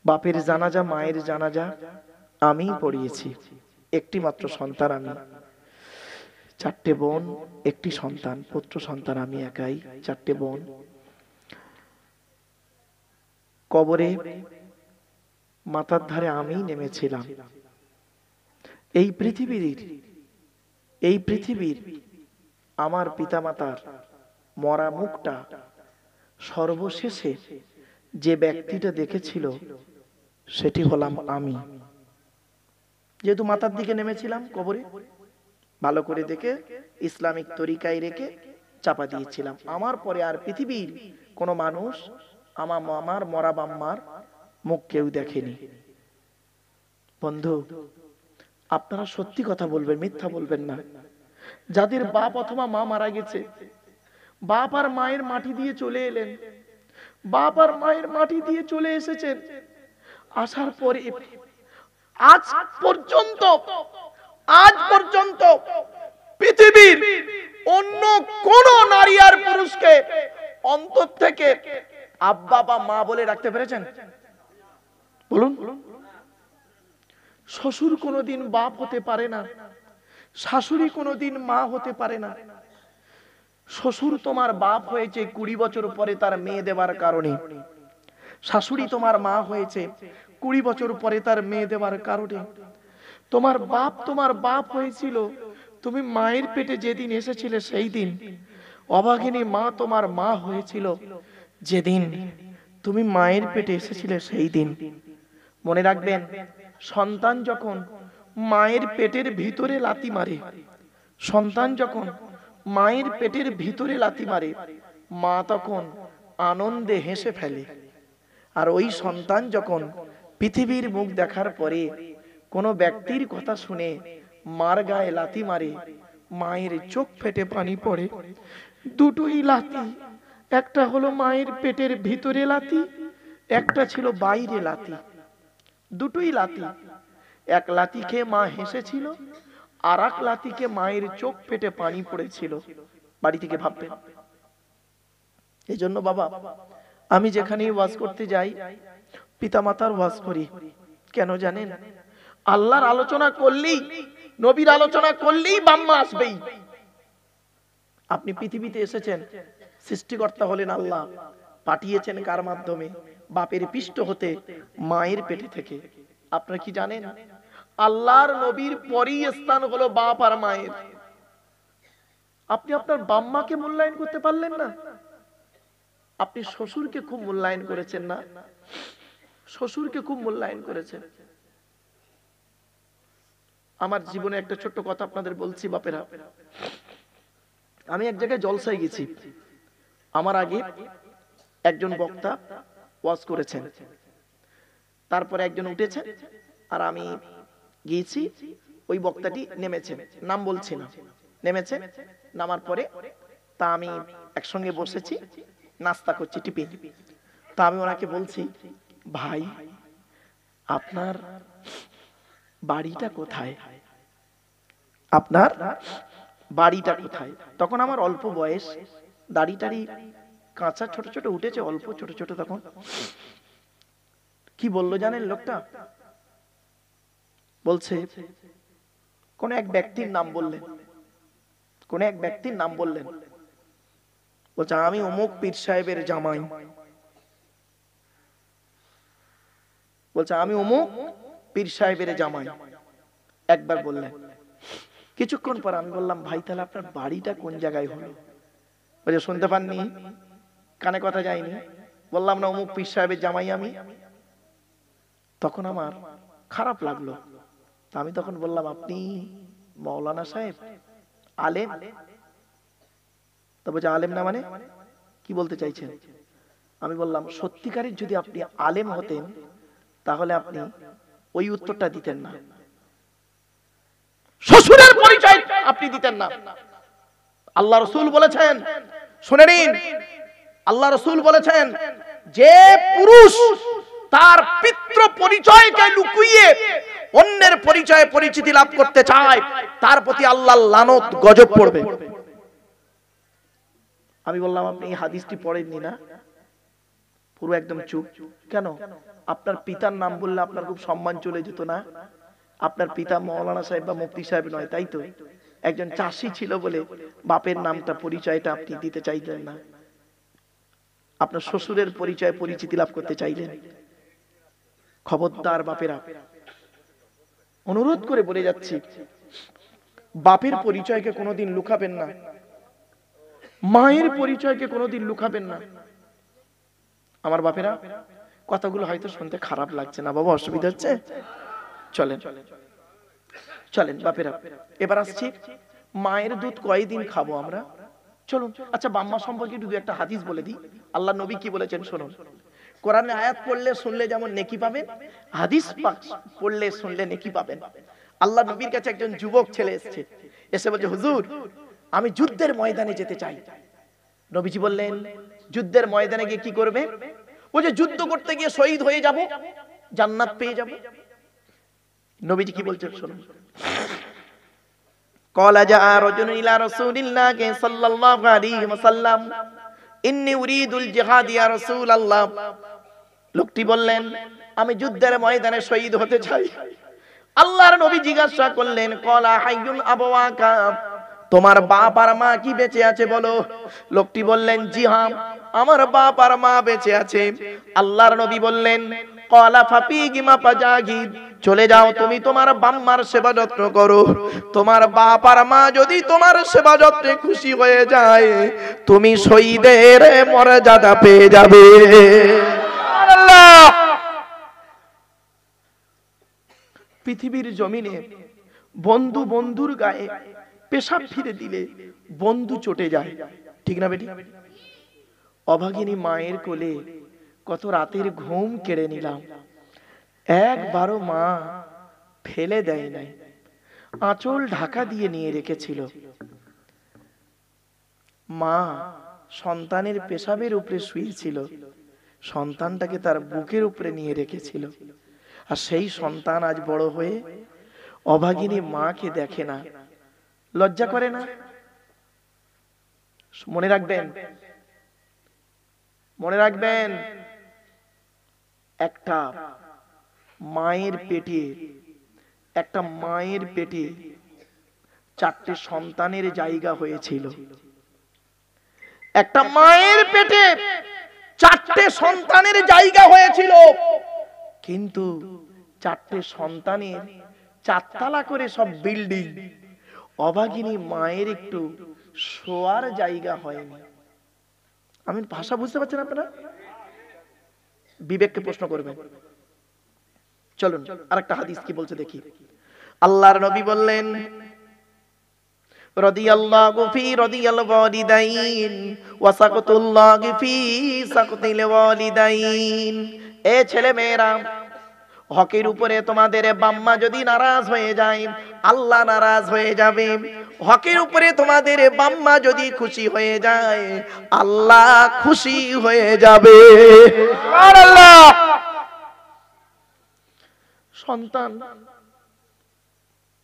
বাপের জানাজা, মায়ের জানাজা আমিই পড়িয়েছি। একটি মাত্র সন্তান আমি, 4টে বোন, একটি সন্তান, পুত্র সন্তান আমি একাই, 4টে বোন। কবরে মাথার ধারে আমিই নেমেছিলাম। এই পৃথিবীর আমার পিতামাতার মরা মুখটা সর্বশেষে যে ব্যক্তিটা দেখেছিল সেটি হলাম আমি। যেহেতু মাথার দিকে নেমেছিলাম কবরে, ভালো করে দেখে ইসলামিক তরিকায় রেখে চাপা দিয়েছিলাম। আমার পরে আর পৃথিবীর কোন মানুষ আমার মরা বাম্মার মুখ কেউ দেখেনি। বন্ধু, আপনারা সত্যি কথা বলবেন, মিথ্যা বলবেন না। যাদের বাপ অথবা মা মারা গেছে বাপ আর মায়ের মাটি দিয়ে চলে এলেন, বাপ আর মায়ের মাটি দিয়ে চলে এসেছেন। আসার পরে আজ পর্যন্ত পৃথিবীর অন্য কোন নারী আর পুরুষকে অন্তর থেকে আব্বা বা মা বলে রাখতে পেরেছেন? বলুন। শ্বশুর কোনোদিন বাপ হতে পারে না, শাশুড়ি কোনোদিন মা হতে পারে না। শ্বশুর তোমার বাপ হয়েছে 20 বছর পরে তার মেয়ে দেওয়ার কারণে, শাশুড়ি তোমার মা হয়েছে 20 বছর পরে তার মেয়ে দেওয়ার কারণে। তোমার বাপ হয়েছিল তুমি মায়ের পেটে যেদিন এসেছিলে সেই দিন। অভাগিনী মা তোমার মা হয়েছিল যেদিন তুমি মায়ের পেটে এসেছিলে সেই দিন। মনে রাখবেন, সন্তান যখন মায়ের পেটের ভিতরে লাথি মারে, সন্তান যখন মায়ের পেটের ভিতরে লাথি মারে, মা তখন আনন্দে হেসে ফেলে। আর ওই সন্তান যখন পৃথিবীর মুখ দেখার পরে কোনো ব্যক্তির কথা শুনে মার গায়ে লাথি মারে, মায়ের চোখ ফেটে পানি পড়ে। দুটোই লাথি, একটা হলো মায়ের পেটের ভিতরে লাথি, একটা ছিল বাইরে লাথি। দুটোই লাথি। এক লাথি খেয়ে মা হেসেছিল, আর এক লাথি খেয়ে মায়ের চোখ ফেটে পানি পড়েছিল। বাড়ি থেকে ভাববেন। এই জন্য বাবা, আমি যেখানেই ওয়াজ করতে যাই পিতামাতার ওয়াজ করি। কেন জানেন? আল্লাহর আলোচনা করলেই, নবীর আলোচনা করলেই বাম্মা আসবেই। আপনি পৃথিবীতে এসেছেন, সৃষ্টিকর্তা হলেন আল্লাহ, পাঠিয়েছেন কার মাধ্যমে? বাপের পৃষ্ঠ হতে, মায়ের পেটে থেকে। আপনারা কি জানেন? আল্লাহর নবীর পরই স্থান হলো বাপ আর মায়ের। আপনি আপনার বাম্মাকে মূল্যায়ন করতে পারলেন না? আপনি শ্বশুরকে খুব মূল্যায়ন করেছেন না? শ্বশুরকে খুব মূল্যায়ন করেছেন। আমার জীবনে একটা ছোট্ট কথা আপনাদের বলছি বাপেরা। আমি এক জায়গায় জলসায় গেছি। আমার আগে একজন বক্তা ওয়াজ করেছেন, তারপরে একজন উঠেছেন, আর আমি গিয়েছি। ওই বক্তাটি নেমেছেন, নাম বলছি না, নেমেছে। নামার পরে তা আমি একসঙ্গে বসেছি, নাস্তা করছি টিফিন। তা আমি ওনাকে বলছি, ভাই আপনার বাড়িটা কোথায়? আপনার বাড়িটা কোথায়? তখন আমার অল্প বয়স, দাড়ি টাড়ি কাঁচা ছোট ছোট উঠেছে, অল্প ছোট ছোট। তখন কি বললো জানেন লোকটা? বলছে, কোন এক ব্যক্তির নাম বললেন, কোন এক ব্যক্তির নাম বললেন। বলছে, আমি অমুক পীর সাহেবের জামাই। বলছে, আমি অমুক পীর সাহেবের জামাই। একবার বললেন। কিছুক্ষণ পর আমি বললাম, ভাই তাহলে আপনার বাড়িটা কোন জায়গায় হলো? বলছে, শুনতে পাননি? কানে কথা যায়নি? বললাম না অমুক পীর সাহেবের জামাই আমি। তখন আমার খারাপ লাগলো। আমি তখন বললাম, আপনি মৌলানা সাহেব, আলেম? তো বলছে, আলেম না মানে কি বলতে চাইছেন? আমি বললাম, সত্যিকারের যদি আপনি আলেম হতেন তাহলে আপনি ওই উত্তরটা দিতেন না, শ্বশুরের পরিচয় আপনি দিতেন না। আল্লাহ রাসূল বলেছেন, শুনে নিন, আল্লাহ রাসূল বলেছেন, যে পুরুষ তার পিতৃ পরিচয়কে লুকিয়ে অন্যের পরিচয়ে পরিচিতি লাভ করতে চায়, তার প্রতি আল্লাহর লানত গজব পড়বে। আমি বললাম, আপনি এই হাদিসটি পড়েননি না? পুরো একদম চুপ। কেন? আপনার পিতার নাম বললে আপনার খুব সম্মান চলে যেত না? আপনার পিতা মৌলানা সাহেব বা মুফতি সাহেব নয়, তাই তো? একজন চাষি ছিল বলে বাপের নামটা, পরিচয়টা আপনি দিতে চাইলেন না। আপনার শ্বশুরের পরিচয় পরিচিতি লাভ করতে চাইলেন। খবরদার বাপেরা, অনুরোধ করে বলে যাচ্ছি, বাপের পরিচয়কে কোনোদিন লুকাবেন না, মায়ের পরিচয়কে কোনোদিন লুকাবেন না। আমার বাপেরা, কথাগুলো হয়তো শুনতে খারাপ লাগছে না বাবা, অসুবিধা হচ্ছে? চলেন চলেন বাপেরা, এবার আসছি মায়ের দুধ কয়দিন খাবো আমরা। চলুন। আচ্ছা, বাম্মা সম্পর্কে দু একটা হাদিস বলে দিই। আল্লাহ নবী কি বলেছেন শুনুন। কোরআনে আয়াত পড়লে শুনলে যেমন নেকি পাবেন, হাদিস পড়লে শুনলে নেকি পাবেন। আল্লাহ নবীর কাছে একজন যুবক ছেলে এসেছে, এসে বলছে, হুজুর আমি যুদ্ধের ময়দানে যেতে চাই। নবীজি বললেন যুদ্ধের ময়দানে গিয়ে কি করবে? বলছে যুদ্ধ করতে গিয়ে শহীদ হয়ে যাব, জান্নাত পেয়ে যাব। নবীজি কি বলছেন শুনুন। قال جاء رجل إلى رسول الله صلى الله عليه وسلم إني أريد الجهاد يا رسول الله। লোকটি বললেন আমি যুদ্ধের ময়দানে শহীদ হতে চাই। আল্লাহর নবী জিজ্ঞাসা করলেন কলা হাইয়ুন আবাওয়াকা, তোমার বাপ আর মা কি বেঁচে আছে বলো? লোকটি বললেন জি হ্যাঁ, আমার বাপ আর মা বেঁচে আছে। আল্লাহর নবী বললেন কলা ফাফিগিমা ফাজাগিদ, চলে যাও তুমি তোমার বাম্মার সেবা যত্ন করো। তোমার বাপ আর মা যদি তোমার সেবা যত্নে খুশি হয়ে যায়, তুমি শহীদের মর্যাদা পেয়ে যাবে। আল্লাহ! পৃথিবীর জমিনে বন্ধু বন্ধুর গায়ে পেশাব ফিরে দিলে বন্ধু চটে যায়, ঠিক না বেটি? অভাগিনী মায়ের কোলে কত রাতের ঘুম কেড়ে নিলাম, একবারও মা ফেলে দেয় নাই, আঁচল ঢাকা দিয়ে নিয়ে রেখেছিল। মা সন্তানের পেশাবের উপরে শুয়েছিল, সন্তানটাকে তার বুকের উপরে নিয়ে রেখেছিল। আর সেই সন্তান আজ বড় হয়ে অভাগিনী মাকে দেখে না, লজ্জা করে না? মনে রাখবেন, মনে রাখবেন, একটা মায়ের পেটে, একটা মায়ের পেটে 4টে সন্তানের জায়গা হয়েছিল। একটা মায়ের পেটে 4টে সন্তানের জায়গা হয়েছিল, কিন্তু 4টে সন্তানের 4তলা করে সব বিল্ডিং। অভাগিনী মায়ের একটু শোয়ার জায়গা হয়নি। আমি ভাষা বুঝতে পারছেন আপনারা? বিবেককে প্রশ্ন করবেন। চলুন আরেকটা হাদিস কি বলছে দেখি। আল্লাহর নবী বললেন রাদিয়াল্লাহু ফি রাদিয়াল ওয়ালিদাইন ওয়া সাকাতুল্লাহি ফি সাকাতিল ওয়ালিদাইন। এ ছেলে মেয়েরা, হকের উপরে তোমাদের বাম্মা যদি নারাজ হয়ে যায়, আল্লাহ নারাজ হয়ে যাবে। হকের উপরে তোমাদের বাম্মা যদি খুশি হয়ে যায়, আল্লাহ খুশি হয়ে যাবে। সুবহানাল্লাহ। সন্তান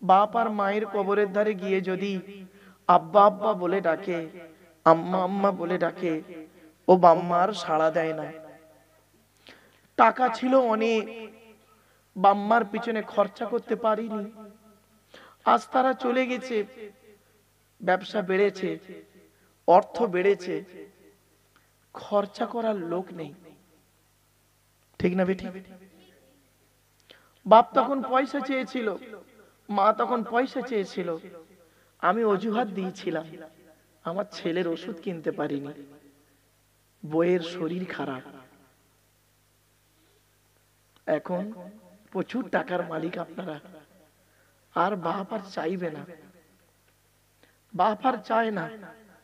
বাপ আর মায়ের কবরের ধারে গিয়ে যদি আব্বা আব্বা বলে ডাকে, আম্মা আম্মা বলে ডাকে, ও বাম্মার সাড়া দেয় না। টাকা ছিল অনেক, বাম্মার পিছনে খরচা করতে পারিনি, আজ তারা চলে গেছে, ব্যবসা বেড়েছে, অর্থ বেড়েছে, খরচা করার লোক নেই, ঠিক না বেটি? বাপ তখন পয়সা চেয়েছিল, মা তখন পয়সা চেয়েছিল, আমি অজুহাত দিয়েছিলাম আমার ছেলের ওষুধ কিনতে পারিনি, বইয়ের শরীর খারাপ। এখন প্রচুর টাকার মালিক আপনারা, আর বাপ আর চাইবে না, বাপ আর চায় না,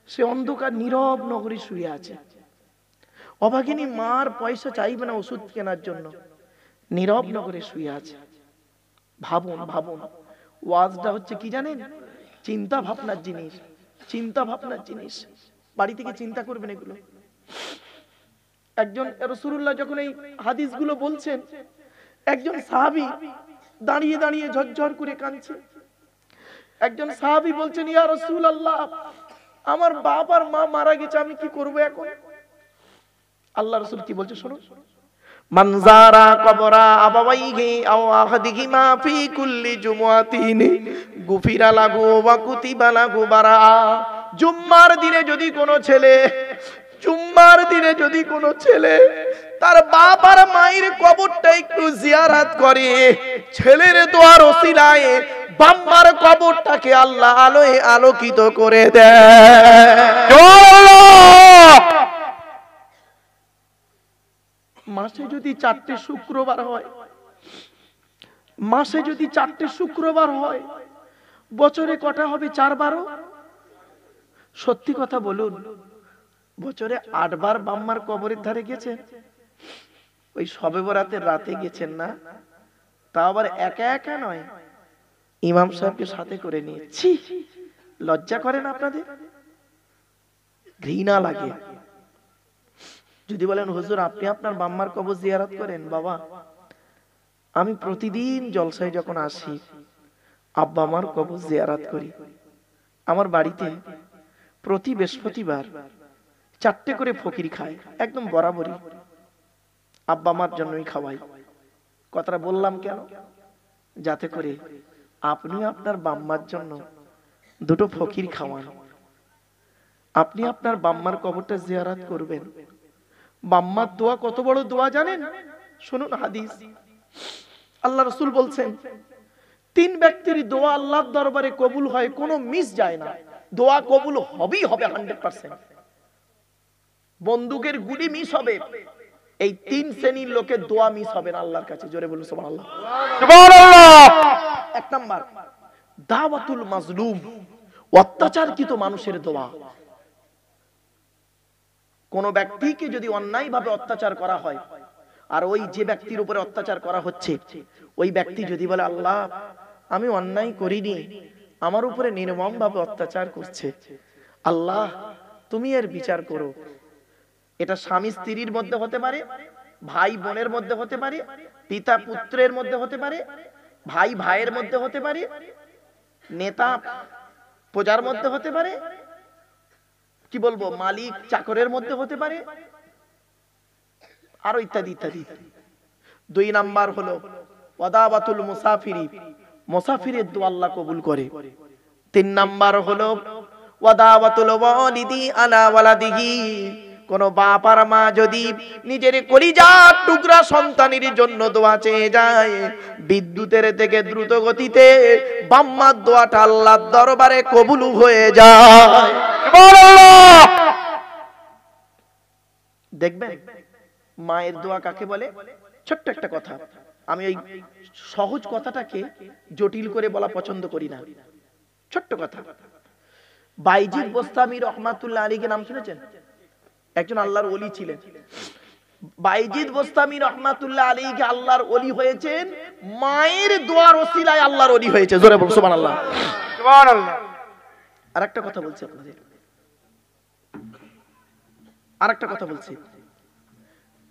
সে অন্ধকার নীরব নগরী শুয়ে আছে। অভাগিনী মার পয়সা চাইবে না ওষুধ কেনার জন্য, নীরব নগরে শুয়ে আছে। ভাবুন ভাবুন, ওয়াজটা হচ্ছে কি জানেন? চিন্তা ভাবনার জিনিস, চিন্তা ভাবনার জিনিস। বাড়ি থেকে চিন্তা করবেন এগুলো। একজন রাসূলুল্লাহ যখন এই হাদিসগুলো বলছেন, একজন সাহাবী দাঁড়িয়ে দাঁড়িয়ে ঝরঝর করে কাঁদছে। একজন সাহাবী বলছেন, ইয়া রাসূলুল্লাহ, আমার বাপ আর মা মারা গেছে, আমি কি করব এখন? আল্লাহ রাসূল কি বলছে শুনুন। মান যারা কবরা আবাওয়াইহি আও আহাদিহিমা ফি কুল্লি জুমআতিন গুফিরা লাহু ওয়া কুতিবা লাহু বারা। জুম্মার দিনে যদি কোনো ছেলে, জুম্মার দিনে যদি কোনো ছেলে তার বাপ আর মায়ের কবরটা একটু জিয়ারত করে, ছেলের দোয়ার ওসিলায় বাম্মার কবরটাকে আল্লাহ আলোয় আলোকিত করে দেয়। মাসে যদি 4টে শুক্রবার হয়, মাসে যদি 4টে শুক্রবার হয়, বছরে কটা হবে? 4-12। সত্যি কথা বলুন, বছরে 8 বার বাম্মার কবরের ধারে গেছেন? ওই শবে বরাতের রাতে গেছেন না? তা আবার একা একা নয়, ইমাম সাহেবকে সাথে করে নিয়েছি। লজ্জা করে না আপনাদের? ঘৃণা লাগে। যদি বলেন হুজুর আপনি আপনার বাম্মার কবর জিয়ারত করেন, বাবা আমি প্রতিদিন জলসায় যখন আসি আব্বা আমার কবর জিয়ারত করি। আমার বাড়িতে প্রতি বৃহস্পতিবার 4টে করে ফকির খায়, একদম বরাবরই আব্বা আমার জন্যই খাওয়াই। কথাটা বললাম কেন? যাতে করে আপনি আপনার বাম্মার জন্য 2টো ফকির খাওয়ান, আপনি আপনার বাম্মার কবরটা জিয়ারত করবেন। বাম্মার দোয়া কত বড় দোয়া জানেন? শুনুন হাদিস, আল্লাহ রাসূল বলছেন 3 ব্যক্তির দোয়া আল্লাহর দরবারে কবুল হয়, কোনো মিস যায় না, দোয়া কবুল হবেই হবে 100%। বন্দুকের গুলি মিস হবে, এই 3 শ্রেণীর লোকের দোয়া মিস হবে না আল্লাহর কাছে। জোরে বলুন সুবহানাল্লাহ। সুবহানাল্লাহ। 1 নাম্বার দাওয়াতুল মাজলুম, অত্যাচারকৃত মানুষের দোয়া। কোন ব্যক্তিকে যদি অন্যায়ভাবে অত্যাচার করা হয়, আর ওই যে ব্যক্তির উপরে অত্যাচার করা হচ্ছে ওই ব্যক্তি যদি বলে আল্লাহ আমি অন্যায় করিনি, আমার উপরে নির্মমভাবে অত্যাচার করছে, আল্লাহ তুমি এর বিচার করো। এটা স্বামী স্ত্রীর মধ্যে হতে পারে, ভাই বোনের মধ্যে হতে পারে, পিতা পুত্রের মধ্যে হতে পারে, ভাই ভাইয়ের মধ্যে হতে পারে, নেতা প্রজার মধ্যে হতে পারে, কি বলবো মালিক চাকরের মধ্যে হতে পারে, আরো ইত্যাদি ইত্যাদি। 2 নাম্বার হলো ওয়াদাবাতুল মুসাফিরি, মুসাফিরের দোয়া আল্লাহ কবুল করে। 3 নাম্বার হলো ওয়াদাবাতুল ওয়ালিদি আলা ওয়ালাদিহি, কোন বাপ আর মা যদি নিজের কলিজার টুকরা সন্তানের জন্য দোয়া চেয়ে যায়, বিদ্যুতের থেকে দ্রুত গতিতে বাম্মার দোয়াটা আল্লাহর দরবারে কবুল হয়ে যায়। সুবহানাল্লাহ। দেখবেন মায়ের দোয়া কাকে বলে? ছোট্ট একটা কথা, আমি ওই সহজ কথাটাকে জটিল করে বলা পছন্দ করি না। ছোট্ট কথা, বাইজিদ বোস্তামি রহমাতুল্লাহ আলাইহির নাম শুনেছেন? একজন আল্লাহর ওলি ছিলেন। বাইজিদ বোস্তামি রহমাতুল্লাহ আলাইহি আল্লাহর ওলি হয়েছেন, মায়ের দোয়ার ওসিলায় আল্লাহর ওলি হয়েছে। জোরে বলুন সুবহানাল্লাহ। সুবহানাল্লাহ। আরেকটা কথা বলছি আপনাদের, আরেকটা কথা বলছি।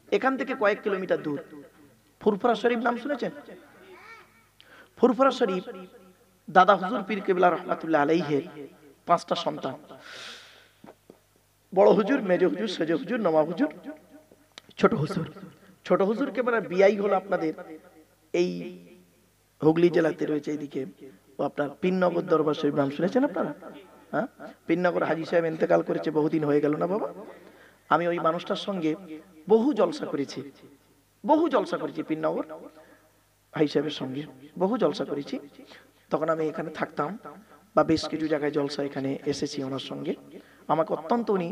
এখান থেকে কয়েক কিলোমিটার দূর ফুরফুরা শরীফ নাম শুনেছেন? ফুরফুরা শরীফ দাদা হুজুর পীর কেবলা রহমাতুল্লাহ আলাইহির 5টা সন্তান, বড় হুজুর, মেজ হুজুর, সেজ হুজুর, নবাব হুজুর, ছোট হুজুর। ছোট হুজুর কেবলা বিয়াই হলো আপনাদের এই হুগলি জেলাতে রয়েছে, এইদিকে আপনার পিননগর দরবার শরীফ নাম শুনেছেন আপনারা? হ্যাঁ, পিননগর হাজী সাহেব ইন্তেকাল করেছে, বহুদিন হয়ে গেল না বাবা। আমি ওই মানুষটার সঙ্গে বহু জলসা করেছি, বহু জলসা করেছি পিননগর হাজী সাহেবের সঙ্গে, বহু জলসা করেছি। তখন আমি এখানে থাকতাম বা বেশ কিছু জায়গায় জলসা এখানে এসেছি ওনার সঙ্গে। আমাকে অত্যন্ত উনি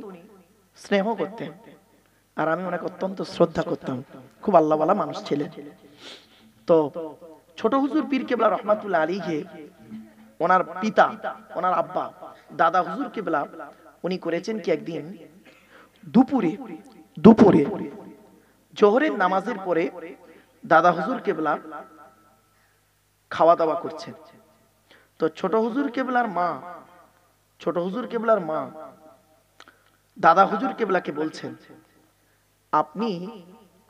স্নেহ করতেন আর আমি ওনাকে অত্যন্ত শ্রদ্ধা করতাম, খুব আল্লাহওয়ালা মানুষ ছিলেন। তো ছোট হুজুর পীর কেবলা রহমাতুল্লাহ আলাইহি, ওনার পিতা, ওনার আব্বা দাদা হুজুর কেবলা উনি করেছেন কি, একদিন দুপুরে জোহরের নামাজের পরে দাদা হুজুর কেবলা খাওয়া দাওয়া করছেন। তো ছোট হুজুর কেবলার মা দাদা হুজুর কেবলাকে বলছেন, আপনি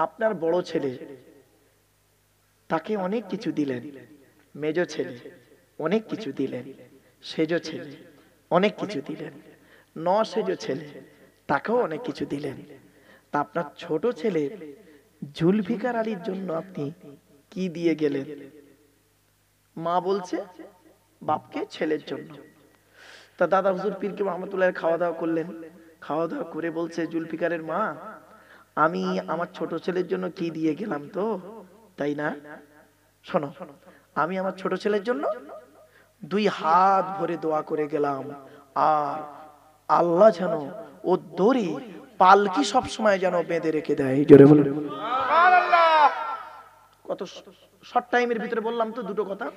আপনার বড় ছেলে তাকে অনেক কিছু দিলেন, মেজ ছেলে অনেক কিছু দিলেন, সেজ ছেলে অনেক কিছু দিলেন, সেজ ছেলে তাকেও অনেক কিছু দিলেন, তা আপনার ছোট ছেলে জুলফিকার আলীর জন্য আপনি কি দিয়ে গেলেন? মা বলছে বাপকে ছেলের জন্য। তা দাদা হুজুর পীর কেবলা রহমাতুল্লাহ খাওয়া দাওয়া করলেন, খাওয়া দাওয়া করে বলছে জুলফিকারের মা, আমি আমার ছোট ছেলের জন্য কি দিয়ে গেলাম তো, তাই না? শোনো, আমি আমার ছোট ছেলের জন্য 2 হাত ভরে দোয়া করে গেলাম, আর আল্লাহ যেন ও দড়ি পালকি সব সময় যেন বেঁধে রেখে দেয়। জোরে বলুন সুবহানাল্লাহ। কত শর্ট টাইমের ভিতরে বললাম তো 2টো কথা।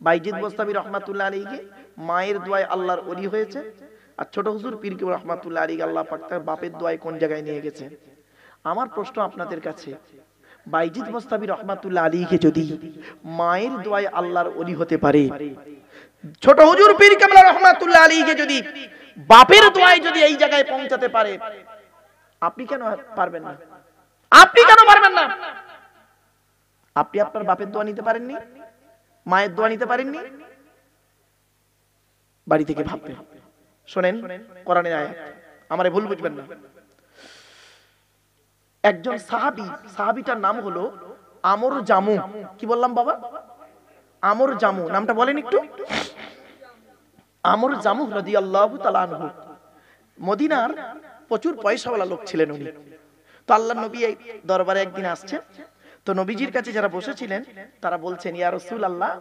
বাইজিদ বোস্তামি রহমাতুল্লাহ আলাইহি মায়ের দোয়ায় আল্লাহর ওলি হয়েছে, আর ছোট হুজুর পীর কেবলা রহমাতুল্লাহ আলাইহি আল্লাহ পাক তার বাপের দোয়ায় কোন জায়গায় নিয়ে গেছেন। আমার প্রশ্ন আপনাদের কাছে, বাইজিদ বোস্তামি রহমাতুল্লাহ আলাইহি যদি মায়ের দোয়ায় আল্লাহর ওলি হতে পারে, ছোট হুজুর পীর কেবলা রহমাতুল্লাহ আলাইহি যদি বাপের দোয়ায় যদি এই জায়গায় পৌঁছাতে পারে, আপনি কেন পারবেন না? আপনি কেন পারবেন না? আপনি আপনার বাপের দোয়া নিতে পারেননি, মায়ের দোয়া নিতে পারেননি? বাড়ি থেকে ভাববেন। শোনেন কোরআনের আয়াত, আমারে ভুল বুঝবেন না। একজন সাহাবীটার নাম হলো আমর জামু। কি বললাম বাবা? আমর জামু। নামটা বলেন একটু। আমর জামু রাদিয়াল্লাহু তাআলা আনহু মদিনার প্রচুর পয়সাওয়ালা লোক ছিলেন উনি। তো আল্লাহর নবী এই দরবারে একদিন আসছেন। তো নবীজির কাছে যারা বসেছিলেন তারা বলছেন, ইয়া রাসূলুল্লাহ,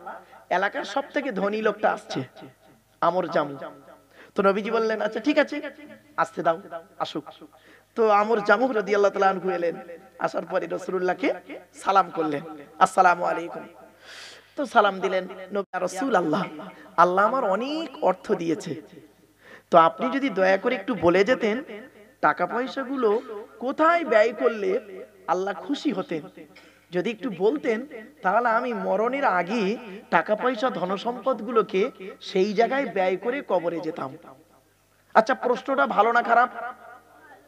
এলাকার সবথেকে ধনী লোকটা আসছে, আমর জামু। তো নবীজি বললেন, আচ্ছা ঠিক আছে, আসতে দাও, আসুক। তো আমর জামু রাদিয়াল্লাহু তাআলা আনহু এলেন। আসার পরে রাসূলুল্লাহকে সালাম করলেন, আসসালামু আলাইকুম। তো সালাম দিলেন। নবী, ইয়া রাসূলুল্লাহ, আল্লাহ আমার অনেক অর্থ দিয়েছে, তো আপনি যদি দয়া করে একটু বলে যেতেন টাকা পয়সাগুলো কোথায় ব্যয় করলে আল্লাহ খুশি হতেন, যদি একটু বলতেন তাহলে আমি মরণের আগে টাকা পয়সা ধন সম্পদ গুলোকে সেই জায়গায় ব্যয় করে কবরে যেতাম। আচ্ছা, প্রশ্নটা ভালো না খারাপ?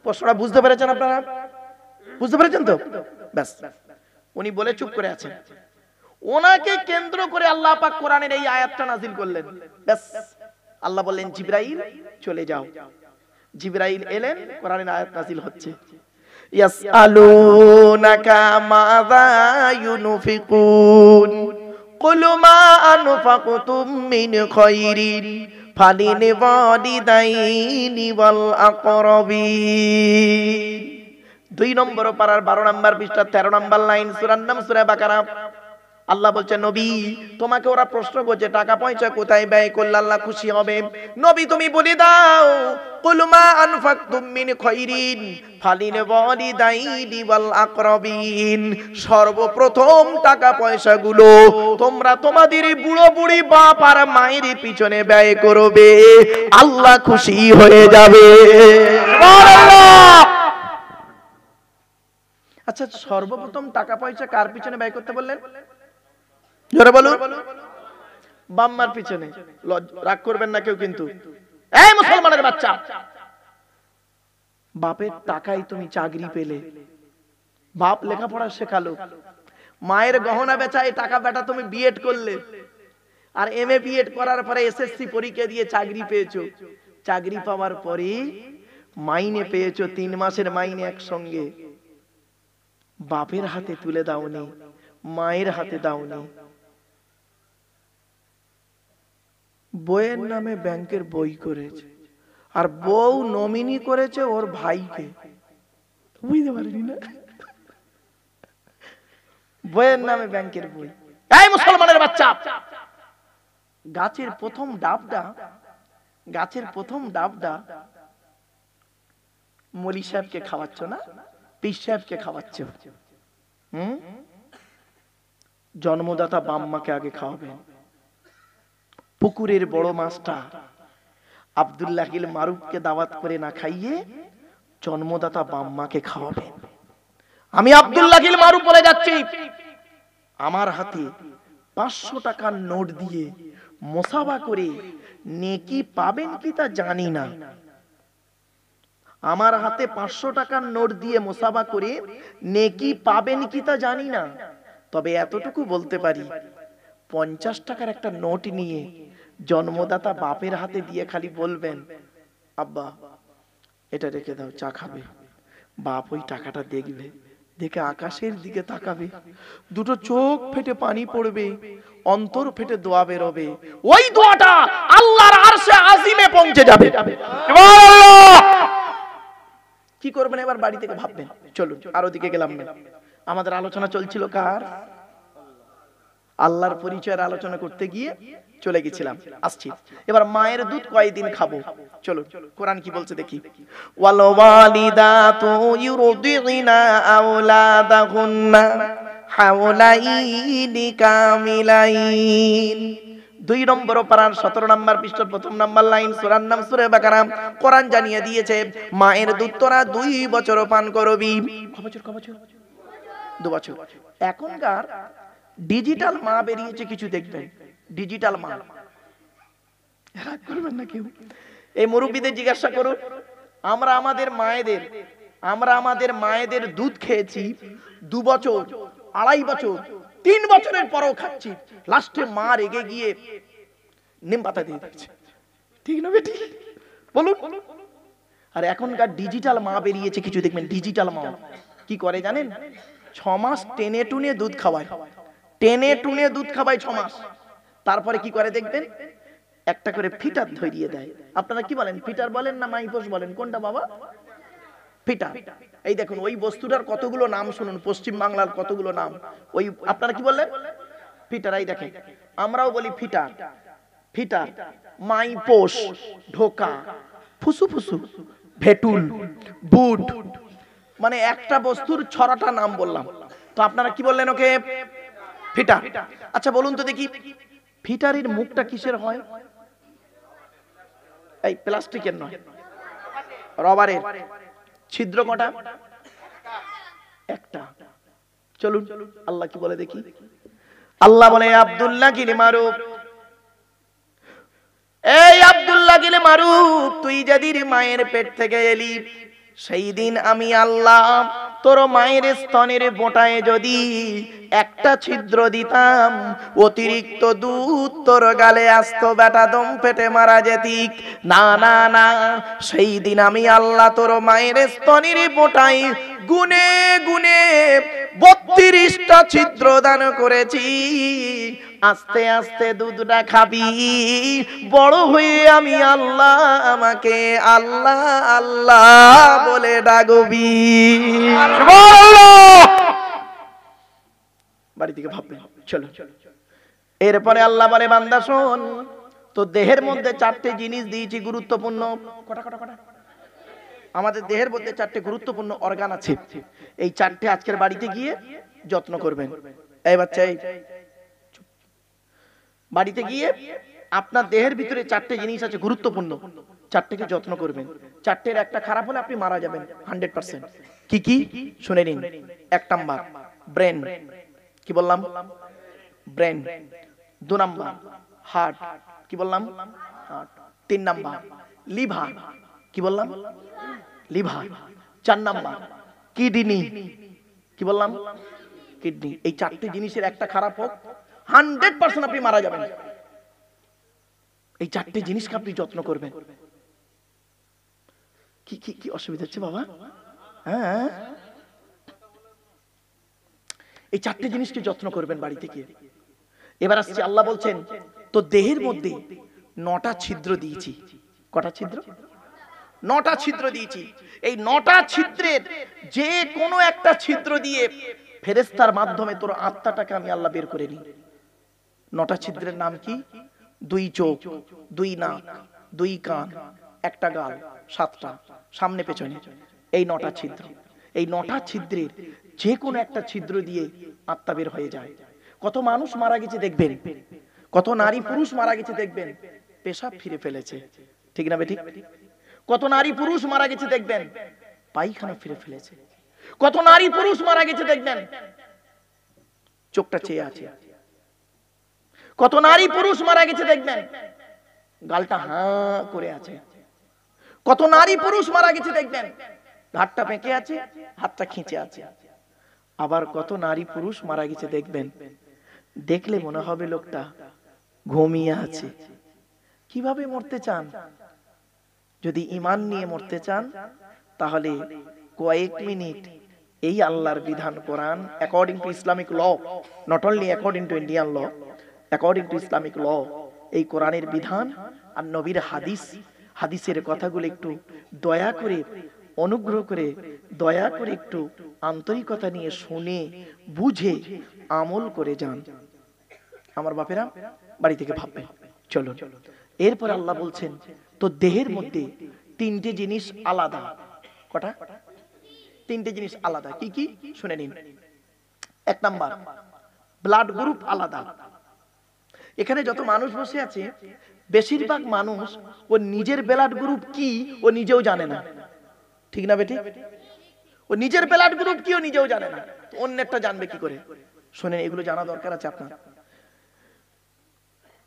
প্রশ্নটা বুঝতে পেরেছেন আপনারা? বুঝতে পেরেছেন তো? ব্যাস, উনি বলে চুপ করে আছেন। ওনাকে কেন্দ্র করে আল্লাহ পাক কোরআনের এই আয়াতটা নাজিল করলেন। ব্যাস, আল্লাহ বললেন, জিবরাইল চলে যাও। জিবরাইল এলেন, কোরআনের আয়াত নাজিল হচ্ছে। ইয়াসআলুনাকা মাযা ইউনফিকুন কুল মা আনফাকতুম মিন খায়রিন ফালিল ওয়ালিদাইনি ওয়াল আকরাবিন। 2 নম্বর পারার 12 নম্বর পৃষ্ঠা 13 নম্বর লাইন, সূরার নাম সূরা বাকারা। আল্লাহ বলছে, নবী তোমাকে ওরা প্রশ্ন করছে টাকা পয়সা কোথায় ব্যয় করলে আল্লাহ খুশি হবে। নবী তুমি বলে দাও, কুল মা আনফাকতুম মিন খায়রিন ফালিল ওয়ালিদাইনি ওয়াল আকরাবিন। সর্বপ্রথম টাকা পয়সাগুলো তোমরা তোমাদের বুড়ো বুড়ি বাপ আর মায়ের পিছনে ব্যয় করবে, আল্লাহ খুশি হয়ে যাবে। সুবহানাল্লাহ। আচ্ছা, সর্বপ্রথম টাকা পয়সা কার পিছনে ব্যয় করতে বললেন? জোরে বলুন। বাম্মার পিছনে। রাগ করবেন না কেউ কিন্তু। এই মুসলমানের বাচ্চা, বাপের টাকায় তুমি চাকরি পেলে, বাপ লেখাপড়া শেখালো, মায়ের গহনা বেচায় টাকা বেটা তুমি বিএড করলে, আর এমএ বিএড করার পরে এসএসসি পরীক্ষা দিয়ে চাকরি পেয়েছো। চাকরি পাওয়ার পরে মাইনে পেয়েছো, 3 মাসের মাইনে একসঙ্গে। বাপের হাতে তুলে দাওনি, মায়ের হাতে দাওনি। বইয়ের নামে ব্যাংকের বই করেছে, আর বউ নমিনি করেছে ওর ভাইকে। বুঝতে পারিনি না? বইয়ের নামে ব্যাংকের বই। এই মুসলমানের বাচ্চা, গাছের প্রথম ডাবটা মলি সাহেবকে খাওয়াচ্ছ না, পীর সাহেবকে খাওয়াচ্ছ। জন্মদাতা বাম্মাকে আগে খাওয়াবেন। পুকুরের বড় মাছটা আব্দুল্লাহিল মারুফকে দাওয়াত করে না খাইয়ে জন্মদাতা বাম্মাকে খাওয়াবেন। আমি আব্দুল্লাহিল মারুফ বলে যাচ্ছি, আমার হাতে 500 টাকার নোট দিয়ে মুসাফা করে নেকি পাবেন কি তা জানি না। আমার হাতে 500 টাকার নোট দিয়ে মুসাফা করে নেকি পাবেন কি তা জানি না, তবে এতটুকু বলতে পারি, 50 টাকার একটা নোট নিয়ে জন্মদাতা বাপের হাতে দিয়ে খালি বলবেন, আব্বা এটা রেখে দাও, চা খাবে। বাপ ওই টাকাটা দেখবে, দেখে আকাশের দিকে তাকাবে, দুটো চোখ ফেটে পানি পড়বে, অন্তর ফেটে দোয়া বেরোবে, ওই দোয়াটা আল্লাহর আরশে আজিমে পৌঁছে যাবে। সুবহানাল্লাহ। কি করবেন এবার বাড়ি থেকে ভাববেন। চলুন আর ওদিকে গেলাম না, আমাদের আলোচনা চলছিল কার? আল্লাহর পরিচয়ের আলোচনা করতে গিয়ে চলে গেছিলাম, আসছি। এবার মায়ের দুধ কয়দিন খাবো, চলো কোরআন কি বলছে দেখি। ওয়াল ওয়ালিদাতু ইউরদিনা আওলাদাহুন্না হাওলাইনি কামিলাইন। 2 নম্বর পারার 17 নম্বর পৃষ্ঠার 1 নম্বর লাইন, সূরার নাম সূরা বাকারা। কোরআন জানিয়ে দিয়েছে মায়ের দুধ তোরা 2 বছর পান করবি। কয় বছর? 2 বছর। এখনকার ডিজিটাল মা বেরিয়েছে কিছু, দেখবেন ডিজিটাল মা, রাগ করবেন না কেউ। এই মুরব্বীদের জিজ্ঞাসা করুন, আমরা আমাদের মায়েদের দুধ খেয়েছি 2 বছর, 2.5 বছর, 3 বছরের পরও খাচ্ছি, লাস্টে মা রেগে গিয়ে নিম পাতা দিয়ে দিচ্ছে। ঠিক না বেটি? বলুন। আর এখনকার ডিজিটাল মা বেরিয়েছে কিছু, দেখবেন ডিজিটাল মা কি করে জানেন? 6 মাস টেনে টুনে দুধ খাওয়ায়, 6 মাস। তারপরে কি করে দেখবেন, একটা করে ফিটার ধরিয়ে দেয়। আপনারা কি বলেন, ফিটার বলেন না মাইপোষ বলেন, কোনটা বাবা? ফিটার। এই দেখুন ওই বস্তুটার কতগুলো নাম শুনুন, পশ্চিম বাংলার কতগুলো নাম। ওই আপনারা কি বললেন? ফিটার। এই দেখেন আমরাও বলি ফিটার, ফিটার, মাইপোষ, ঢোকা, ফুসু ফুসু, ভেটুল, বুট, মানে একটা বস্তুর 6টা নাম বললাম। তো আপনারা কি বললেন? ওকে ফিটার। আচ্ছা বলুন তো দেখি, ফিটারের মুখটা কিসের হয়? এই প্লাস্টিকের নয়, রবারের। ছিদ্র কটা? একটা। চলুন আল্লাহ কি বলে দেখি। আল্লাহ বলে, আব্দুল্লাহ গিলে মারুফ, এই আব্দুল্লাহ গিলে মারুফ, তুই যেদিন মায়ের পেট থেকে এলি, সেই দিন আমি আল্লাহ তোর মায়ের স্তনের বোঁটায় যদি একটা ছিদ্র দিতাম, অতিরিক্ত দুধ তোর গালে আসতো, বেটা দম পেটে মারা যেতিক। না না না, সেই দিন আমি আল্লাহ তোর মায়ের স্তনের বোঁটায় গুনে গুনে 32টা ছিদ্র দান করেছি। আস্তে আস্তে দুধটা খাবি, বড় হয়ে আমি আল্লাহ আমাকে আল্লাহ আল্লাহ বলে ডাকবি। বাড়ি থেকে ভাববে। চলো, এরপরে আল্লাহ বলে, বান্দা শোন, তো দেহের মধ্যে 4টে জিনিস দিয়েছি গুরুত্বপূর্ণ। কটা কটা কটা? আমাদের দেহের মধ্যে 4টে গুরুত্বপূর্ণ অর্গান আছে। এই 4টে আজকের বাড়িতে গিয়ে যত্ন করবেন। এই বাচ্চা, এই বাড়িতে গিয়ে আপনার দেহের ভিতরে 4টে জিনিস আছে গুরুত্বপূর্ণ, 4টেকে যত্ন করবেন। 4টের একটা খারাপ হলে আপনি মারা যাবেন 100%। কি কি শুনে নিন। 1 নাম্বার ব্রেন, কি বললাম? ব্রেন। 2 নাম্বার হার্ট, কি বললাম? হার্ট। 3 নাম্বার লিভার, কি বললাম? লিভার। 4 নাম্বার কিডনি, কি বললাম? কিডনি। এই 4টে জিনিসের একটা খারাপ হোক 100% আপনি মারা যাবেন। এই 4টে জিনিসকে আপনি যত্ন করবেন। কি কি কি অসুবিধা হচ্ছে বাবা? হ্যাঁ, এই 4টে জিনিসকে যত্ন করবেন বাড়িতে গিয়ে। এবার আসছে, আল্লাহ বলছেন, তো দেহের মধ্যে 9টা ছিদ্র দিয়েছি। কটা ছিদ্র? 9টা ছিদ্র দিয়েছি। এই 9টা ছিদ্রের যে কোনো একটা ছিদ্র দিয়ে ফেরেশতার মাধ্যমে তোর আত্মাটাকে আমি আল্লাহ বের করে নিই। 9টা ছিদ্রের নাম কি? 2 চোখ, 2 নাক, 2 কান, 1টা গাল, 7টা সামনে পেছনে। এই 9টা ছিদ্র। এই 9টা ছিদ্রের যে কোনো একটা ছিদ্র দিয়ে আত্মা বের হয়ে যায়। কত মানুষ মারা গেছে দেখবেন, কত নারী পুরুষ মারা গেছে দেখবেন, পেশাব ফিরে ফেলেছে। ঠিক না বেঠিক? কত নারী পুরুষ মারা গেছে দেখবেন, পায়খানা ফিরে ফেলেছে। কত নারী পুরুষ মারা গেছে দেখবেন, চোখটা চেয়ে আছে। কত নারী পুরুষ মারা গেছে দেখবেন, গালটা হাঁ করে আছে। কত নারী পুরুষ মারা গেছে দেখবেন, ঘাটটা পেঁকে আছে, হাতটা খিঁচে আছে। আবার কত নারী পুরুষ মারা গেছে দেখবেন, দেখলে মনে হবে লোকটা ঘুমিয়ে আছে। কিভাবে মরতে চান? যদি ঈমান নিয়ে মরতে চান, তাহলে কয়েক মিনিট এই আল্লাহর বিধান কোরআন, according to Islamic law, not only according to Indian law, according to Islamic law, এই কোরআনের বিধান আর নবীর হাদিস, হাদিসের কথাগুলো একটু দয়া করে, অনুগ্রহ করে, দয়া করে একটু আন্তরিকতা নিয়ে শুনে বুঝে আমল করে যান। আমার বাপেরা বাড়ি থেকে ভাববেন। চলো, এরপর আল্লাহ বলছেন, তো দেহের মধ্যে 3টে জিনিস আলাদা। কটা? 3টে জিনিস আলাদা। কি কি শুনে নিন। 1 নাম্বার ব্লাড গ্রুপ আলাদা। এখানে যত মানুষ বসে আছে, বেশিরভাগ মানুষ ও নিজের ব্লাড গ্রুপ কি ও নিজেও জানে না। ঠিক না বেটি? ও নিজের ব্লাড গ্রুপ কি ও নিজেও জানে না, তো অন্যেরটা জানবে কি করে? শুনেন, এগুলো জানা দরকার আছে আপনার।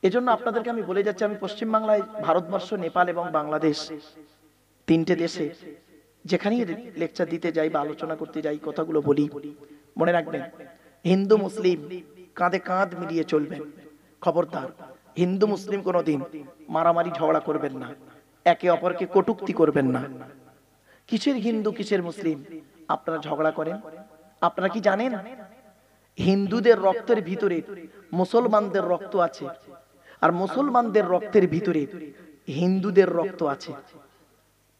এজন্য আপনাদেরকে আমি বলে যাচ্ছি, আমি পশ্চিম বাংলায়, ভারতবর্ষ, নেপাল এবং বাংলাদেশ, তিনটে দেশে যেখানেই লেকচার দিতে যাই বা আলোচনা করতে যাই, কথাগুলো বলি, মনে রাখবেন, হিন্দু মুসলিম কাঁধে কাঁধ মিলিয়ে চলবেন। খবরদার, হিন্দু মুসলিম কোনোদিন মারামারি ঝগড়া করবেন না, একে অপরকে কটূক্তি করবেন না। কিসের হিন্দু কিসের মুসলিম আপনারা ঝগড়া করেন? আপনারা কি জানেন হিন্দুদের রক্তের ভিতরে মুসলমানদের রক্ত আছে, আর মুসলমানদের রক্তের ভিতরে হিন্দুদের রক্ত আছে?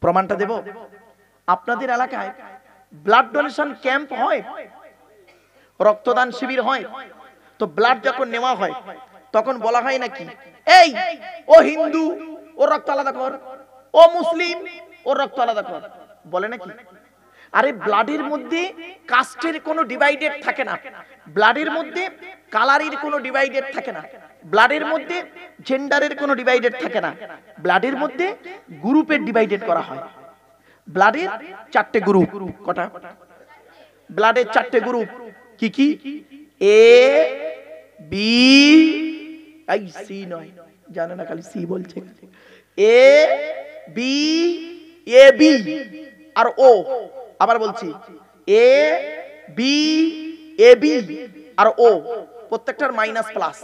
প্রমাণটা দেব। আপনাদের এলাকায় ব্লাড ডোনেশন ক্যাম্প হয়, রক্তদান শিবির হয়, তো ব্লাড যখন নেওয়া হয় তখন বলা হয় নাকি, এই ও হিন্দু ওর রক্ত আলাদা কর, ও মুসলিম ওর রক্ত আলাদা কর, বলে নাকি? আরে ব্লাডের মধ্যে কাস্টের কোনো ডিভাইডেড থাকে না, ব্লাডের মধ্যে কালারের কোনো ডিভাইডেড থাকে না, ব্লাডের মধ্যে জেন্ডারের কোনো ডিভাইডেড থাকে না, ব্লাডের মধ্যে গ্রুপের ডিভাইডেড করা হয়। ব্লাডের চারটে গ্রুপ, কটা? ব্লাডের চারটে গ্রুপ কি কি? এ বি, আই সি নয়, জানে না, খালি সি বলছে। এ বি, এ বি আর ও। আবার বলছি, এ বি, এ বি আর ও, প্রত্যেকটার মাইনাস প্লাস।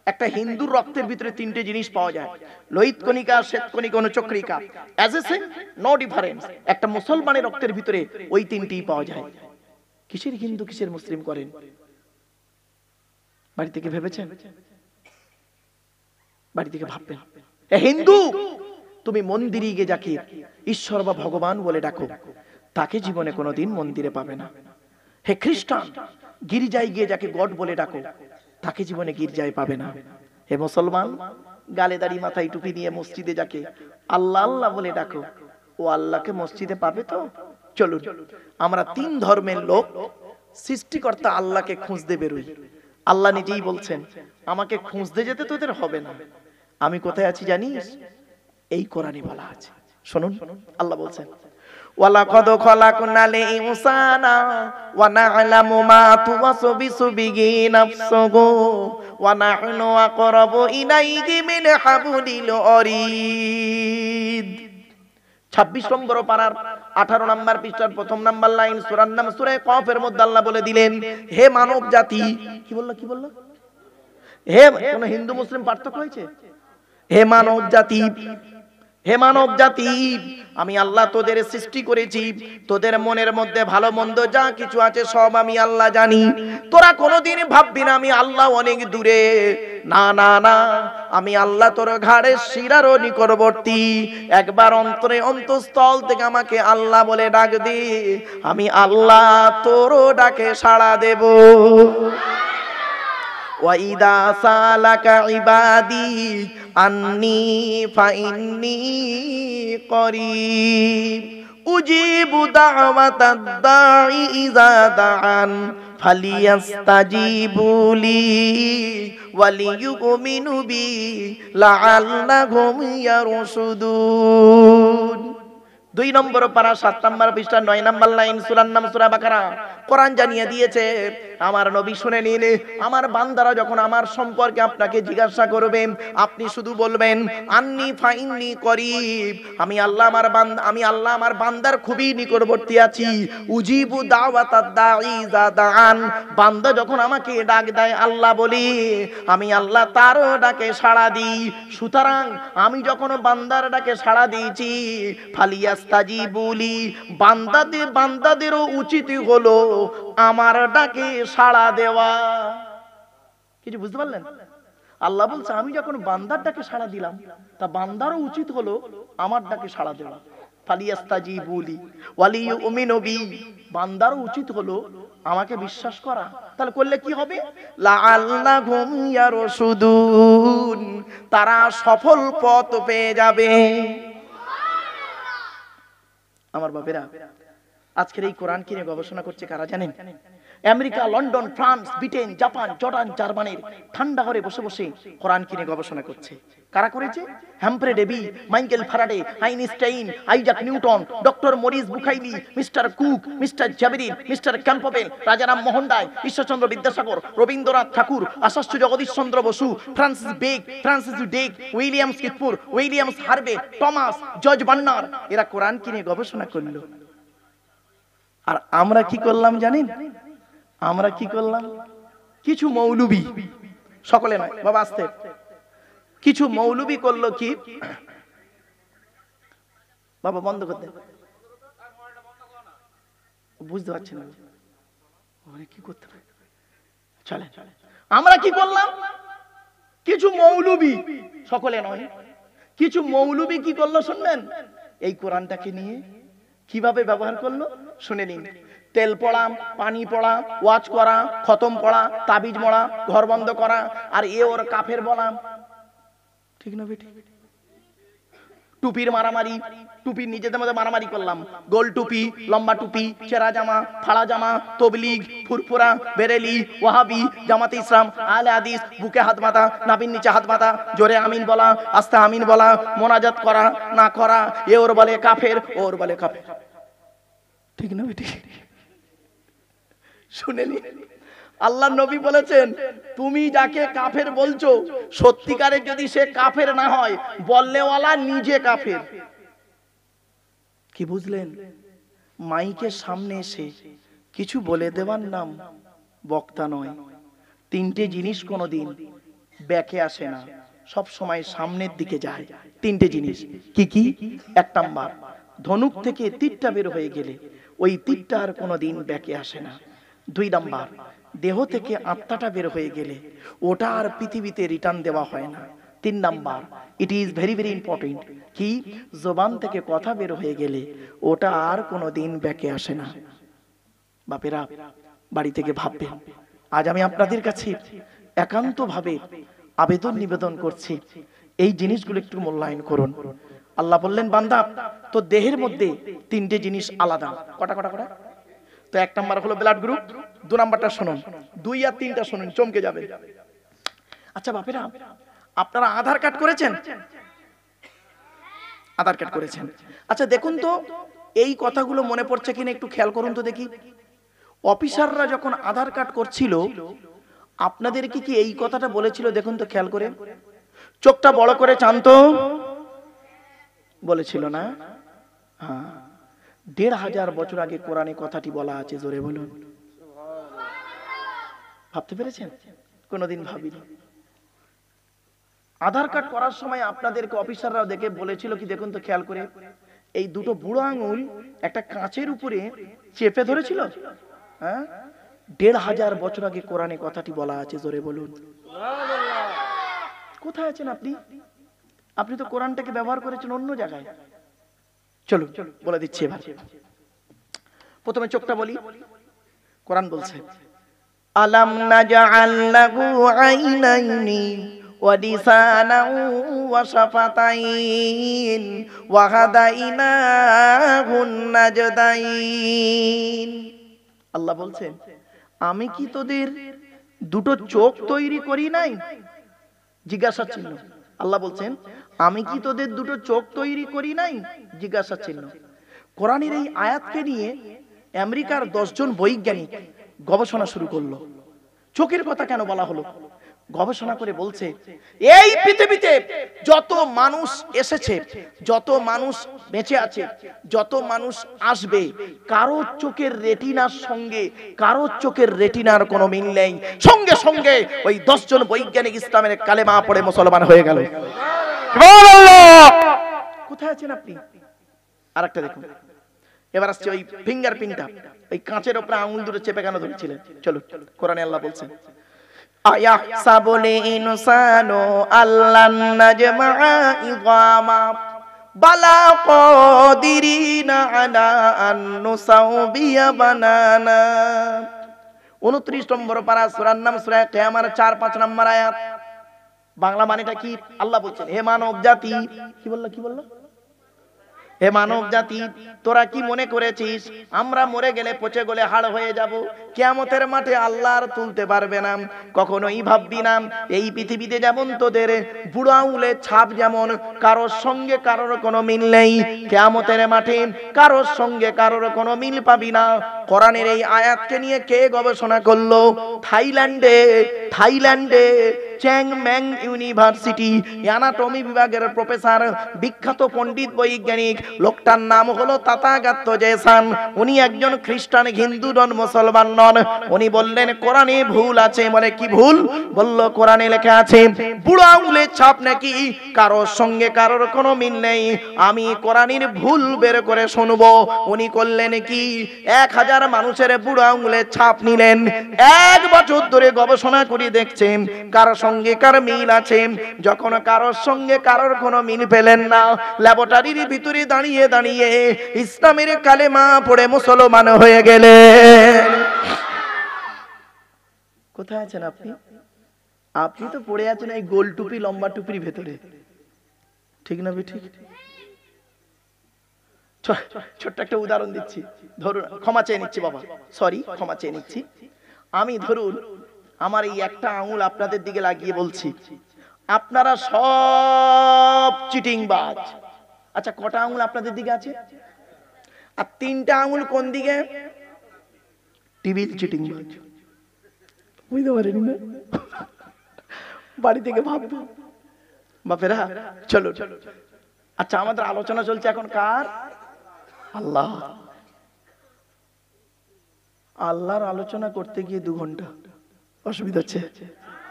একটা হিন্দুর রক্তের ভিতরে তিনটে জিনিস পাওয়া যায়, লোহিত কণিকা, শ্বেত কণিকা, অনুচক্রিকা, as a same no difference. একটা মুসলমানের রক্তের ভিতরে ওই তিনটেই পাওয়া যায়। কিসের হিন্দু কিসের মুসলিম করেন? বাড়ি থেকে ভেবেছেন? বাড়ি থেকে ভাববেন। হিন্দু, তুমি মন্দিরে গিয়ে যাকে ঈশ্বর বা ভগবান বলে ডাকো, তাকে জীবনে কোনোদিন মন্দিরে পাবে না। হে খ্রিস্টান, গির্জায় গিয়ে যাকে গড বলে ডাকো, তাকে জীবনে গির্জায় পাবে না। হে মুসলমান, গালে দাড়ি মাথায় টুপি নিয়ে মসজিদে যাকে আল্লাহ আল্লাহ বলে ডাকো, ও আল্লাহকে মসজিদে পাবে তো? চলুন আমরা তিন ধর্মের লোক সৃষ্টিকর্তা আল্লাহকে খুঁজতে বেরোই। আল্লাহ নিজেই বলছেন, আমাকে খুঁজতে যেতে তোদের হবে না। আমি কোথায় আছি জানিস? এই কোরআনে বলা আছে, শুনুন। আল্লাহ বলছেন, ওয়ালাকাদ খালাকনাল ইনসানা ওয়া না'লামু মা তুওয়াসবিসু বিহি নাফসুহু ওয়া নাহনু আকরাবু ইলাইহি মিন হাবলিল ওয়ারিদ। 26 নম্বর পারার 18 নম্বর পৃষ্ঠার প্রথম নম্বর লাইন, সূরার নাম সূরা কফের মধ্যে আল্লাহ বলে দিলেন, হে মানব জাতি। কি বললো? কি বললো? হে, কোন হিন্দু মুসলিম পার্থক্য হয়েছে? হে মানব জাতি, হে মানব জাতি, আমি আল্লাহ তোদের সৃষ্টি করেছি, তোদের মনের মধ্যে ভালো মন্দ যা কিছু আছে সব আমি আল্লাহ জানি। তোরা কোনোদিন ভাববি না আমি আল্লাহ অনেক দূরে, না না না, আমি আল্লাহ তোর ঘাড়ের শিরারও নিকটবর্তী। একবার অন্তরে অন্তঃস্থল থেকে আমাকে আল্লাহ বলে ডাক দে, আমি আল্লাহ তোরও ডাকে সাড়া দেব। ওয়াইদা সালাকা ইবাদি আন্নি ফাইন্নি করিব উজিবু দাওয়াতাদ দাঈ ইযা দাআন ফালিয়াস্তাজিবুলি ওয়ালিয়ুমিনু বি লাআল্লাহুম ইয়ারশুদুন। 2 নম্বর পারা 7 নম্বর পৃষ্ঠা 9 নম্বর লাইন, সূরার নাম সূরা বাকারা। কোরআন জানিয়ে দিয়েছে, আমার নবী শুনে নিন, আমার বান্দারা যখন আমার সম্পর্কে আপনাকে জিজ্ঞাসা করবে, আপনি শুধু বলবেন আন্নি ফাইন্নি করিব, আমি আল্লাহ আমার বান্দার খুবই নিকটবর্তী আছি। উজিবু দাওয়াতাদ দাঈ ইযা দাআন, বান্দা যখন আমাকে ডাক দেয় আল্লাহ বলি, আমি আল্লাহ তারও ডাকে সাড়া দিই। সুতরাং আমি যখন বান্দার ডাকে সাড়া দিয়েছি, ফালিয়াস্তাজিবুলি, বান্দাদেরও উচিত হলো আমার ডাকে সাড়া দেওয়া। কিছু বুঝতে পারলেন? আল্লাহ বলছে, আমি যখন বান্দার ডাকে সাড়া দিলাম, তা বান্দারও উচিত হলো আমার ডাকে সাড়া দেওয়া। ফালিয়াস্তাজিবুলি ওয়ালিয়ুমিনু বি, বান্দারও উচিত হলো আমাকে বিশ্বাস করা। তাহলে করলে কি হবে? লাআল্লাহুম ইয়ারশুদুন, তারা সফল পথ পেয়ে যাবে। আমার বাপেরা, আজকের এই কোরআন কি নিয়ে গবেষণা করছে কারা জানেন? America, London, France, Britain, Japan, Jordan, জার্মানির ঠান্ডা ঘরে বসে বসে কোরআন কিনে গবেষণা করছে। কারা করেছে? Humphry Davy, Michael Faraday, Einstein, Isaac Newton, doctor Maurice Bucaille, mister Cook, mister জাবেরিন, mister Campbell, Rajaram Mohan Roy, Ishwarchandra Vidyasagar, Rabindranath Tagore, Acharya Jagadish Chandra Bose, Francis Beck, Francis Drake, Williams কিতপুর, Williams Harvey, Thomas, George Bernard, এরা কোরআন কিনে গবেষণা করলো। আর আমরা কি করলাম জানেন? আমরা কি করলাম? কিছু মৌলবি, সকলে নয় বাবা, আস্তে, কিছু মৌলবি করলো কি, বাবা বন্ধ করতে, বুঝতে পারছি না কি করতে পারে। চলে, আমরা কি করলাম? কিছু মৌলবি, সকলে নয়, কিছু মৌলবি কি করলো শুনবেন? এই কোরআনটাকে নিয়ে কিভাবে ব্যবহার করলো শুনে নিন। তেল পড়া, পানি পড়া, ওয়াজ করা, খতম পড়া, তাবিজ মরা, ঘর বন্ধ করা, আর এ ওর কাফের বলা, ঠিক না বেটি? টুপির মারামারি, টুপির নিজেদের মধ্যে মারামারি করলাম, গোল টুপি, লম্বা টুপি, চেরা জামা, ফাড়া জামা, তবলিগ, ফুরফুরা, বেরেলি, ওয়াহাবি, জামাতে ইসলাম, আহলে হাদিস, বুকে হাত বাঁধা, নাভির নিচে হাত বাঁধা, জোরে আমিন বলা, আস্তে আমিন বলা, মোনাজাত করা না করা, এ ওর বলে কাফের, ওর বলে কাফের, ঠিক না বেটি? শুনেনি? আল্লাহ নবী বলেছেন, তুমি যাকে কাফের বলছো সত্যিকারে যদি সে কাফের না হয়, বললেওয়ালা নিজে কাফের। কি বুঝলেন? মাইকের সামনে এসে কিছু বলে দেওয়ার নাম বক্তা নয়। তিনটে জিনিস কোনোদিন ব্যাকে আসে না, সব সময় সামনের দিকে যায়। তিনটে জিনিস কি কি? এক নাম্বার, ধনুক থেকে তীরটা বের হয়ে গেলে ওই তীরটা আর কোনোদিন ব্যাকে আসে না। দুই নাম্বার, দেহ থেকে আত্মাটা বের হয়ে গেলে ওটা আর পৃথিবীতে রিটার্ন দেওয়া হয় না। তিন number, it is very very important, কি? জবান থেকে কথা বের হয়ে গেলে ওটা আর কোনোদিন ব্যাকে আসে না। বাপেরা বাড়ি থেকে ভাববেন, আজ আমি আপনাদের কাছে একান্তভাবে আবেদন নিবেদন করছি, এই জিনিসগুলো একটু মূল্যায়ন করুন। আল্লাহ বললেন, বান্দা তো দেহের মধ্যে তিনটে জিনিস আলাদা। কটা কটা কটা? তো এক নাম্বার হলো ব্লাড গ্রুপ, দু নাম্বারটা শুনুন, 2 আর 3টা শুনুন, চমকে যাবে। আচ্ছা বাপেরা, আপনারা আধার কার্ড করেছেন? আধার কার্ড করেছেন। আচ্ছা দেখুন তো এই কথাগুলো মনে পড়ছে কিনা একটু খেয়াল করুন তো দেখি। অফিসাররা যখন আধার কার্ড করছিল আপনাদেরকে কি এই কথাটা বলেছিল? দেখুন তো খেয়াল করে, চোখটা বড় করে চান তো, বলেছিল না? হ্যাঁ, 1500 বছর আগে কোরআনে কথাটি বলা আছে, জোরে বলুন। ভাবতে পেরেছেন? কোনোদিন ভাবিনি। আধার কার্ড করার সময় আপনাদেরকে অফিসাররা দেখে বলেছিল কি? দেখুন তো খেয়াল করে, এই দুটো বুড়ো আঙুল একটা কাঁচের উপরে চেপে ধরেছিল। হ্যাঁ, 1500 বছর আগে কোরআনে কথাটি বলা আছে, জোরে বলুন। কোথায় আছেন আপনি? আপনি তো কোরআনটাকে ব্যবহার করেছেন অন্য জায়গায়। চলুন বলে দিচ্ছি এবার। প্রথমে চোখটা বলি। কোরআন বলছে, আলাম নাজআল লাহু আইনাইনি ওয়া লিসানান ওয়া শাফাতাইন ওয়া হাদাইনাহুন নাজদাইন। আল্লাহ বলছেন, আমি কি তোদের দুটো চোখ তৈরি করি নাই? জিজ্ঞাসা চিহ্ন। আল্লাহ বলছেন, আমি কি তোদের দুটো চোখ তৈরি করি নাই? জিজ্ঞাসা চিহ্ন। কোরআনের এই আয়াতকে নিয়ে আমেরিকার 10 জন বৈজ্ঞানিক গবেষণা শুরু করলো। চোখের কথা কেন বলা হলো? গবেষণা করে বলছে, এই পৃথিবীতে যত মানুষ এসেছে, যত মানুষ বেঁচে আছে, যত মানুষ আসবে, কারো চোখের রেটিনার সঙ্গে কারো চোখের রেটিনার কোনো মিল নেই। সঙ্গে সঙ্গে ওই 10 জন বৈজ্ঞানিক ইসলামের কালেমা পড়ে মুসলমান হয়ে গেল। কোথায় আছেন আপনি? আরেকটা দেখুন। এবার আসছে ওই ফিঙ্গারপ্রিন্টটা, ওই কাঁচের উপরে আঙুল দুটো চেপে কেন ধরেছিলেন? চলো, কোরআনে আল্লাহ বলছেন, আয়াহসাবুল ইনসানু আল্লান নাজমা'a ইযামা বালা কাদিরিনা আলা আন নুসাউবিয়া বানানা। 29 নম্বর পারা, সূরার নাম সূরা কিয়ামার 4-5 নম্বর আয়াত। বাংলা মানেটা কি? আল্লাহ বলছেন, হে মানব জাতি, কি বললো? হে মানব জাতি, তোরা কি মনে করেছিস আমরা মরে গেলে পচে গলে হাড় হয়ে যাব, কিয়ামতের মাঠে আল্লাহ আর তুলতে পারবে না? কখনোই ভাববি না। এই পৃথিবীতে যেমন তোদের বুড়ো আঙুলের ছাপ যেমন কারোর সঙ্গে কারোর কোনো মিল নেই, কিয়ামতের মাঠে কারোর সঙ্গে কারোর কোনো মিল পাবি না। কোরআনের এই আয়াতকে নিয়ে কে গবেষণা করলো? থাইল্যান্ডে চ্যাং ম্যাং ইউনিভার্সিটি অ্যানাটমি বিভাগের প্রফেসর, বিখ্যাত পণ্ডিত বৈজ্ঞানিক, লোকটার নাম হলো তাথাগত জেসান। উনি একজন খ্রিস্টান, হিন্দু নন, মুসলমান নন। উনি বললেন কোরআনে ভুল আছে। মানে কি ভুল? বলল কোরআনে লেখা আছে বুড়ো আঙুলের ছাপ নাকি কারোর সঙ্গে কারোর কোনো মিল নেই। আমি কোরআনের ভুল বের করে শুনবো। উনি করলেন কি, 1000 মানুষের বুড়ো আঙুলের ছাপ নিলেন, 1 বছর ধরে গবেষণা করে দেখছেন কার সঙ্গে কার মিল আছে। যখন কারোর সঙ্গে কারোর কোনো মিল পেলেন না, ল্যাবরেটরির ভিতরে দাঁড়িয়ে দাঁড়িয়ে ইসলামের কালেমা পড়ে মুসলমান হয়ে গেলেন। কোথায় আছেন আপনি? আপনি তো পড়ে আছেন এই গোল টুপি লম্বা টুপির ভেতরে, ঠিক না? ঠিক। ছোট্ট একটা উদাহরণ দিচ্ছি, ধরুন, ক্ষমা চেয়ে নিচ্ছি বাবা, সরি, ক্ষমা চেয়ে নিচ্ছি। আমি ধরুন আমার এই একটা আঙুল আপনাদের দিকে লাগিয়ে বলছি, আপনারা সব চিটিংবাজ। আচ্ছা, কটা আঙুল আপনাদের দিকে আছে? আর 3টা আঙুল কোন দিকে? টিভির চিটিংবাজ। বুঝতে পারেন না? বাড়ি থেকে ভাববো বাপেরা, চলো। আচ্ছা, আমাদের আলোচনা চলছে এখন কার? আল্লাহ। আল্লাহর আলোচনা করতে গিয়ে 2 ঘন্টা অসুবিধা হচ্ছে।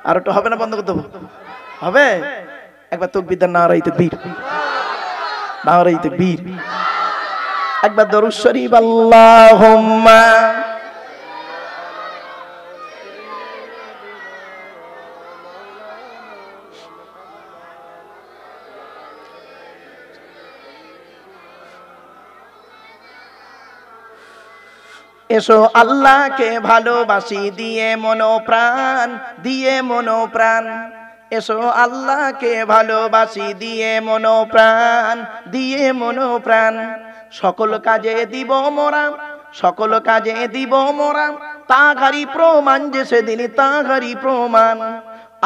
আর ওটা হবে না? বন্ধ করতে হবে? একবার তাকবীর দেন, নারায়ে তাকবীর, নারায়ে তাকবীর। একবার দরুদ শরীফ, আল্লাহুম্মা এসো আল্লাহকে ভালোবাসি দিয়ে মনোপ্রাণ, দিয়ে মনোপ্রাণ। এসো আল্লাহকে ভালোবাসি দিয়ে মনোপ্রাণ, দিয়ে মনোপ্রাণ। সকল কাজে দিব মোরা, সকল কাজে দিব মোরা তাহারি প্রমাণ, যে সেদিন তাহারি প্রমাণ।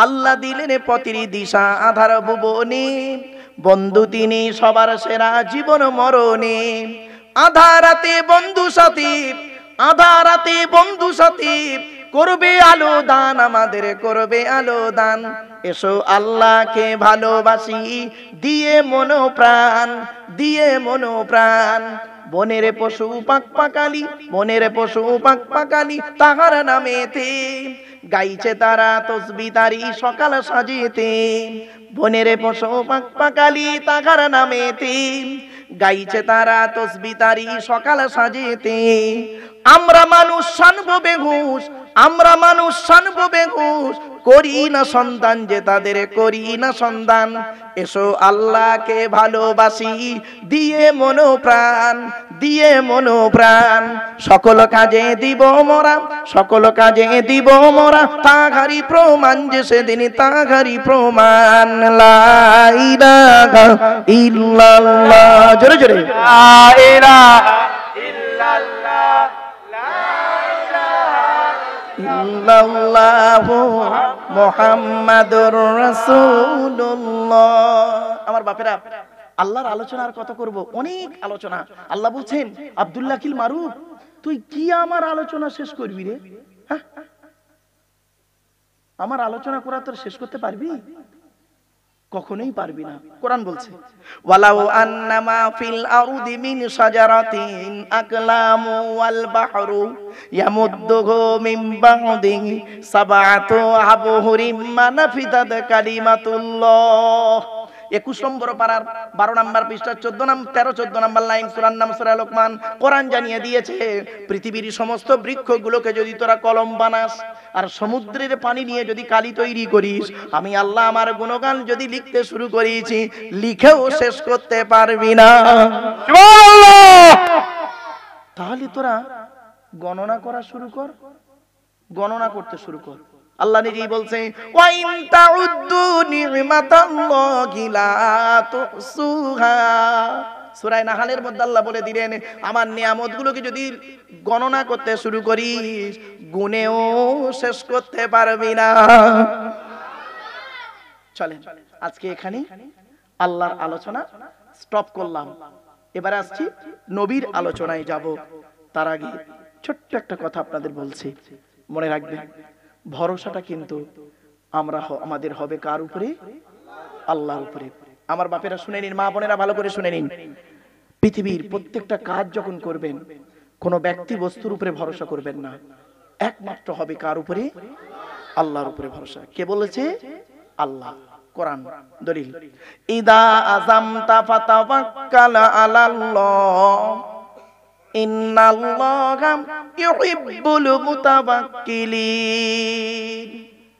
আল্লাহ দিলেন পথের দিশা আধার ভুবনে, বন্ধু তিনি সবার সেরা জীবন মরণে। আধারাতে বন্ধু সাথী, আধারাতে বন্ধু সাথী করবে আলো দান, আমাদের করবে আলো দান। এসো আল্লাহকে ভালোবাসি দিয়ে মনোপ্রাণ, দিয়ে মনোপ্রাণ। বনের পশু পাক পাকালি, বনের পশু পাক পাকালি তাহার নামেতে গাইছে তারা তসবিহ তারি সকাল সাজেতে। বনের পশু পাক পাকালি তাহার নামেতে গাইছে তারা তসবিহ তারি সকাল সাজেতে। আমরা মানুষ শানবো বেহুশ, আমরা মানুষ শানবো বেহুশ, করি না সন্তান যে তাদের করি না সন্তান। এসো আল্লাহকে ভালোবাসি দিয়ে মনোপ্রাণ, দিয়ে মনোপ্রাণ। সকল কাজে দিব মোরা, সকল কাজে দিব মোরা তাহারি প্রমাণ, যে সেদিন তাহারি প্রমাণ। লা ইলাহা ইল্লাল্লাহ, জোরে জোরে লা ইলাহা ইল্লাল্লাহ, ইল্লাল্লাহু মুহাম্মাদুর রাসূলুল্লাহ। আমার বাপেরা, আল্লাহর আলোচনা আর কত করব? অনেক আলোচনা। আল্লাহ বলছেন আব্দুল্লাহ কিল মারুফ, তুই কি আমার আলোচনা শেষ করবি রে? আমার আলোচনা করা তোর শেষ করতে পারবি? কখনোই পারবি না। কোরআন বলছে ওয়ালাউ আন্নামা ফিল আরদি মিন শাজারাতিন আকলামু ওয়াল বাহরু ইয়ামুদ্দুহু মিন বা'দিহি সাবআতু আবহুরিম মা নাফিদাত কালিমাতুল্লাহ। 21 নম্বর পারার 12 নম্বর পৃষ্ঠা 13-14 নম্বর লাইন, সূরার নাম সূরা লোকমান। কোরআন জানিয়ে দিয়েছে পৃথিবীর সমস্ত বৃক্ষগুলোকে যদি তোরা কলম বানাস আর সমুদ্রের পানি নিয়ে যদি কালি তৈরি করিস, আমি আল্লাহ আমার গুণগান যদি লিখতে শুরু করেছি, লিখেও শেষ করতে পারবি না। সুবহানাল্লাহ। তাহলে তোরা গণনা করা শুরু কর, গণনা করতে শুরু কর। আল্লাহ নিজেই বলছে ওয়া ইন তাউদ্দু নি'মাতাল্লাহি লা তুহসুহা। সূরা নাহালের মধ্যে আল্লাহ বলে দিলেন, আমার নিয়ামতগুলোকে যদি গণনা করতে শুরু করিস গুনেও শেষ করতে পারবি না। চলেন আজকে এখানে আল্লাহর আলোচনা স্টপ করলাম, এবারে আসছি নবীর আলোচনায় যাব। তার আগে ছোট্ট একটা কথা আপনাদের বলছি, মনে রাখবেন ভরসাটা কিন্তু আমাদের হবে কার উপরে? আল্লাহর উপরে। আমার বাপেরা শুনে নিন, মা বোনেরা ভালো করে শুনে নিন, পৃথিবীর প্রত্যেকটা কাজ যখন করবেন কোন ব্যক্তি বস্তুর উপরে ভরসা করবেন না, একমাত্র হবে কার উপরে? আল্লাহর উপরে ভরসা। কে বলেছে? আল্লাহ। কোরআন দলিল, ইদা আযামতা ফাতাওয়াক্কাল আলাল্লাহ ইন্নাল্লাহা ইউহিব্বুল মুতাওয়াক্কিলিন।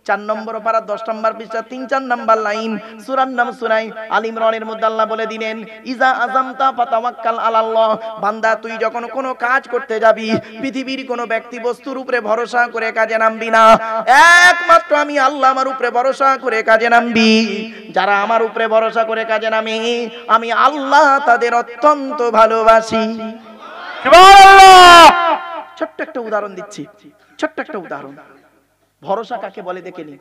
4 নম্বর পারা 10 নম্বর পৃষ্ঠা 3-4 নম্বর লাইন, সূরার নাম সূরা আল ইমরানের মধ্যে আল্লাহ বলে দিলেন, ইজা আযামতা ফাতাওয়াক্কাল আলাল্লাহ, বান্দা তুই যখন কোনো কাজ করতে যাবি পৃথিবীর কোনো ব্যক্তি বস্তুর উপরে ভরসা করে কাজে নামবি না, একমাত্র আমি আল্লাহ আমার উপরে ভরসা করে কাজে নামবি। যারা আমার উপরে ভরসা করে কাজে নামে আমি আল্লাহ তাদের অত্যন্ত ভালোবাসি। সুবহানাল্লাহ। ছোট্ট একটা উদাহরণ দিচ্ছি, ছোট্ট একটা উদাহরণ। ভরসা কাকে বলে দেখে নি।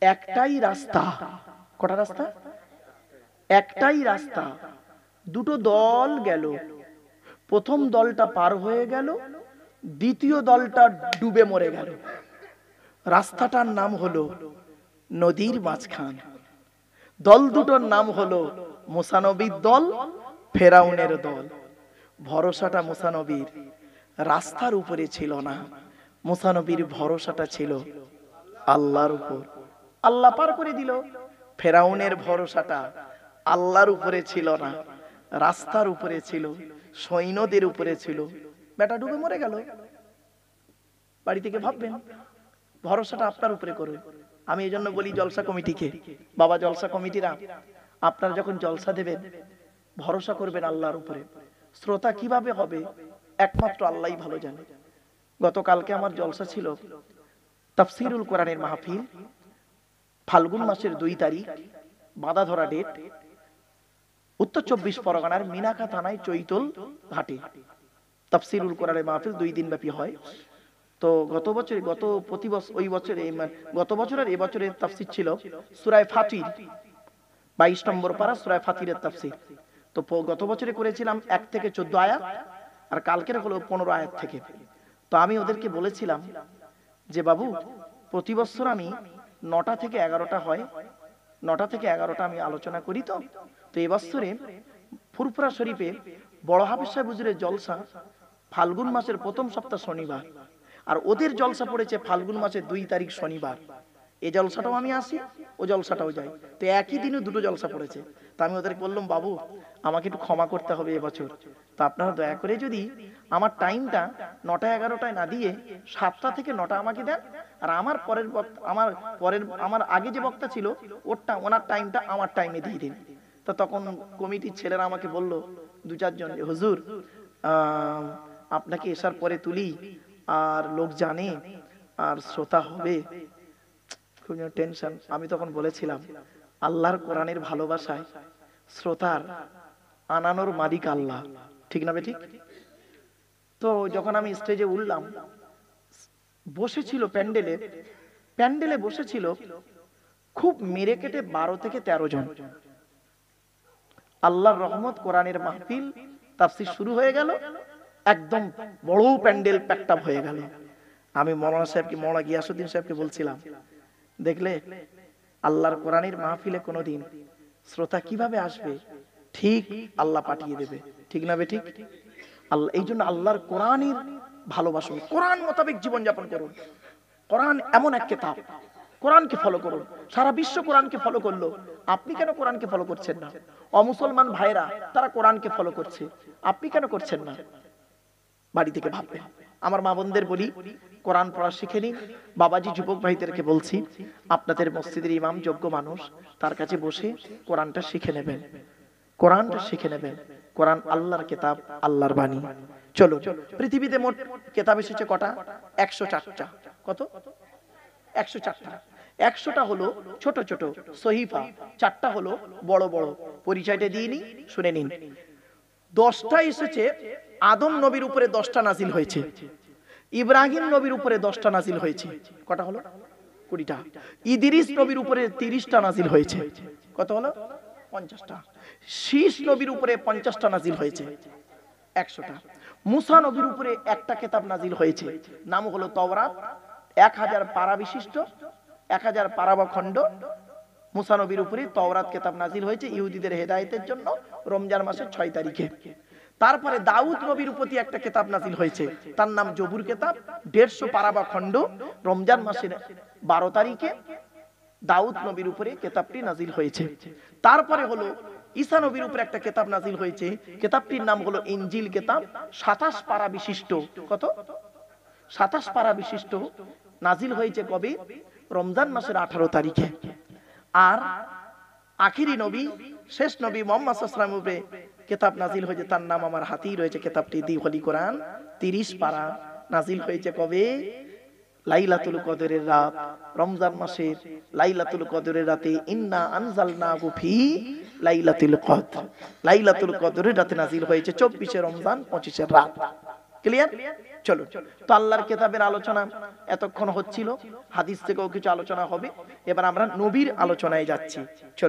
একটাই রাস্তা, কটা রাস্তা? একটাই রাস্তা, দুটো দল গেল, প্রথম দলটা পার হয়ে গেল, দ্বিতীয় দলটা ডুবে মরে গেল। রাস্তাটার নাম হলো নদীর মাঝখান। দল দুটোর নাম হলো মুসা নবীর দল, ফেরাউনের দল। ভরসাটা মুসা নবীর রাস্তার উপরে ছিল না, মুসা নবীর ভরসাটা ছিল আল্লাহর উপর। আল্লাহ পার করে দিল। ফেরাউনের ভরসাটা আল্লাহর উপরে ছিল না, রাস্তার উপরে ছিল, সৈন্যদের উপরে ছিল, বেটা ডুবে মরে গেল। বাড়ি থেকে ভাববেন ভরসাটা আপনার উপরে করুন। আমি এই জন্য বলি জলসা কমিটিকে, বাবা জলসা কমিটিরা, আপনারা যখন জলসা দেবেন ভরসা করবেন আল্লাহর উপরে। শ্রোতা কিভাবে হবে একমাত্র আল্লাহই ভালো জানে। গতকালকে আমার জলসা ছিল তাফসীরুল কোরআনের মাহফিল, ফাল্গুন মাসের 2 তারিখ, বাঁধা ধরা ডেট, উত্তর 24 পরগনার মিনাখা থানায় চৈতল ঘাটে তাফসীরুল কোরআনের মাহফিল 2 দিন ব্যাপী হয়। তো গত বছরের এবছরের তাফসীর ছিল সূরা ফাতির, 22 নম্বর পারা সূরা ফাতিরের তাফসীর। তো গত বছরে করেছিলাম 1 থেকে 14 আয়াত, আর কালকের হলো 15 আয়াত থেকে। তো আমি ওদেরকে বলেছিলাম যে বাবু প্রতি বছর আমি 9টা থেকে 11টা হয়, 9টা থেকে 11টা আমি আলোচনা করি। তো এবছরে ফুরফুরা শরীফে বড় হাফেজ সাহেব হুজুরের জলসা ফাল্গুন মাসের প্রথম সপ্তাহ শনিবার, আর ওদের জলসা পড়েছে ফাল্গুন মাসের 2 তারিখ শনিবার। এই জলসাটাও আমি আসি, ও জলসাটাও যাই, তো একই দিনে দুটো জলসা পড়েছে। তা আমি ওদেরকে বললাম বাবু আমাকে একটু ক্ষমা করতে হবে এবছর, তো আপনারা দয়া করে যদি আমার টাইমটা 9টা 11টায় না দিয়ে 7টা থেকে 9টা আমাকে দেন, আর আমার আগে যে বক্তা ছিল ওনার টাইমটা আমার টাইমে দিয়ে দিন। তো তখন কমিটির ছেলেরা আমাকে বলল 2-4 জন, হুজুর আপনাকে এসার পরে তুলি, আর লোক জানে আর শ্রোতা হবে, খুব টেনশন। আমি তখন বলেছিলাম আল্লাহর কোরআনের ভালোবাসায় শ্রোতার আনানোর মালিক আল্লাহ, ঠিক না বেঠিক? তো যখন আমি স্টেজে উঠলাম, বসেছিল প্যান্ডেলে বসেছিল খুব মেরে কেটে 12 থেকে 13 জন। আল্লাহর রহমত, কোরআনের মাহফিল তাফসীর শুরু হয়ে গেল, একদম বড় প্যান্ডেল প্যাকড আপ হয়ে গেল। আমি মৌলানা গিয়াসউদ্দিন সাহেবকে বলছিলাম, দেখলে আল্লাহর কোরআনের মাহফিলে কোনোদিন শ্রোতা কিভাবে আসবে, ঠিক আল্লাহ পাঠিয়ে দেবে, ঠিক না বেঠিক? আল্লাহ এই জন্য আল্লাহর কোরআনের ভালোবাসুন, কোরআন মোতাবেক জীবন যাপন করুন। কোরআন এমন এক কিতাব, কোরআনকে ফলো করুন। সারা বিশ্ব কোরআনকে ফলো করলো, আপনি কেন কোরআনকে ফলো করছেন না? অমুসলমান ভাইরা তারা কোরআনকে ফলো করছে, আপনি কেন করছেন না? বাড়ি থেকে ভাববেন। আমার মা বোনদের বলি কোরআন পড়া শিখে নিন। বাবাজি যুবক ভাইদেরকে বলছি আপনাদের মসজিদের ইমাম যোগ্য মানুষ, তার কাছে বসে কোরআনটা শিখে নেবেন, কোরআনটা শিখে নেবেন। কোরআন আল্লাহর কিতাব, আল্লাহর বাণী। চলো, পৃথিবীতে মোট কিতাব এসেছে কটা? 104টা। কত? 104টা। 100টা হলো ছোট ছোট সহিফা, 4টা হলো বড় বড়। পরিচয়টা দিয়ে নি, শুনে নিন। 10টা এসেছে আদম নবীর উপরে 10টা নাজিল হয়েছে, ইব্রাহিম নবীর উপরে 10টা নাজিল হয়েছে, কটা হলো? 20টা। ইদ্রিস নবীর উপরে 30টা নাজিল হয়েছে, কত হলো? 50টা। শীষ নবীর উপরে 50টা নাজিল হয়েছে, 100টা। মুসা নবীর উপরে একটা কিতাব নাজিল হয়েছে, নাম হলো তাওরাত, 1000 পারা বিশিষ্ট, 1000 পারা বা খণ্ড। মুসা নবীর উপরে তাওরাত কিতাব নাজিল হয়েছে ইহুদিদের হেদায়েতের জন্য রমজান মাসের 6 তারিখে। তারপরে দাউদ নবীর প্রতি একটা কিতাব নাজিল হয়েছে, তার নাম জবুর কিতাব, 150 পারা বা খণ্ড, রমজান মাসের 12 তারিখে দাউদ নবীর উপরে কিতাবটি নাজিল হয়েছে। তারপরে হলো ঈসা নবীর উপরে একটা কিতাব নাজিল হয়েছে, কিতাবটির নাম হলো ইনজিল কিতাব, 27 পারা বিশিষ্ট। কত? 27 পারা বিশিষ্ট, নাজিল হয়েছে কবে? রমজান মাসের 18 তারিখে। আর আখিরি নবী, শেষ নবী মুহাম্মদ সাল্লাল্লাহু আলাইহি ওয়াসাল্লামের উপরে কিতাব নাজিল হয়েছে, তার নাম আমার হাতেই রয়েছে, কিতাবটি দি হোলি কোরআন, 30 পারা, নাজিল হয়েছে কবে? লাইলাতুল কদরের রাত, রমজান মাসের লাইলাতুল কদরের রাতে। ইন্না আনজালনাহু ফি লাইলাতুল কদর, লাইলাতুল কদরের রাতে নাজিল হয়েছে, 24শে রমজান 25শে রাত। ক্লিয়ার? চলো, তো আল্লাহর কিতাবের আলোচনা এতক্ষণ হচ্ছিল, হাদিস থেকেও কিছু আলোচনা হবে। এবার আমরা নবীর আলোচনায় যাচ্ছি, চলো।